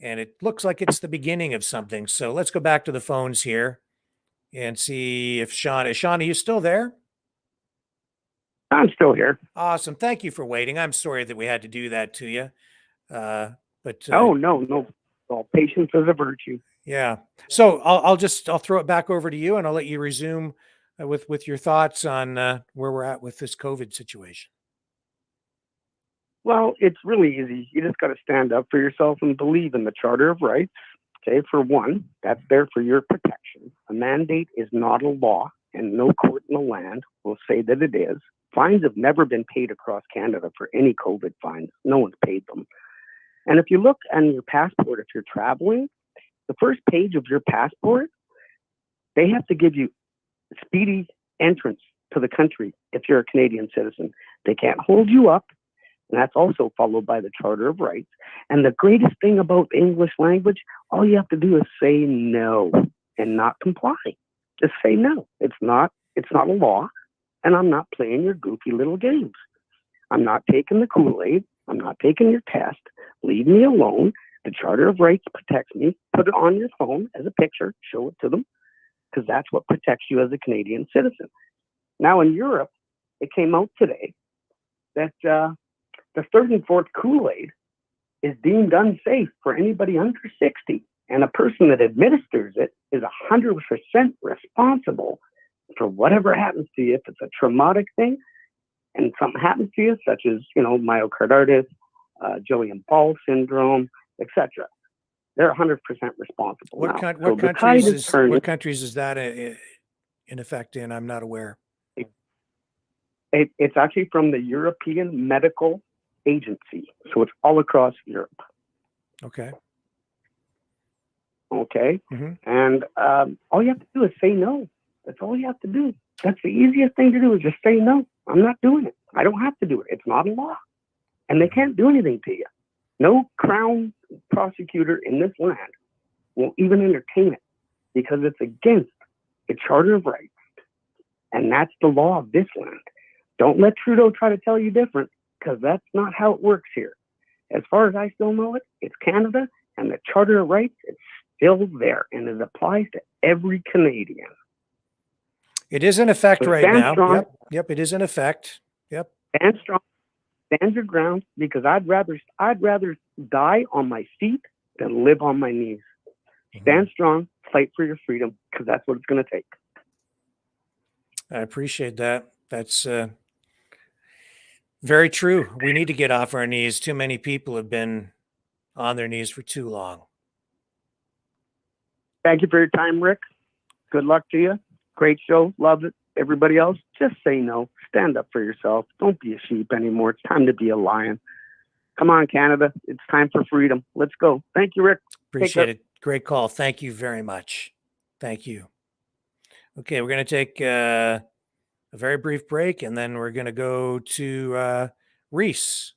and it looks like it's the beginning of something. So let's go back to the phones here and see if Sean, are you still there? I'm still here. Awesome. Thank you for waiting. I'm sorry that we had to do that to you. But oh, no. Well, patience is a virtue. Yeah. So I'll throw it back over to you, and I'll let you resume with your thoughts on where we're at with this COVID situation. Well, it's really easy. You just got to stand up for yourself and believe in the Charter of Rights. Okay, for one, that's there for your protection. A mandate is not a law, and no court in the land will say that it is. Fines have never been paid across Canada for any COVID fines. No one's paid them. And if you look on your passport, if you're traveling, the first page of your passport, they have to give you speedy entrance to the country if you're a Canadian citizen. They can't hold you up, and that's also followed by the Charter of Rights. And the greatest thing about the English language, all you have to do is say no and not comply. Just say no. It's not a law, and I'm not playing your goofy little games. I'm not taking the Kool-Aid. I'm not taking your test. Leave me alone. The Charter of Rights protects me. Put it on your phone as a picture. Show it to them, because that's what protects you as a Canadian citizen. Now in Europe, it came out today that the third and fourth Kool-Aid is deemed unsafe for anybody under 60. And a person that administers it is 100% responsible for whatever happens to you. If it's a traumatic thing and something happens to you, such as, myocarditis, Guillain-Barré syndrome, etc., they're 100% responsible. What countries is that in effect in? I'm not aware. It's actually from the European Medical Agency, so it's all across Europe. Okay. Mm-hmm. And all you have to do is say no. That's all you have to do. That's the easiest thing to do, is just say no. I'm not doing it. I don't have to do it. It's not a law. And they can't do anything to you. No Crown prosecutor in this land will even entertain it, because it's against the Charter of Rights. And that's the law of this land. Don't let Trudeau try to tell you different, because that's not how it works here. As far as I still know it, it's Canada, and the Charter of Rights, it's still there, and it applies to every Canadian. It is in effect right now. Strong. Yep, it is in effect. Yep. Stand strong. Stand your ground, because I'd rather die on my feet than live on my knees. Stand strong, fight for your freedom, because that's what it's going to take. I appreciate that. That's very true. We need to get off our knees. Too many people have been on their knees for too long. Thank you for your time, Rick. Good luck to you. Great show. Love it. Everybody else, just say no. Stand up for yourself. Don't be a sheep anymore. It's time to be a lion. Come on, Canada. It's time for freedom. Let's go. Thank you, Rick. Appreciate it. Great call. Thank you very much. Thank you. Okay, we're going to take a very brief break, and then we're going to go to Reese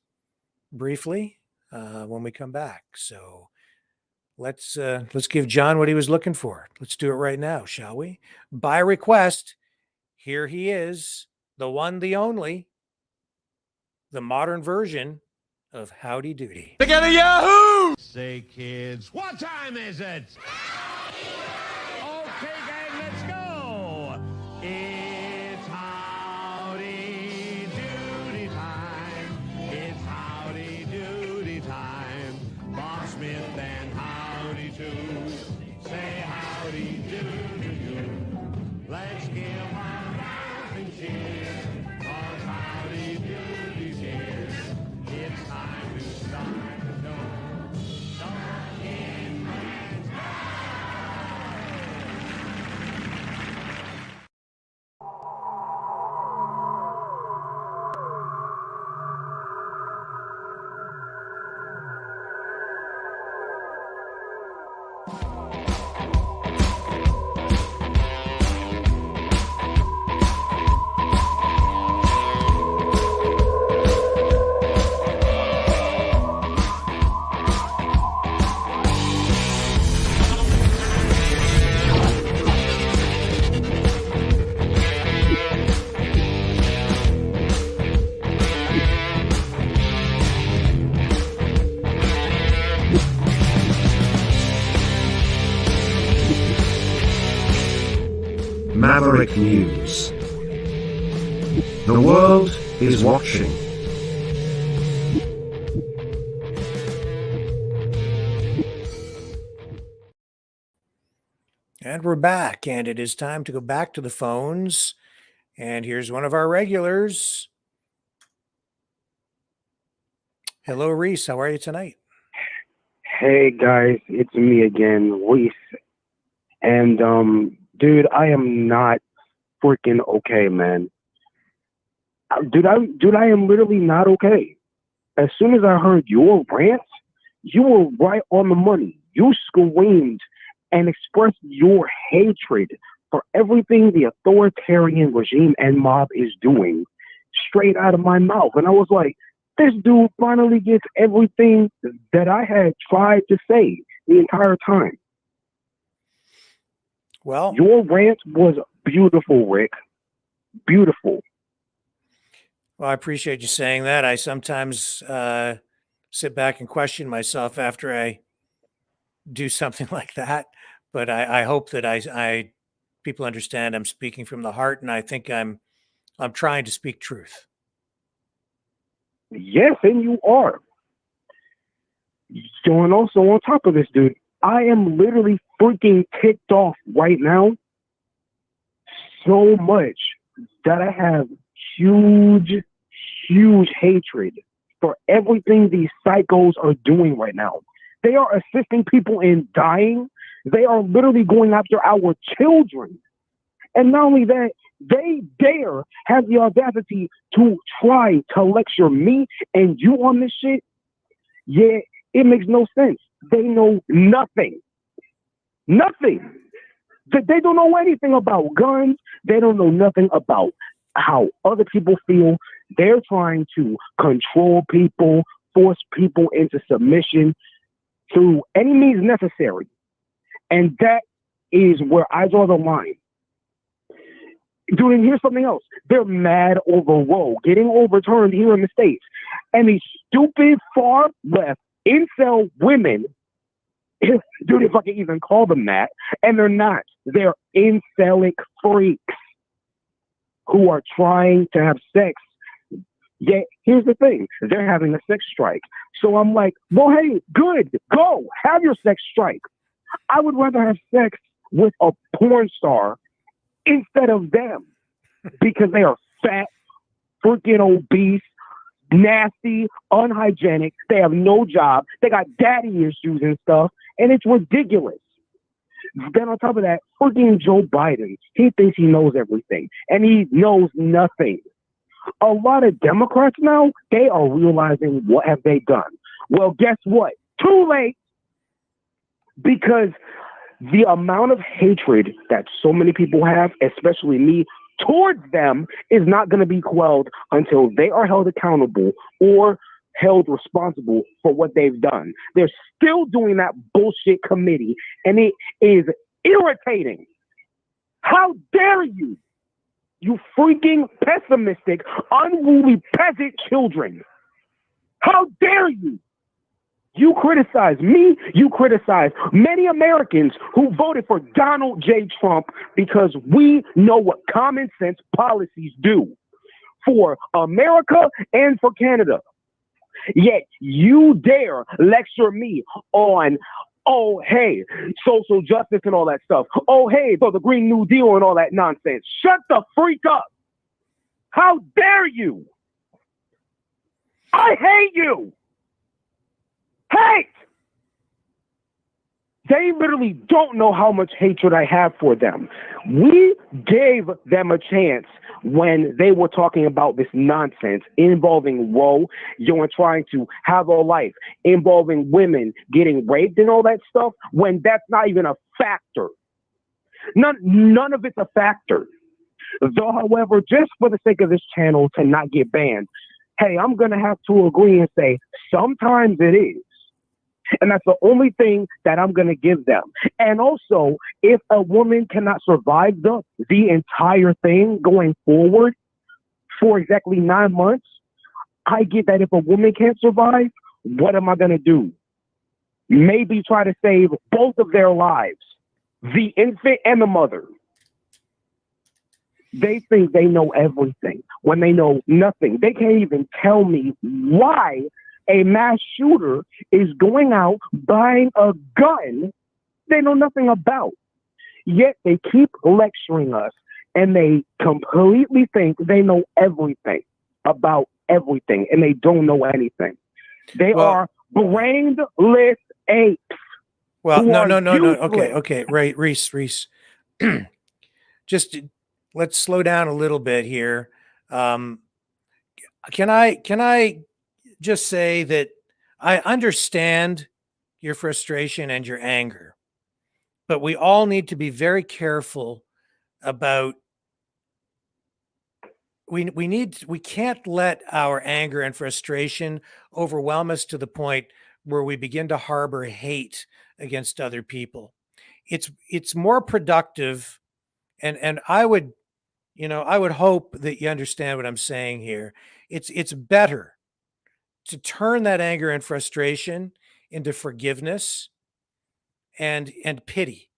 briefly when we come back. So let's give John what he was looking for. Let's do it right now, shall we? By request, here he is, the one, the only, the modern version of Howdy Doody. Together, Yahoo! Say, kids, what time is it? Okay, gang, let's go. It's Howdy Doody time. It's Howdy Doody time. Bob Smith and Howdy too. Say howdy doody. Let's give a rousing cheer. Cause Howdy Doody's here. It's time to start the show. So in let's go. Maverick News. The world is watching. And we're back, and it is time to go back to the phones. And here's one of our regulars. Hello, Reese. How are you tonight? Hey guys, it's me again, Reese. And dude, I am not freaking okay, man. Dude, I am literally not okay. As soon as I heard your rant, you were right on the money. You screamed and expressed your hatred for everything the authoritarian regime and mob is doing straight out of my mouth. And I was like, this dude finally gets everything that I had tried to say the entire time. Well, your rant was beautiful, Rick. Beautiful. Well, I appreciate you saying that. I sometimes sit back and question myself after I do something like that, but I hope that I people understand I'm speaking from the heart, and I think I'm trying to speak truth. Yes, and you are. So, and also on top of this, dude, I am literally freaking ticked off right now so much that I have huge hatred for everything these psychos are doing right now. They are assisting people in dying. They are literally going after our children. And not only that, they dare have the audacity to try to lecture me and you on this shit. Yeah, it makes no sense. They know nothing. Nothing. They don't know anything about guns. They don't know nothing about how other people feel. They're trying to control people, force people into submission through any means necessary. And that is where I draw the line. Dude, and here's something else. They're mad over Roe getting overturned here in the States. And these stupid far left incel women, dude, if I can even call them that, and they're not. They're incelic freaks who are trying to have sex. Yet, here's the thing. They're having a sex strike. So I'm like, well, hey, good. Go. Have your sex strike. I would rather have sex with a porn star instead of them because they are fat, freaking obese, nasty, unhygienic. They have no job. They got daddy issues and stuff, and it's ridiculous. Then on top of that, freaking Joe Biden, he thinks he knows everything, and he knows nothing. A lot of Democrats now, they are realizing what have they done. Well, guess what? Too late. Because the amount of hatred that so many people have, especially me, towards them is not going to be quelled until they are held accountable or held responsible for what they've done. They're still doing that bullshit committee, and it is irritating. How dare you, you freaking pessimistic, unruly peasant children. How dare you? You criticize me, you criticize many Americans who voted for Donald J. Trump because we know what common sense policies do for America and for Canada. Yet you dare lecture me on, oh, hey, social justice and all that stuff. Oh, hey, so the Green New Deal and all that nonsense. Shut the freak up. How dare you? I hate you. Hate! They literally don't know how much hatred I have for them. We gave them a chance when they were talking about this nonsense involving Roe, and trying to have a life, involving women getting raped and all that stuff, when that's not even a factor. None of it's a factor. Though, however, just for the sake of this channel to not get banned, hey, I'm going to have to agree and say, sometimes it is. And that's the only thing that I'm going to give them. And also, if a woman cannot survive the entire thing going forward for exactly 9 months, I get that if a woman can't survive, what am I going to do? Maybe try to save both of their lives, the infant and the mother. They think they know everything when they know nothing. They can't even tell me why a mass shooter is going out buying a gun they know nothing about. Yet they keep lecturing us, and they completely think they know everything about everything, and they don't know anything. They are brainless apes. Well, no. Okay. Right, Reese. Just let's slow down a little bit here. Can I just say that I understand your frustration and your anger, but we all need to be very careful about we can't let our anger and frustration overwhelm us to the point where we begin to harbor hate against other people. It's more productive, and I would hope that you understand what I'm saying here. It's better to turn that anger and frustration into forgiveness and pity.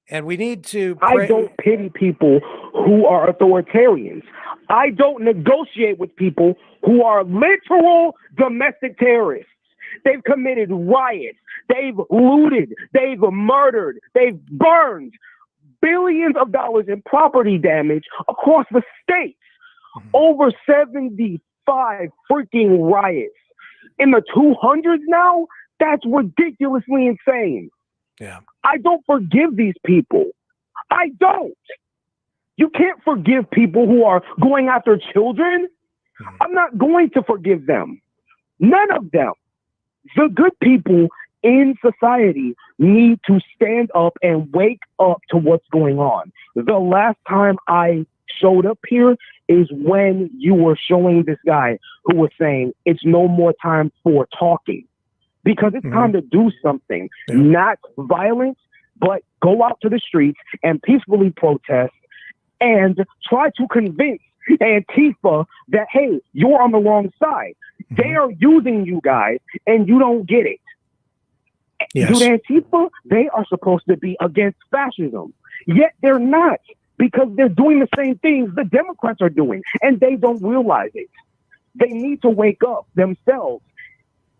And we need to pray. I don't pity people who are authoritarians. I don't negotiate with people who are literal domestic terrorists. They've committed riots. They've looted. They've murdered. They've burned billions of dollars in property damage across the states. Over 75 freaking riots. In the 200s now? That's ridiculously insane. Yeah. I don't forgive these people. I don't. You can't forgive people who are going after children. I'm not going to forgive them. None of them. The good people in society need to stand up and wake up to what's going on. The last time I showed up here is when you were showing this guy who was saying it's no more time for talking, because it's time to do something, not violence, but go out to the streets and peacefully protest and try to convince Antifa that, hey, you're on the wrong side. They are using you guys and you don't get it. Yes. Dude, Antifa, they are supposed to be against fascism, yet they're not, because they're doing the same things the Democrats are doing, and they don't realize it. They need to wake up themselves,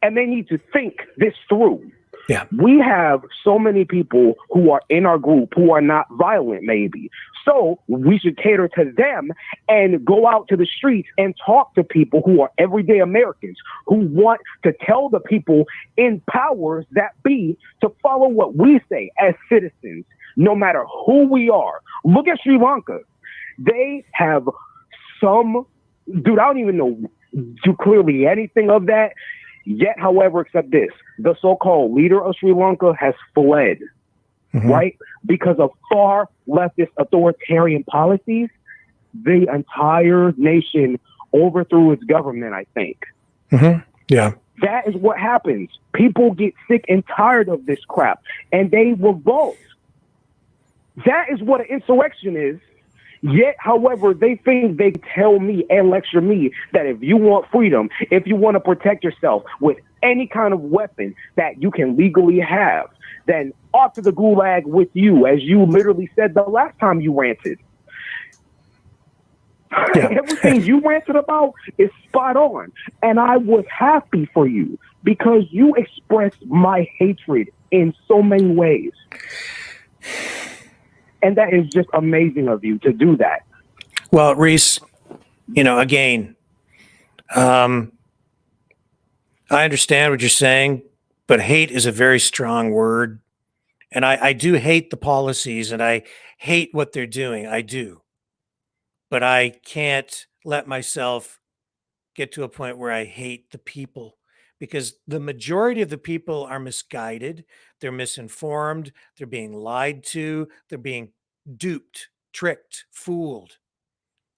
and they need to think this through. Yeah. We have so many people who are in our group who are not violent, maybe. So we should cater to them and go out to the streets and talk to people who are everyday Americans, who want to tell the people in powers that be to follow what we say as citizens, no matter who we are. Look at Sri Lanka. They have some, dude, I don't even know too clearly anything of that. Yet, however, except this, the so-called leader of Sri Lanka has fled. right? Because of far leftist authoritarian policies, the entire nation overthrew its government, I think. Yeah. That is what happens. People get sick and tired of this crap, and they revolt. That is what an insurrection is. Yet, however, they think they tell me and lecture me that if you want freedom, if you want to protect yourself with any kind of weapon that you can legally have, then off to the gulag with you, as you literally said the last time you ranted. Yeah. Everything you ranted about is spot on. And I was happy for you because you expressed my hatred in so many ways. And that is just amazing of you to do that. Well, Reese, again, I understand what you're saying, but hate is a very strong word. And I do hate the policies and I hate what they're doing. I do. But I can't let myself get to a point where I hate the people, because the majority of the people are misguided. They're misinformed. They're being lied to. They're being duped, tricked, fooled.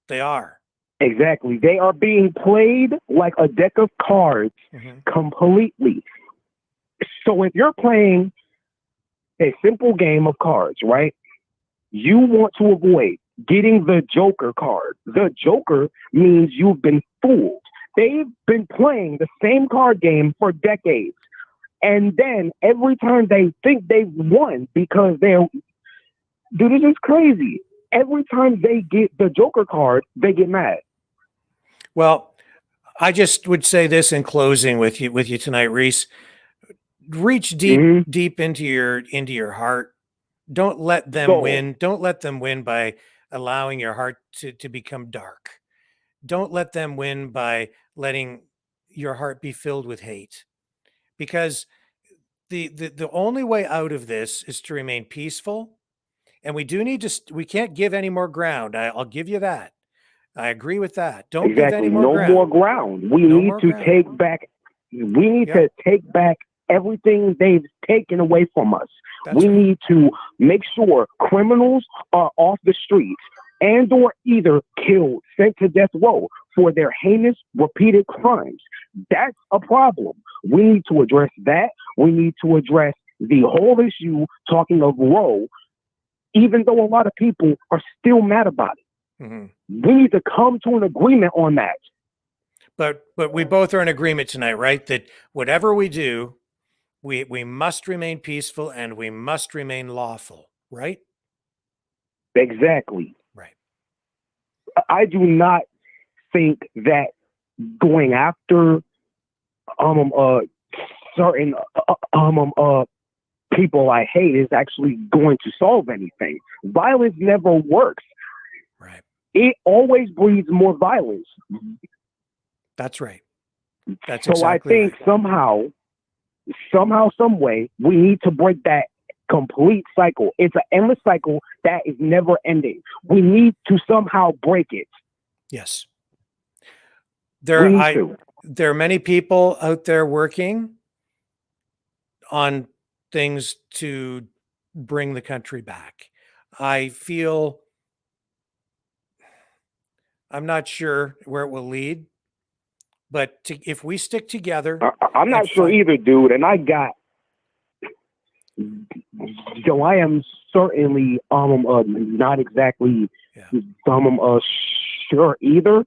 They are. Exactly. They are being played like a deck of cards completely. So if you're playing a simple game of cards, right? You want to avoid getting the Joker card. The Joker means you've been fooled. They've been playing the same card game for decades. And then every time they think they've won because dude, this is crazy. Every time they get the Joker card, they get mad. Well, I just would say this in closing with you tonight, Reese. Reach deep into your heart. Don't let them win. Don't let them win by allowing your heart to become dark. Don't let them win by letting your heart be filled with hate. Because the only way out of this is to remain peaceful. And we do need to, we can't give any more ground. I'll give you that. I agree with that. Don't give any more ground. No more ground. We need to take back. We need to take back everything they've taken away from us. We need to make sure criminals are off the streets and or either killed, sent to death row for their heinous, repeated crimes. That's a problem. We need to address that. We need to address the whole issue, talking of Roe, even though a lot of people are still mad about it. We need to come to an agreement on that. But we both are in agreement tonight, right? That whatever we do, we must remain peaceful and we must remain lawful, right? Exactly. Right. I do not think that going after certain people I hate is actually going to solve anything. Violence never works. Right. It always breeds more violence. That's right. That's so exactly I think right. somehow, some way, we need to break that complete cycle. It's an endless cycle that is never ending. We need to somehow break it. Yes. There are many people out there working on things to bring the country back. I feel, I'm not sure where it will lead, but if we stick together, I'm not sure either, dude. And I am certainly not exactly sure either.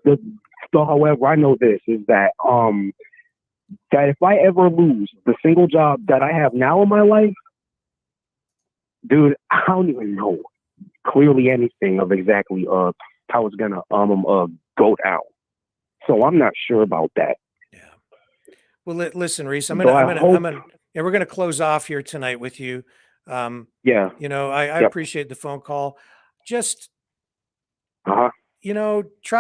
So, however, I know this is that that if I ever lose the single job that I have now in my life, dude, I don't even know clearly anything of exactly how it's gonna go down. So I'm not sure about that. Yeah. Well, listen, Reese, we're gonna close off here tonight with you. Yeah. I appreciate the phone call. Just try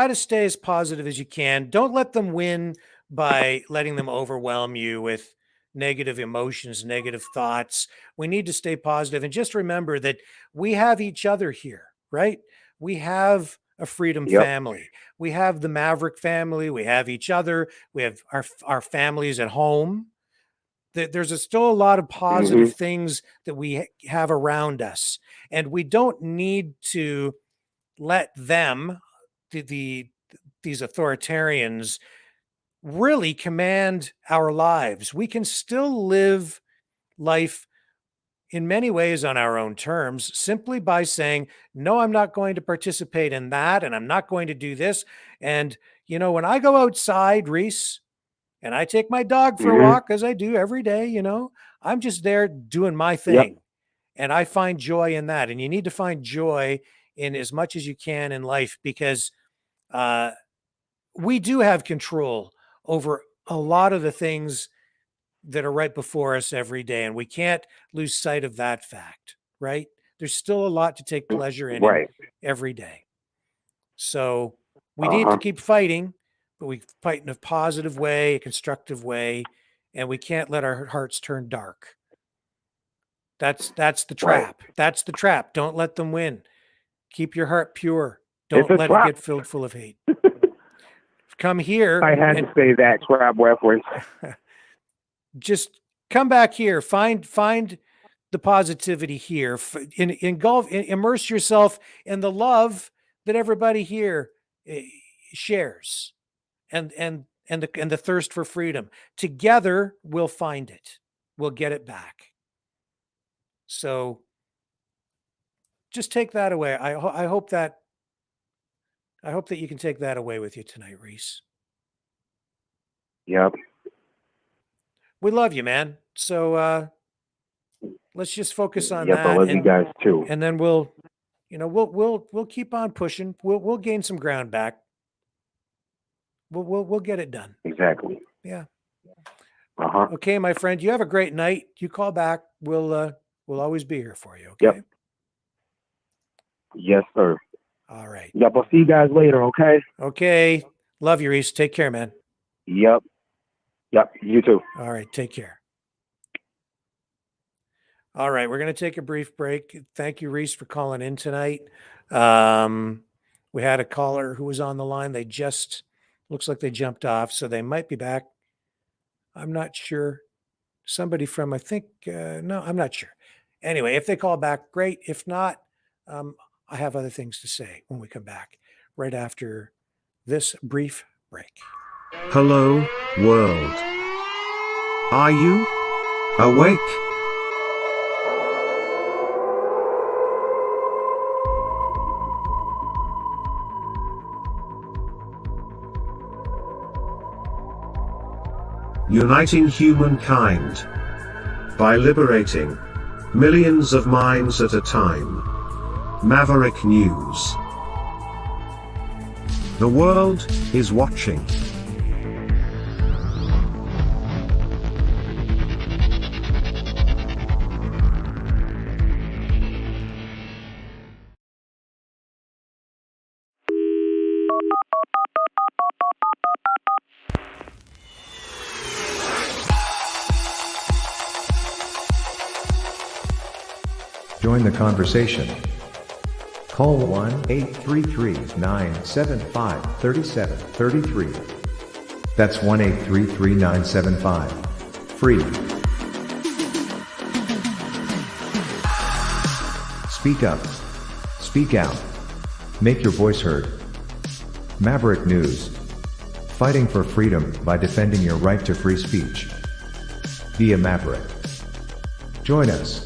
to stay as positive as you can. Don't let them win by letting them overwhelm you with negative emotions, negative thoughts. We need to stay positive and just remember that we have each other here, right? We have a freedom family. We have the Maverick family. We have each other. We have our families at home. There's still a lot of positive things that we have around us, and we don't need to let them, these authoritarians, really command our lives. We can still live life in many ways on our own terms simply by saying, no, I'm not going to participate in that, and I'm not going to do this. And, when I go outside, Reese, and I take my dog for a walk, as I do every day, I'm just there doing my thing. And I find joy in that. And you need to find joy in as much as you can in life, because we do have control over a lot of the things that are right before us every day. And we can't lose sight of that fact, right? There's still a lot to take pleasure in every day. So we need to keep fighting, but we fight in a positive way, a constructive way, and we can't let our hearts turn dark. That's the trap. That's the trap. Don't let them win. Keep your heart pure. Don't let it get filled full of hate. Come here. I had to say that trap reference. Just come back here. Find the positivity here. Immerse yourself in the love that everybody here shares, and the thirst for freedom. Together, we'll find it. We'll get it back. So just take that away. I hope that you can take that away with you tonight, Reese. Yep. We love you, man. So let's just focus on that. I love you guys too. And then we'll keep on pushing. We'll gain some ground back. We'll get it done. Exactly. Yeah. Okay, my friend. You have a great night. You call back. We'll always be here for you. Okay. Yep. Yes, sir. All right. Yep. I'll see you guys later. Okay. Okay. Love you, Reese. Take care, man. Yep. Yep. You too. All right. Take care. All right. We're going to take a brief break. Thank you, Reese, for calling in tonight. We had a caller who was on the line. They just looks like they jumped off, so they might be back. I'm not sure. Somebody from, I think, no, I'm not sure. Anyway, if they call back, great. If not, I have other things to say when we come back right after this brief break. Hello, world. Are you awake? Uniting humankind by liberating millions of minds at a time. Maverick News. The world is watching. Join the conversation. Call 1-833-975-3733. That's 1-833-975. Free. Speak up. Speak out. Make your voice heard. Maverick News. Fighting for freedom by defending your right to free speech. Be a Maverick. Join us.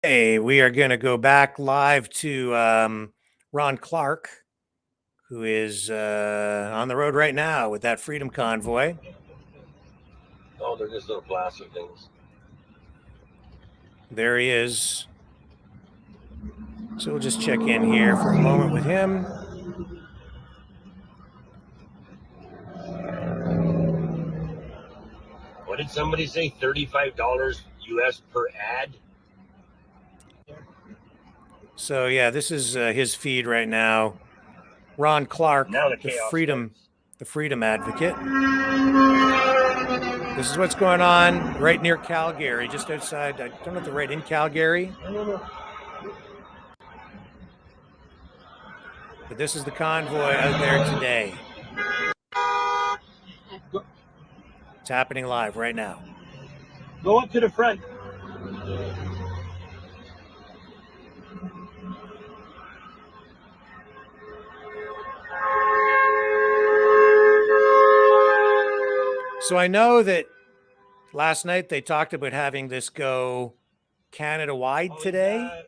Hey, we are going to go back live to Ron Clark, who is on the road right now with that Freedom Convoy. Oh, they're just little plastic things. There he is. So we'll just check in here for a moment with him. What did somebody say? $35 US per ad? So yeah, this is his feed right now. Ron Clark, Now the the chaos freedom advocate. This is what's going on right near Calgary, just outside. I don't know if they're right in Calgary. But this is the convoy out there today. It's happening live right now. Go up to the front. So I know that last night they talked about having this go Canada-wide today,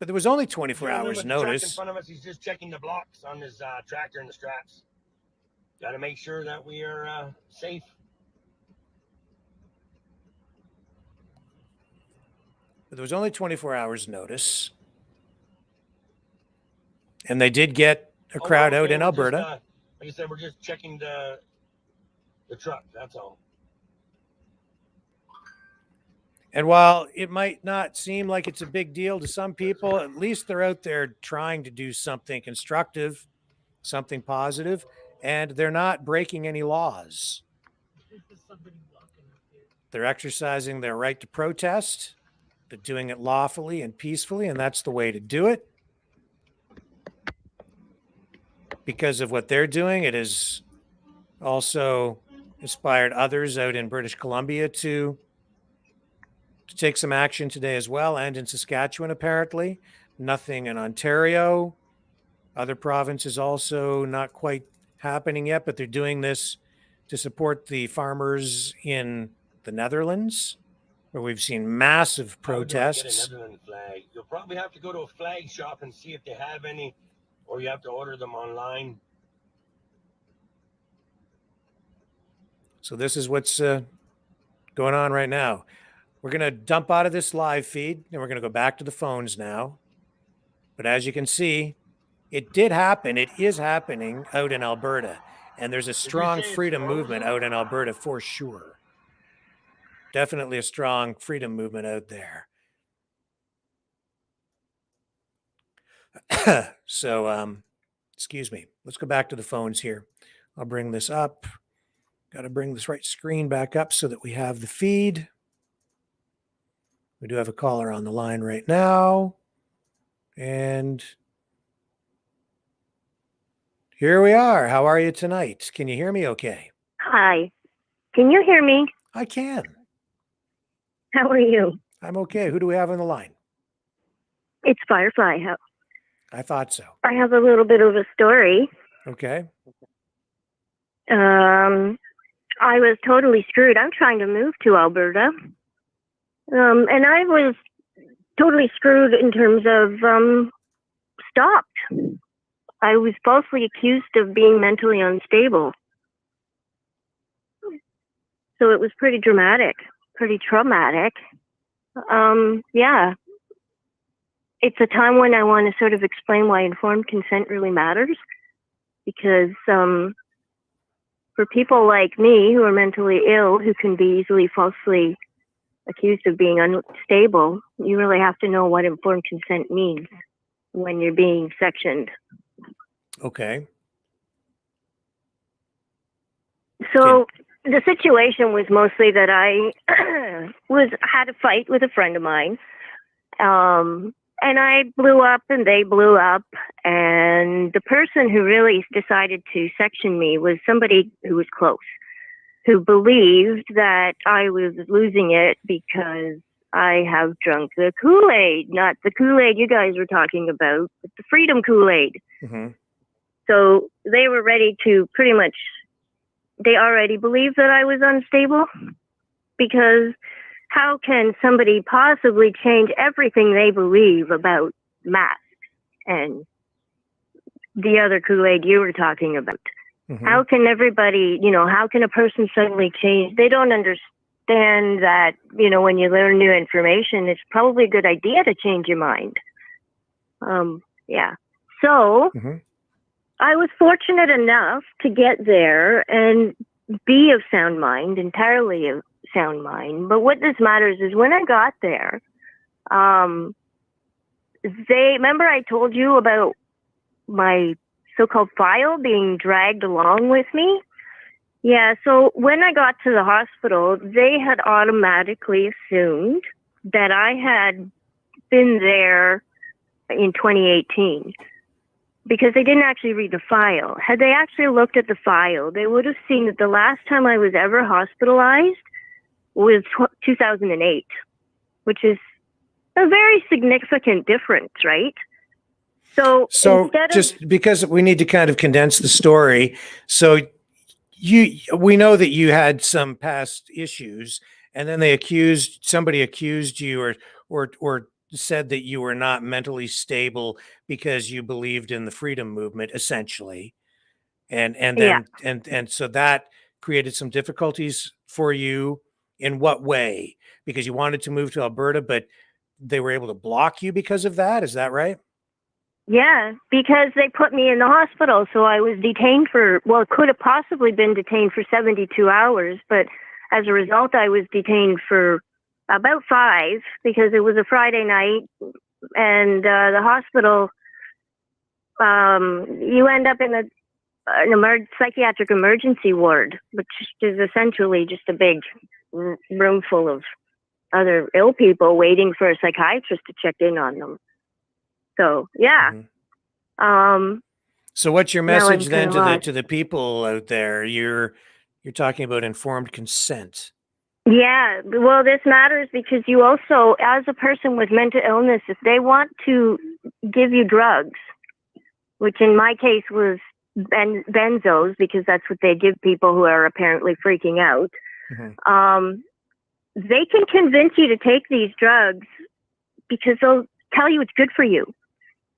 but there was only 24 hours notice. In front of us, he's just checking the blocks on his tractor and the straps. Got to make sure that we are safe. But there was only 24 hours notice. And they did get a crowd out in Alberta. Just, like I said, we're just checking the truck, that's all. And while it might not seem like it's a big deal to some people, at least they're out there trying to do something constructive, something positive, and they're not breaking any laws. They're exercising their right to protest. They're doing it lawfully and peacefully, and that's the way to do it. Because of what they're doing, it has also inspired others out in British Columbia to take some action today as well, and in Saskatchewan, apparently. Nothing in Ontario. Other provinces also not quite happening yet, but they're doing this to support the farmers in the Netherlands, where we've seen massive protests. Get a Netherlands flag. You'll probably have to go to a flag shop and see if they have any, or you have to order them online. So this is what's going on right now. We're going to dump out of this live feed, and we're going to go back to the phones now. But as you can see, it did happen. It is happening out in Alberta. And there's a strong freedom movement out in Alberta for sure. Definitely a strong freedom movement out there. So, excuse me. Let's go back to the phones here. I'll bring this up. Got to bring this right screen back up so that we have the feed. We do have a caller on the line right now. And here we are. How are you tonight? Can you hear me okay? Hi. Can you hear me? I can. How are you? I'm okay. Who do we have on the line? It's Firefly. I thought so. I have a little bit of a story. Okay. I was totally screwed. I'm trying to move to Alberta. And I was totally screwed in terms of stopped. I was falsely accused of being mentally unstable. So it was pretty dramatic, pretty traumatic. Yeah. It's a time when I want to sort of explain why informed consent really matters. Because for people like me who are mentally ill, who can be easily falsely accused of being unstable, you really have to know what informed consent means when you're being sectioned. Okay. So the situation was mostly that I had a fight with a friend of mine, and I blew up and they blew up, and the person who really decided to section me was somebody who was close, who believed that I was losing it because I have drunk the Kool-Aid, not the Kool-Aid you guys were talking about, but the freedom Kool-Aid. Mm-hmm. So they were ready to pretty much, they already believed that I was unstable, because how can somebody possibly change everything they believe about masks and the other Kool-Aid you were talking about? Mm-hmm. How can everybody, how can a person suddenly change? They don't understand that, when you learn new information, it's probably a good idea to change your mind. Yeah. So I was fortunate enough to get there and be of sound mind, entirely of sound mind. But what this matters is when I got there, remember I told you about my so-called file being dragged along with me. Yeah, so when I got to the hospital, they had automatically assumed that I had been there in 2018 because they didn't actually read the file. Had they actually looked at the file, they would have seen that the last time I was ever hospitalized was 2008, which is a very significant difference, right? So just because we need to kind of condense the story, so we know that you had some past issues, and then somebody accused you or said that you were not mentally stable because you believed in the freedom movement, essentially, and so that created some difficulties for you. In what way? Because you wanted to move to Alberta, but they were able to block you because of that. Is that right? Yeah, because they put me in the hospital, so I was detained could have possibly been detained for 72 hours, but as a result, I was detained for about 5 because it was a Friday night, and the hospital, you end up in an psychiatric emergency ward, which is essentially just a big room full of other ill people waiting for a psychiatrist to check in on them. So yeah. So what's your message then to the people out there? You're talking about informed consent. Yeah, well, this matters because you also, as a person with mental illness, if they want to give you drugs, which in my case was benzos, because that's what they give people who are apparently freaking out, they can convince you to take these drugs because they'll tell you it's good for you.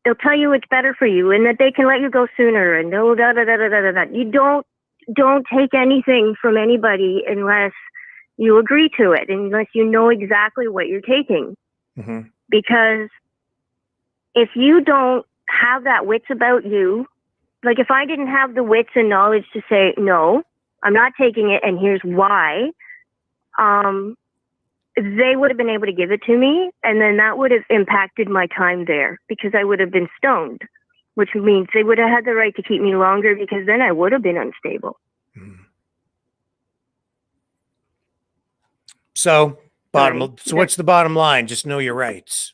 They'll tell you it's better for you and that they can let you go sooner and You don't take anything from anybody unless you agree to it, unless you know exactly what you're taking. Because if you don't have that wits about you, like if I didn't have the wits and knowledge to say, no, I'm not taking it and here's why, they would have been able to give it to me, and then that would have impacted my time there because I would have been stoned, which means they would have had the right to keep me longer because then I would have been unstable. So what's the bottom line? Just know your rights.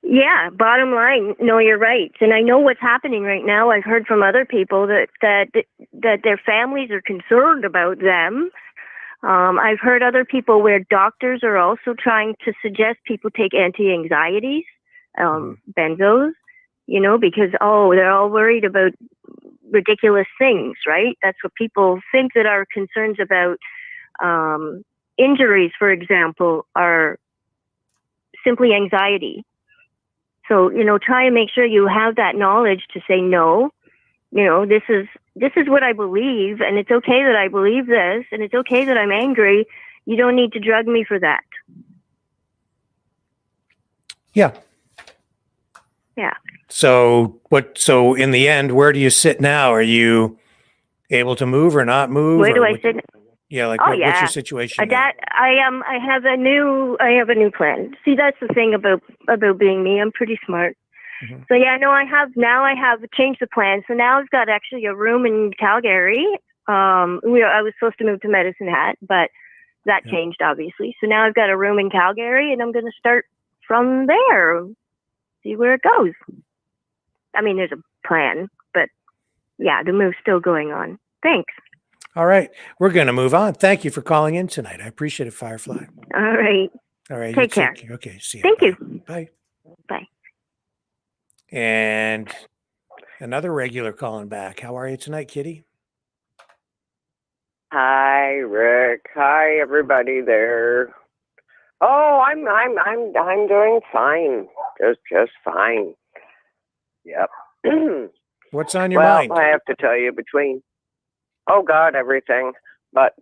Yeah, bottom line, know your rights. And I know what's happening right now. I've heard from other people that their families are concerned about them. I've heard other people where doctors are also trying to suggest people take anti-anxieties, benzos, because, they're all worried about ridiculous things, right? That's what people think that our concerns about injuries, for example, are simply anxiety. So, try and make sure you have that knowledge to say, no, this is what I believe, and it's okay that I believe this, and it's okay that I'm angry. You don't need to drug me for that. Yeah. Yeah. So in the end, where do you sit now? Are you able to move or not move? Where do I sit? Yeah, what's your situation? I have a new plan. See, that's the thing about being me. I'm pretty smart. So yeah, no, I have changed the plan. So now I've got actually a room in Calgary. I was supposed to move to Medicine Hat, but that changed obviously. So now I've got a room in Calgary, and I'm going to start from there. See where it goes. I mean, there's a plan, but yeah, the move's still going on. Thanks. All right, we're going to move on. Thank you for calling in tonight. I appreciate it, Firefly. All right. Take care. Okay, see you. Thank you. Bye. Bye. And another regular calling back. How are you tonight, Kitty? Hi, Rick. Hi, everybody there. Oh, I'm doing fine. Just fine. Yep. What's on your mind? Well, I have to tell you, everything. But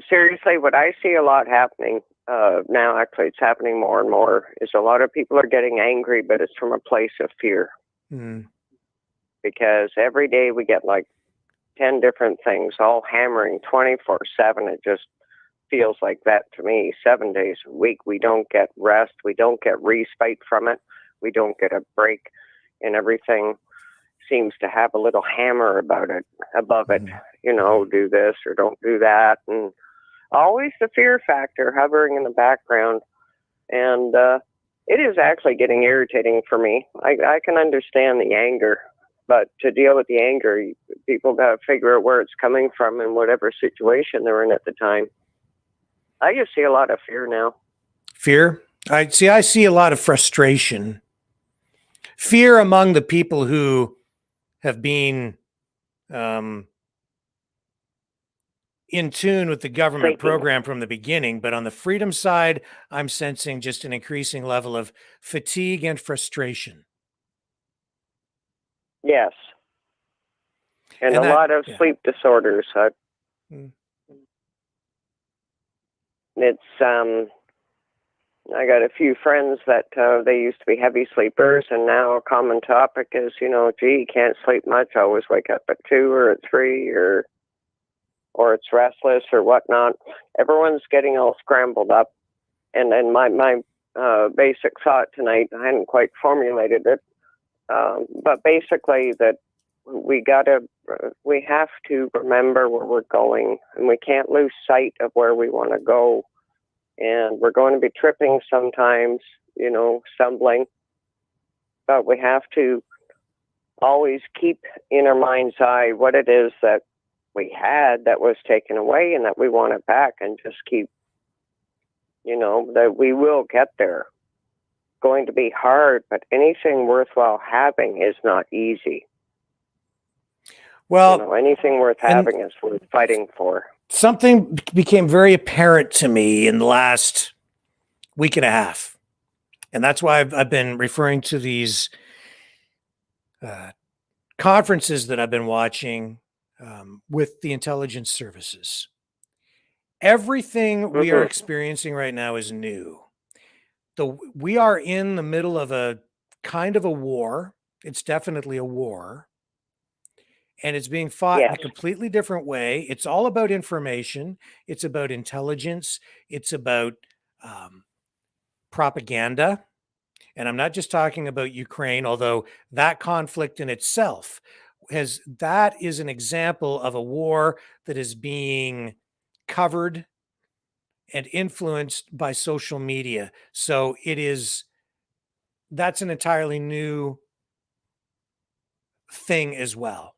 seriously, what I see a lot happening now, actually, it's happening more and more, is a lot of people are getting angry, but it's from a place of fear. Because every day we get like 10 different things, all hammering 24/7. It just feels like that to me. 7 days a week, we don't get rest. We don't get respite from it. We don't get a break in everything. seems to have a little hammer about it, above it, you know, do this or don't do that. And always the fear factor hovering in the background. And it is actually getting irritating for me. I can understand the anger, but to deal with the anger, people got to figure out where it's coming from in whatever situation they're in at the time. I just see a lot of fear now. Fear? I see a lot of frustration. Fear among the people who have been in tune with the government program from the beginning. But on the freedom side, I'm sensing just an increasing level of fatigue and frustration. Yes. And a lot of sleep disorders. It's, I got a few friends that they used to be heavy sleepers, and now a common topic is, you know, gee, can't sleep much, always wake up at 2 or at 3, or it's restless or whatnot. Everyone's getting all scrambled up. And then my basic thought tonight, I hadn't quite formulated it, but basically that we have to remember where we're going, and we can't lose sight of where we want to go. And we're going to be tripping sometimes, you know, stumbling, but we have to always keep in our mind's eye what it is that we had that was taken away and that we want it back, and just keep, you know, that we will get there. Going to be hard, but anything worthwhile having is not easy. Well, you know, anything worth having is worth fighting for. Something became very apparent to me in the last week and a half. And that's why I've been referring to these conferences that I've been watching with the intelligence services. Everything we are experiencing right now is new. We are in the middle of a kind of a war. It's definitely a war. And it's being fought in a completely different way. It's all about information. It's about intelligence. It's about propaganda. And I'm not just talking about Ukraine, although that conflict in itself that is an example of a war that is being covered and influenced by social media. So that's an entirely new thing as well.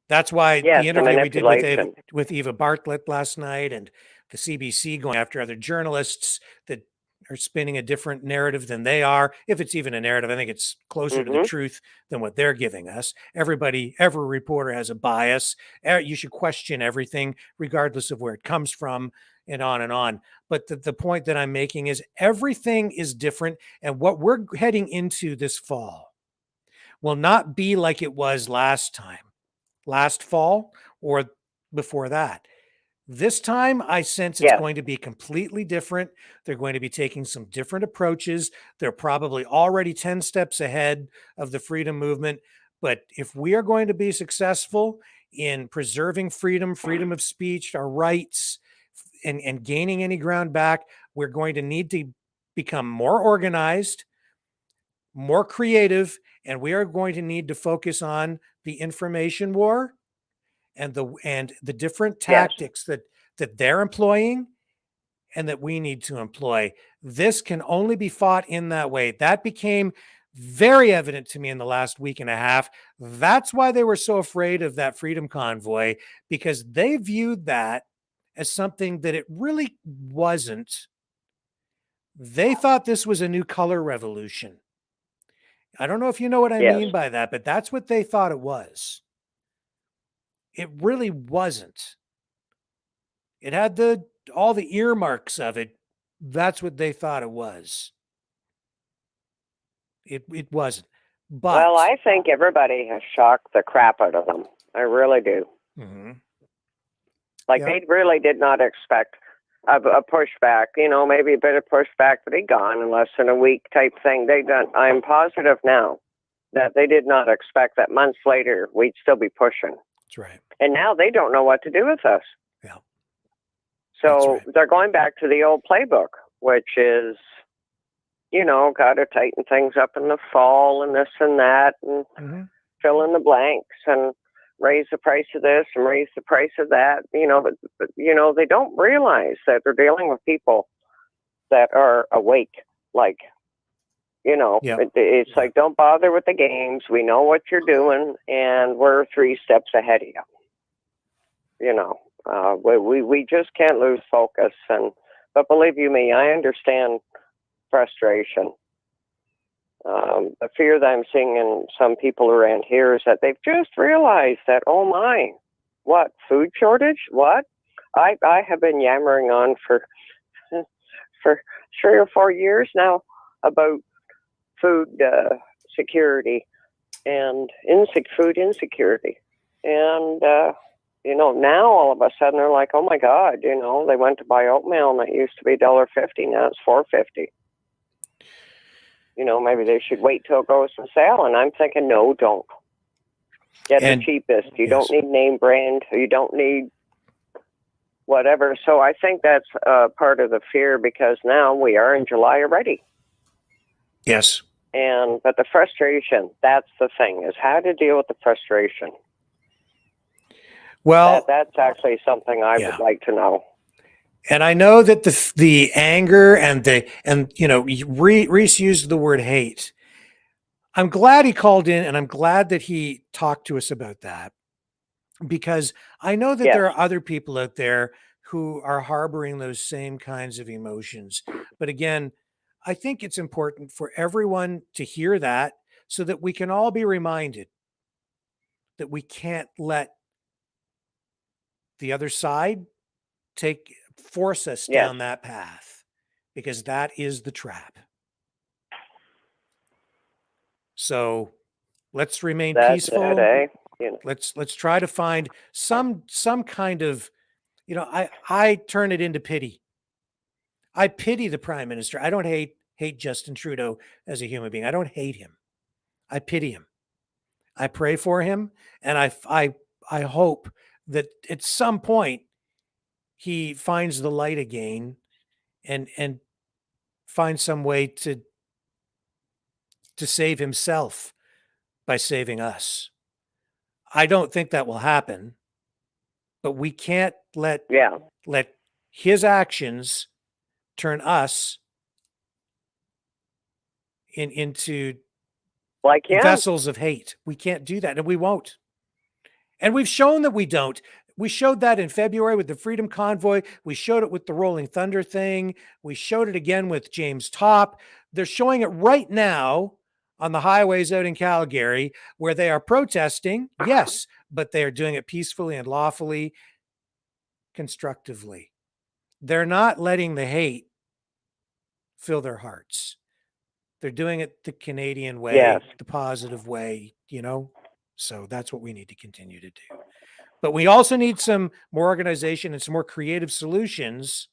That's why the interview we did with Eva Bartlett last night, and the CBC going after other journalists that are spinning a different narrative than they are. If it's even a narrative, I think it's closer to the truth than what they're giving us. Every reporter has a bias. You should question everything, regardless of where it comes from, and on and on. But the point that I'm making is everything is different. And what we're heading into this fall will not be like it was last fall or before that. This time, I sense it's going to be completely different. They're going to be taking some different approaches. They're probably already 10 steps ahead of the freedom movement. But if we are going to be successful in preserving freedom of speech, our rights, and gaining any ground back, we're going to need to become more organized, more creative, and we are going to need to focus on the information war and the different tactics that they're employing and that we need to employ. This can only be fought in that way. That became very evident to me in the last week and a half. That's why they were so afraid of that freedom convoy, because they viewed that as something that it really wasn't. They thought this was a new color revolution. I don't know if you know what I mean by that, but that's what they thought it was. It really wasn't. It had all the earmarks of it. That's what they thought it was. It wasn't. But well, I think everybody has shocked the crap out of them. I really do. Like they really did not expect a pushback. You know, maybe a bit of pushback, but he gone in less than a week type thing. I'm positive now that they did not expect that months later we'd still be pushing. That's right. And now they don't know what to do with us. Yeah. So they're going back to the old playbook, which is, you know, got to tighten things up in the fall and this and that. And fill in the blanks and raise the price of this and raise the price of that. But they don't realize that they're dealing with people that are awake. Like, it's like, don't bother with the games. We know what you're doing, and we're 3 steps ahead of you. We just can't lose focus. But believe you me, I understand frustration. The fear that I'm seeing in some people around here is that they've just realized that, oh my, what, food shortage? What? I have been yammering on for 3 or 4 years now about food security and food insecurity. And, now all of a sudden they're like, oh my God, they went to buy oatmeal and it used to be $1.50, now it's $4.50. Maybe they should wait till it goes on sale. And I'm thinking, no, don't. Get the cheapest. You don't need name brand. You don't need whatever. So I think that's part of the fear, because now we are in July already. Yes. But the frustration, that's the thing, is how to deal with the frustration. Well, that's actually something I would like to know. And I know that the anger and Reese used the word hate. I'm glad he called in, and I'm glad that he talked to us about that, because I know that there are other people out there who are harboring those same kinds of emotions. But again, I think it's important for everyone to hear that, so that we can all be reminded that we can't let the other side force us down that path, because that is the trap. So let's remain peaceful. Let's try to find some kind of, I turn it into pity. I pity the Prime Minister. I don't hate Justin Trudeau as a human being. I don't hate him. I pity him. I pray for him, and I hope that at some point he finds the light again and finds some way to save himself by saving us. I don't think that will happen, but we can't let his actions turn us into vessels of hate. We can't do that, and we won't. And we've shown that we don't. We showed that in February with the Freedom Convoy. We showed it with the Rolling Thunder thing. We showed it again with James Topp. They're showing it right now on the highways out in Calgary, where they are protesting, yes, but they are doing it peacefully and lawfully, constructively. They're not letting the hate fill their hearts. They're doing it the Canadian way, the positive way, So that's what we need to continue to do. But we also need some more organization and some more creative solutions,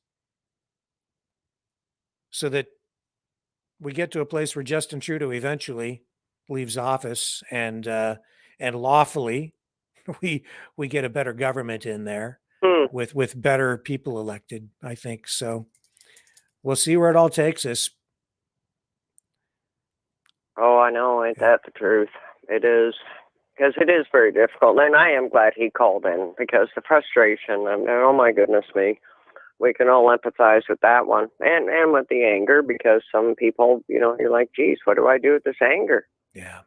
so that we get to a place where Justin Trudeau eventually leaves office, and lawfully we get a better government in there with better people elected, I think. So we'll see where it all takes us. Oh, I know. Ain't that the truth? It is. Because it is very difficult. And I am glad he called in, because the frustration, oh my goodness me, we can all empathize with that one. And with the anger, because some people, you're like, geez, what do I do with this anger? Yeah.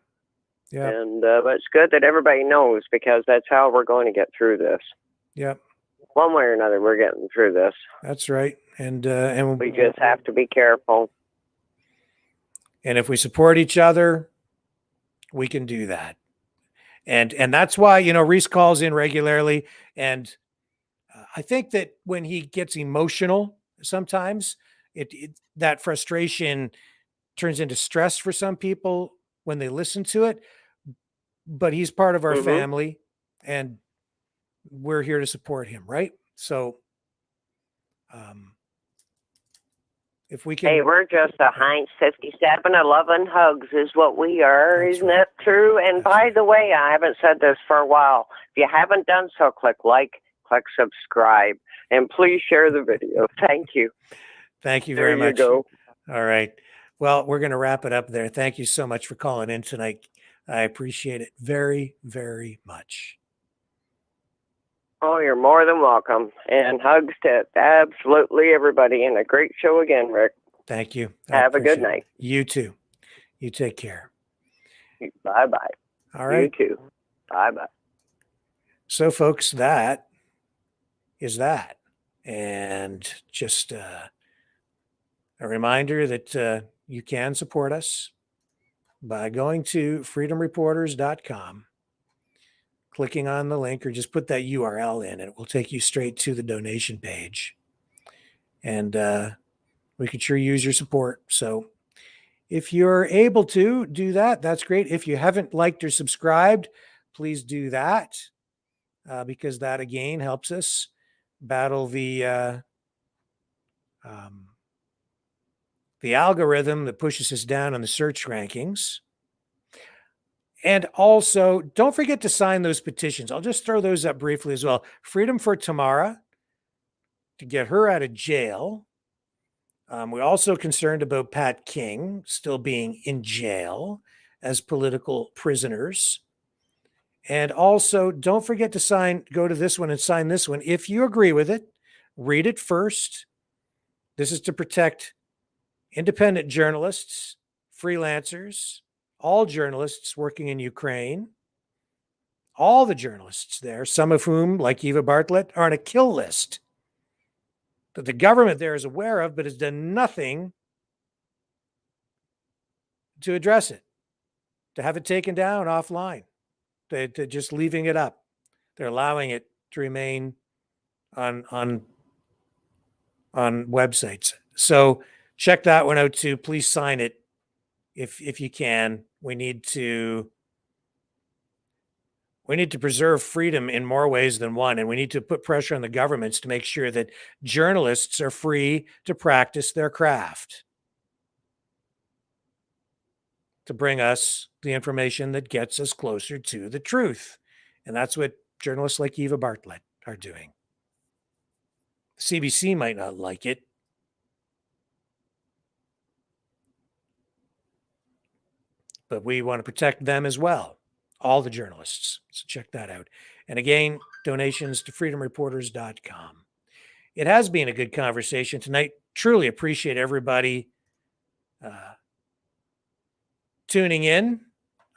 And but it's good that everybody knows, because that's how we're going to get through this. Yep. One way or another, we're getting through this. That's right. And we just have to be careful. And if we support each other, we can do that. And that's why, Reese calls in regularly. And I think that when he gets emotional, sometimes that frustration turns into stress for some people when they listen to it. But he's part of our family, and we're here to support him, right? So if we can... Hey, we're just a Heinz 57 of love and hugs is what we are. Isn't that true? And by the way, I haven't said this for a while. If you haven't done so, click like, click subscribe, and please share the video. Thank you. Thank you very much. There you go. All right. Well, we're going to wrap it up there. Thank you so much for calling in tonight, I appreciate it very, very much. Oh, you're more than welcome. And hugs to absolutely everybody. And a great show again, Rick. Thank you. Have a good night. You too. You take care. Bye-bye. All right. You too. Bye-bye. So, folks, that is that. And just a reminder that you can support us by going to freedomreporters.com, clicking on the link, or just put that URL in, and it will take you straight to the donation page. And we could sure use your support. So if you're able to do that, that's great. If you haven't liked or subscribed, please do that, because that, again, helps us battle the algorithm that pushes us down on the search rankings. And also, don't forget to sign those petitions. I'll just throw those up briefly as well. Freedom for Tamara, to get her out of jail. We're also concerned about Pat King still being in jail as political prisoners. And also, don't forget to go to this one and sign this one. If you agree with it, read it first. This is to protect independent journalists, freelancers, all journalists working in Ukraine, all the journalists there, some of whom, like Eva Bartlett, are on a kill list that the government there is aware of, but has done nothing to address it, to have it taken down offline. They're just leaving it up. They're allowing it to remain on websites. So check that one out too. Please sign it if you can. We need to preserve freedom in more ways than one, and we need to put pressure on the governments to make sure that journalists are free to practice their craft, to bring us the information that gets us closer to the truth. And that's what journalists like Eva Bartlett are doing. CBC might not like it, but we want to protect them as well, all the journalists. So check that out. And again, donations to freedomreporters.com. It has been a good conversation tonight. Truly appreciate everybody tuning in.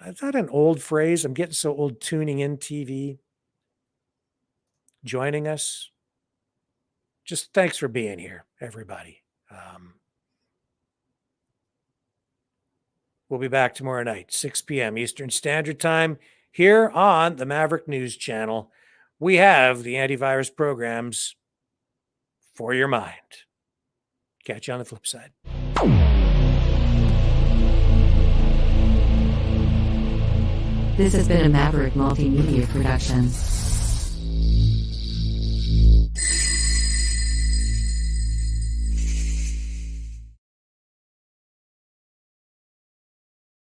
Is that an old phrase? I'm getting so old. Tuning in TV. Joining us. Just thanks for being here, everybody. We'll be back tomorrow night, 6 p.m. Eastern Standard Time, here on the Maverick News Channel. We have the antivirus programs for your mind. Catch you on the flip side. This has been a Maverick Multimedia production.